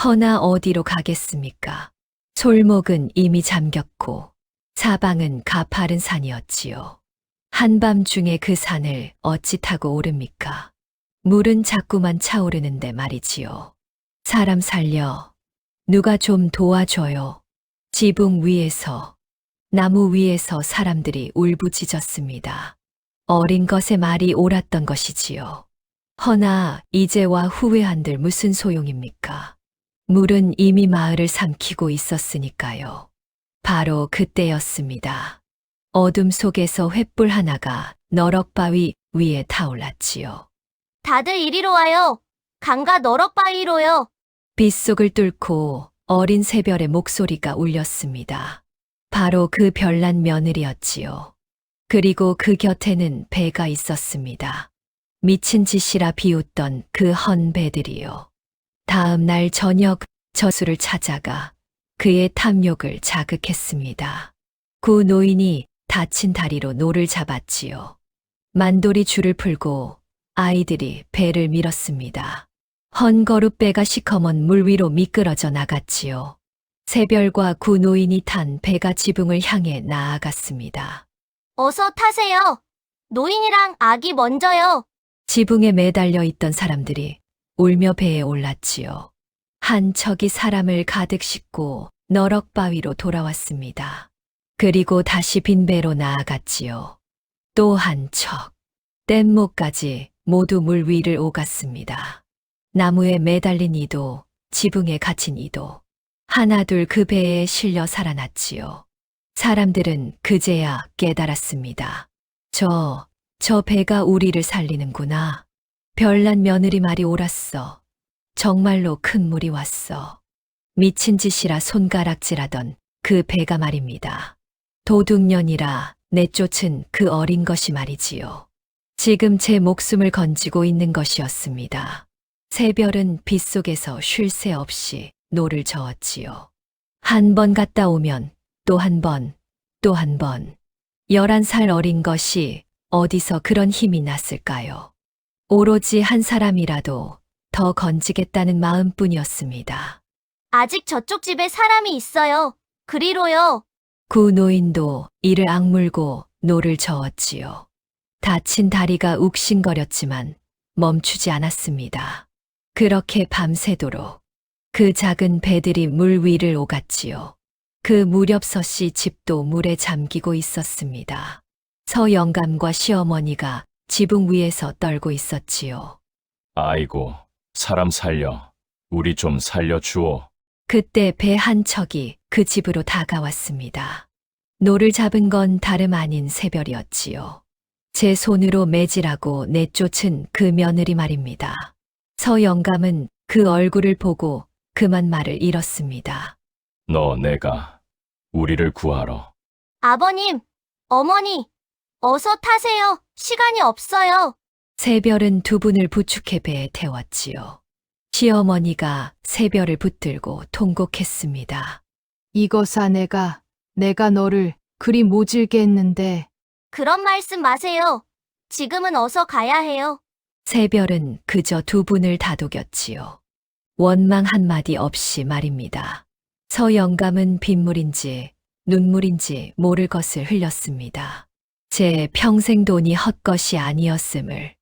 허나 어디로 가겠습니까? 솔목은 이미 잠겼고 사방은 가파른 산이었지요. 한밤중에 그 산을 어찌 타고 오릅니까? 물은 자꾸만 차오르는데 말이지요. 사람 살려. 누가 좀 도와줘요. 지붕 위에서, 나무 위에서 사람들이 울부짖었습니다. 어린 것의 말이 옳았던 것이지요. 허나 이제와 후회한들 무슨 소용입니까? 물은 이미 마을을 삼키고 있었으니까요. 바로 그때였습니다. 어둠 속에서 횃불 하나가 너럭바위 위에 타올랐지요. 다들 이리로 와요. 강가 너럭바위로요. 빗속을 뚫고 어린 새별의 목소리가 울렸습니다. 바로 그 별난 며느리였지요. 그리고 그 곁에는 배가 있었습니다. 미친 짓이라 비웃던 그 헌 배들이요. 다음 날 저녁 저수를 찾아가 그의 탐욕을 자극했습니다. 구 노인이 다친 다리로 노를 잡았지요. 만돌이 줄을 풀고 아이들이 배를 밀었습니다. 헌거룻배가 시커먼 물 위로 미끄러져 나갔지요. 새별과 구 노인이 탄 배가 지붕을 향해 나아갔습니다. 어서 타세요. 노인이랑 아기 먼저요. 지붕에 매달려 있던 사람들이 울며 배에 올랐지요. 한 척이 사람을 가득 싣고 너럭바위로 돌아왔습니다. 그리고 다시 빈 배로 나아갔지요. 또 한 척. 뗏목까지 모두 물 위를 오갔습니다. 나무에 매달린 이도, 지붕에 갇힌 이도, 하나둘 그 배에 실려 살아났지요. 사람들은 그제야 깨달았습니다. 저 배가 우리를 살리는구나. 별난 며느리 말이 옳았어. 정말로 큰 물이 왔어. 미친 짓이라 손가락질하던 그 배가 말입니다. 도둑년이라 내쫓은 그 어린 것이 말이지요. 지금 제 목숨을 건지고 있는 것이었습니다. 새별은 빗속에서 쉴 새 없이 노를 저었지요. 한 번 갔다 오면 또 한 번, 또 한 번. 11살 어린 것이 어디서 그런 힘이 났을까요? 오로지 한 사람이라도 더 건지겠다는 마음뿐이었습니다. 아직 저쪽 집에 사람이 있어요. 그리로요. 구 노인도 이를 악물고 노를 저었지요. 다친 다리가 욱신거렸지만 멈추지 않았습니다. 그렇게 밤새도록 그 작은 배들이 물 위를 오갔지요. 그 무렵 서씨 집도 물에 잠기고 있었습니다. 서영감과 시어머니가 지붕 위에서 떨고 있었지요. 아이고, 사람 살려. 우리 좀 살려주오. 그때 배 한 척이 그 집으로 다가왔습니다. 노를 잡은 건 다름 아닌 새별이었지요. 제 손으로 매질하고 내쫓은 그 며느리 말입니다. 서영감은 그 얼굴을 보고 그만 말을 잃었습니다. 너 내가 우리를 구하러. 아버님, 어머니, 어서 타세요. 시간이 없어요. 새별은 두 분을 부축해 배에 태웠지요. 시어머니가 새별을 붙들고 통곡했습니다. 이거사 내가 너를 그리 모질게 했는데 그런 말씀 마세요. 지금은 어서 가야 해요. 새별은 그저 두 분을 다독였지요. 원망 한마디 없이 말입니다. 서영감은 빗물인지 눈물인지 모를 것을 흘렸습니다. 제 평생 돈이 헛것이 아니었음을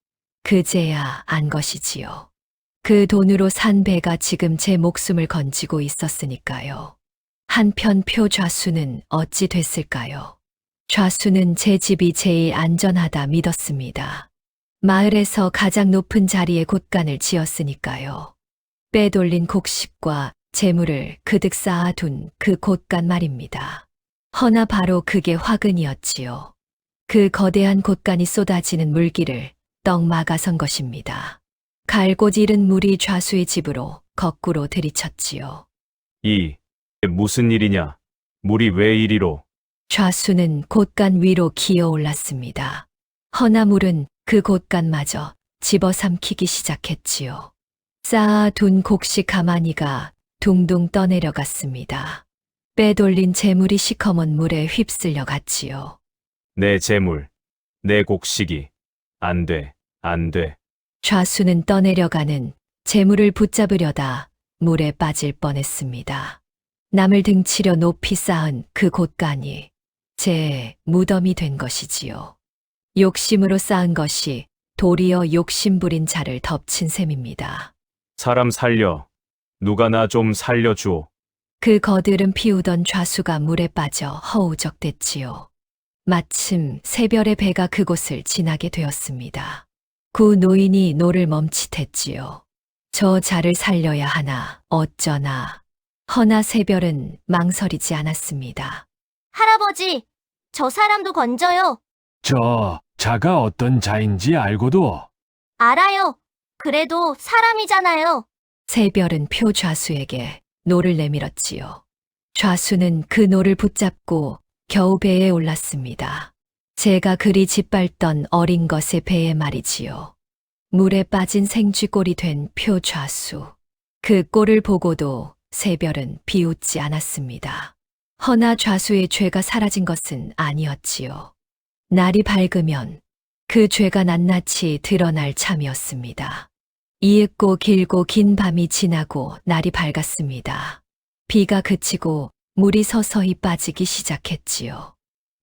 그제야 안 것이지요. 그 돈으로 산 배가 지금 제 목숨을 건지고 있었으니까요. 한편 표 좌수는 어찌 됐을까요? 좌수는 제 집이 제일 안전하다 믿었습니다. 마을에서 가장 높은 자리에 곳간을 지었으니까요. 빼돌린 곡식과 재물을 그득 쌓아둔 그 곳간 말입니다. 허나 바로 그게 화근이었지요. 그 거대한 곳간이 쏟아지는 물길을 떡 막아선 것입니다. 갈고 잃은 물이 좌수의 집으로 거꾸로 들이쳤지요. 이게 무슨 일이냐? 물이 왜 이리로? 좌수는 곳간 위로 기어 올랐습니다. 허나 물은 그 곳간마저 집어삼키기 시작했지요. 쌓아둔 곡식 가마니가 둥둥 떠내려갔습니다. 빼돌린 재물이 시커먼 물에 휩쓸려 갔지요. 내 재물, 내 곡식이. 안 돼, 안 돼. 좌수는 떠내려가는 재물을 붙잡으려다 물에 빠질 뻔했습니다. 남을 등치려 높이 쌓은 그 곳간이 제 무덤이 된 것이지요. 욕심으로 쌓은 것이 도리어 욕심부린 자를 덮친 셈입니다. 사람 살려. 누가 나 좀 살려주오. 그 거들은 피우던 좌수가 물에 빠져 허우적댔지요. 마침 새별의 배가 그곳을 지나게 되었습니다. 구 노인이 노를 멈칫했지요. 저 자를 살려야 하나 어쩌나. 허나 새별은 망설이지 않았습니다. 할아버지, 저 사람도 건져요. 자가 어떤 자인지 알고도 알아요. 그래도 사람이잖아요. 새별은 표 좌수에게 노를 내밀었지요. 좌수는 그 노를 붙잡고 겨우 배에 올랐습니다. 제가 그리 짓밟던 어린 것의 배에 말이지요. 물에 빠진 생쥐꼴이 된 표 좌수. 그 꼴을 보고도 새별은 비웃지 않았습니다. 허나 좌수의 죄가 사라진 것은 아니었지요. 날이 밝으면 그 죄가 낱낱이 드러날 참이었습니다. 이윽고 길고 긴 밤이 지나고 날이 밝았습니다. 비가 그치고 물이 서서히 빠지기 시작했지요.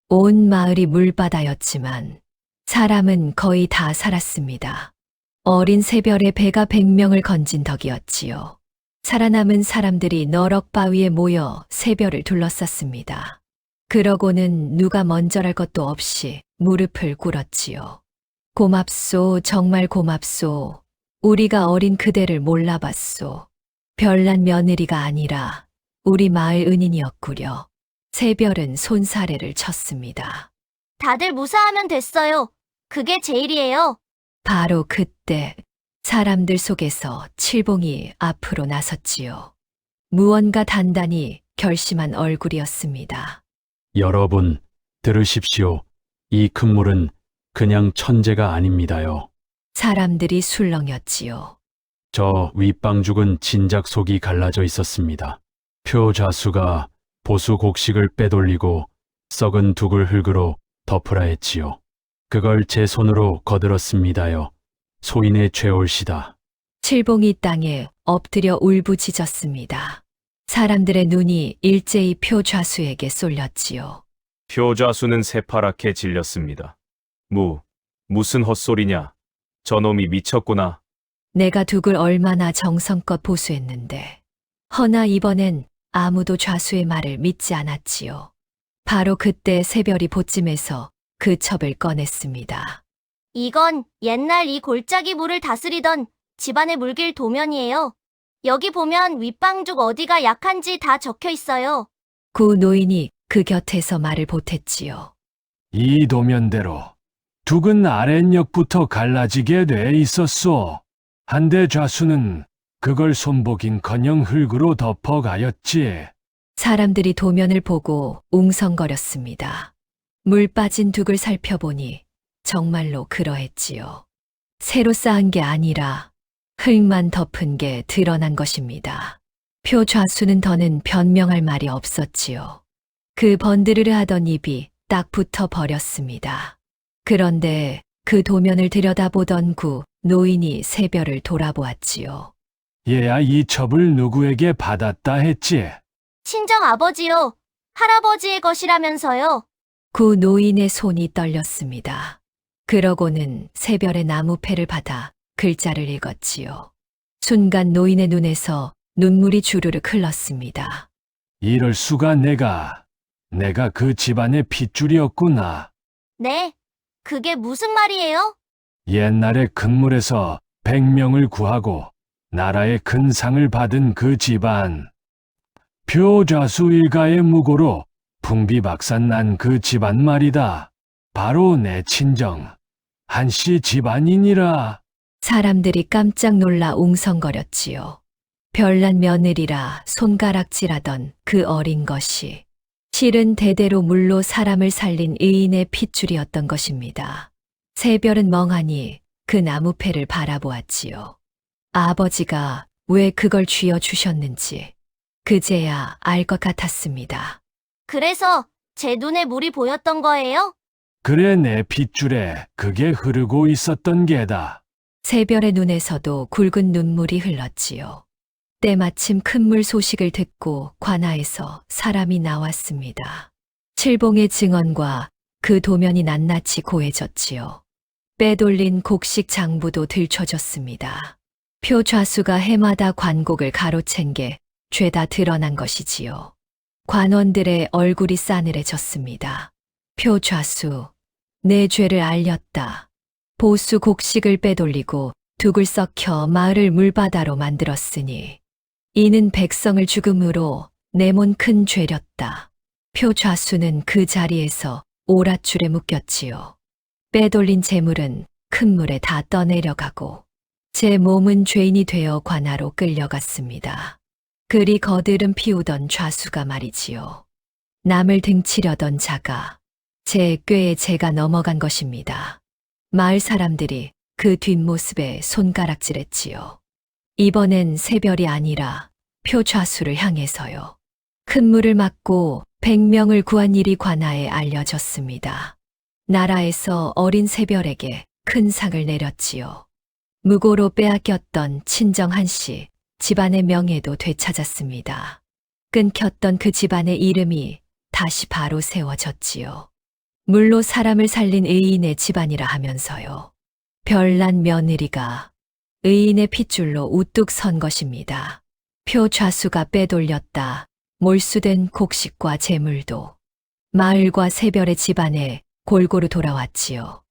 온 마을이 물바다였지만 사람은 거의 다 살았습니다. 어린 새별의 배가 100명을 건진 덕이었지요. 살아남은 사람들이 너럭 바위에 모여 새별을 둘러쌌습니다. 그러고는 누가 먼저랄 것도 없이 무릎을 꿇었지요. 고맙소, 정말 고맙소. 우리가 어린 그대를 몰라봤소. 별난 며느리가 아니라 우리 마을 은인이었구려. 새별은 손사래를 쳤습니다. 다들 무사하면 됐어요. 그게 제일이에요. 바로 그때 사람들 속에서 칠봉이 앞으로 나섰지요. 무언가 단단히 결심한 얼굴이었습니다. 여러분, 들으십시오. 이 큰 물은 그냥 천재가 아닙니다요. 사람들이 술렁였지요. 저 윗방죽은 진작 속이 갈라져 있었습니다. 표 좌수가 보수 곡식을 빼돌리고 썩은 두글 흙으로 덮으라 했지요. 그걸 제 손으로 거들었습니다요. 소인의 죄올시다. 칠봉이 땅에 엎드려 울부짖었습니다. 사람들의 눈이 일제히 표 좌수에게 쏠렸지요. 표 좌수는 새파랗게 질렸습니다. 무슨 헛소리냐. 저놈이 미쳤구나. 내가 둑을 얼마나 정성껏 보수했는데. 허나 이번엔 아무도 좌수의 말을 믿지 않았지요. 바로 그때 새별이 보찜에서 그 첩을 꺼냈습니다. 이건 옛날 이 골짜기 물을 다스리던 집안의 물길 도면이에요. 여기 보면 윗방죽 어디가 약한지 다 적혀 있어요. 구 노인이 그 곁에서 말을 보탰지요. 이 도면대로 둑은 아랫역부터 갈라지게 돼 있었소. 한데 좌수는 그걸 손보긴커녕 흙으로 덮어가였지. 사람들이 도면을 보고 웅성거렸습니다. 물 빠진 둑을 살펴보니 정말로 그러했지요. 새로 쌓은 게 아니라 흙만 덮은 게 드러난 것입니다. 표 좌수는 더는 변명할 말이 없었지요. 그 번드르르 하던 입이 딱 붙어 버렸습니다. 그런데 그 도면을 들여다보던 구 노인이 새별을 돌아보았지요. 얘야 이 첩을 누구에게 받았다 했지? 친정 아버지요. 할아버지의 것이라면서요. 구 노인의 손이 떨렸습니다. 그러고는 새별의 나무패를 받아 글자를 읽었지요. 순간 노인의 눈에서 눈물이 주르륵 흘렀습니다. 이럴 수가 내가 그 집안의 핏줄이었구나. 네. 그게 무슨 말이에요? 옛날에 큰 물에서 100명을 구하고 나라의 큰 상을 받은 그 집안. 표좌수 일가의 무고로 풍비박산 난 그 집안 말이다. 바로 내 친정 한씨 집안이니라. 사람들이 깜짝 놀라 웅성거렸지요. 별난 며느리라 손가락질하던 그 어린 것이 실은 대대로 물로 사람을 살린 의인의 핏줄이었던 것입니다. 새별은 멍하니 그 나무패를 바라보았지요. 아버지가 왜 그걸 쥐어 주셨는지 그제야 알 것 같았습니다. 그래서 제 눈에 물이 보였던 거예요? 그래 내 핏줄에 그게 흐르고 있었던 게다. 새별의 눈에서도 굵은 눈물이 흘렀지요. 때마침 큰 물 소식을 듣고 관아에서 사람이 나왔습니다. 칠봉의 증언과 그 도면이 낱낱이 고해졌지요. 빼돌린 곡식 장부도 들춰졌습니다. 표 좌수가 해마다 관곡을 가로챈 게 죄다 드러난 것이지요. 관원들의 얼굴이 싸늘해졌습니다. 표 좌수, 내 죄를 알렸다. 보수 곡식을 빼돌리고 둑을 썩혀 마을을 물바다로 만들었으니 이는 백성을 죽음으로 내몬 큰 죄렸다. 표 좌수는 그 자리에서 오랏줄에 묶였지요. 빼돌린 재물은 큰 물에 다 떠내려가고 제 몸은 죄인이 되어 관하로 끌려갔습니다. 그리 거드름 피우던 좌수가 말이지요. 남을 등치려던 자가 제 꾀에 제가 넘어간 것입니다. 마을 사람들이 그 뒷모습에 손가락질했지요. 이번엔 새별이 아니라 표 좌수를 향해서요. 큰 물을 맞고 100명을 구한 일이 관아에 알려졌습니다. 나라에서 어린 새별에게 큰 상을 내렸지요. 무고로 빼앗겼던 친정 한씨 집안의 명예도 되찾았습니다. 끊겼던 그 집안의 이름이 다시 바로 세워졌지요. 물로 사람을 살린 의인의 집안이라 하면서요. 별난 며느리가 의인의 핏줄로 우뚝 선 것입니다. 표 좌수가 빼돌렸다. 몰수된 곡식과 재물도 마을과 새별의 집안에 골고루 돌아왔지요.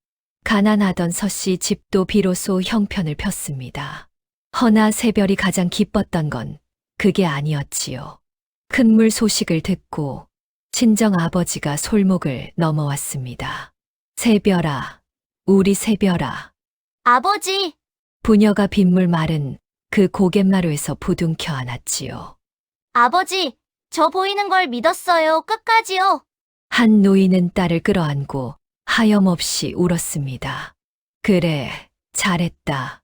가난하던 서씨 집도 비로소 형편을 폈습니다. 허나 새별이 가장 기뻤던 건 그게 아니었지요. 큰 물 소식을 듣고 친정 아버지가 솔목을 넘어왔습니다. 새별아, 우리 새별아. 아버지, 부녀가 빗물 마른 그 고갯마루에서 부둥켜 안았지요. 아버지, 저 보이는 걸 믿었어요. 끝까지요. 한 노인은 딸을 끌어안고 하염없이 울었습니다. 그래, 잘했다.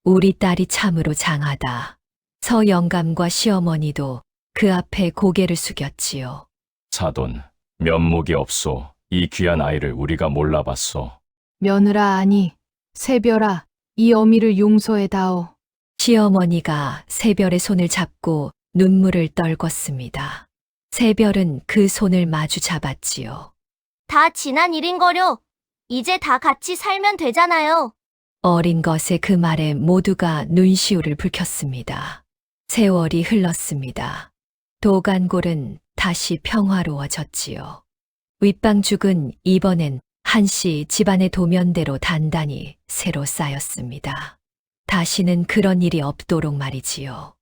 우리 딸이 참으로 장하다. 서영감과 시어머니도 그 앞에 고개를 숙였지요. 사돈, 면목이 없소. 이 귀한 아이를 우리가 몰라봤소. 며느라 아니, 새별아, 이 어미를 용서해다오. 시어머니가 새별의 손을 잡고 눈물을 떨궜습니다. 새별은 그 손을 마주 잡았지요. 다 지난 일인거려. 이제 다 같이 살면 되잖아요. 어린 것의 그 말에 모두가 눈시울을 붉혔습니다. 세월이 흘렀습니다. 도간골은 다시 평화로워졌지요. 윗방죽은 이번엔 한씨 집안의 도면대로 단단히 새로 쌓였습니다. 다시는 그런 일이 없도록 말이지요.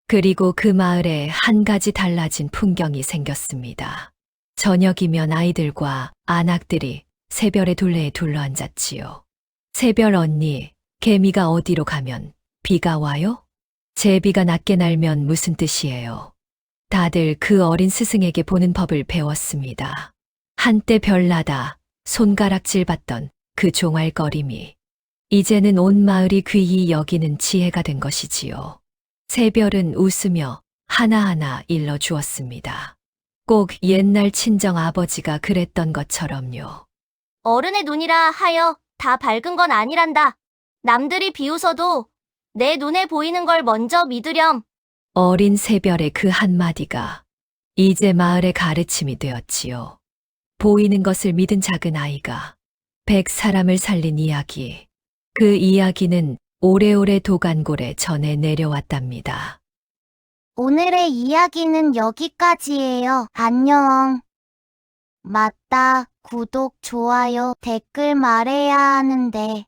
그리고 그 마을에 한 가지 달라진 풍경이 생겼습니다. 저녁이면 아이들과 아낙들이 새별의 둘레에 둘러앉았지요. 새별 언니, 개미가 어디로 가면 비가 와요? 제비가 낮게 날면 무슨 뜻이에요? 다들 그 어린 스승에게 보는 법을 배웠습니다. 한때 별나다 손가락질 받던 그 종알거림이 이제는 온 마을이 귀히 여기는 지혜가 된 것이지요. 새별은 웃으며 하나하나 일러주었습니다. 꼭 옛날 친정 아버지가 그랬던 것처럼요. 어른의 눈이라 하여 다 밝은 건 아니란다. 남들이 비웃어도 내 눈에 보이는 걸 먼저 믿으렴. 어린 새별의 그 한마디가 이제 마을의 가르침이 되었지요. 보이는 것을 믿은 작은 아이가 100사람을 살린 이야기. 그 이야기는 오래오래 도간골에 전해 내려왔답니다. 오늘의 이야기는 여기까지예요. 안녕. 맞다. 구독, 좋아요, 댓글 말해야 하는데.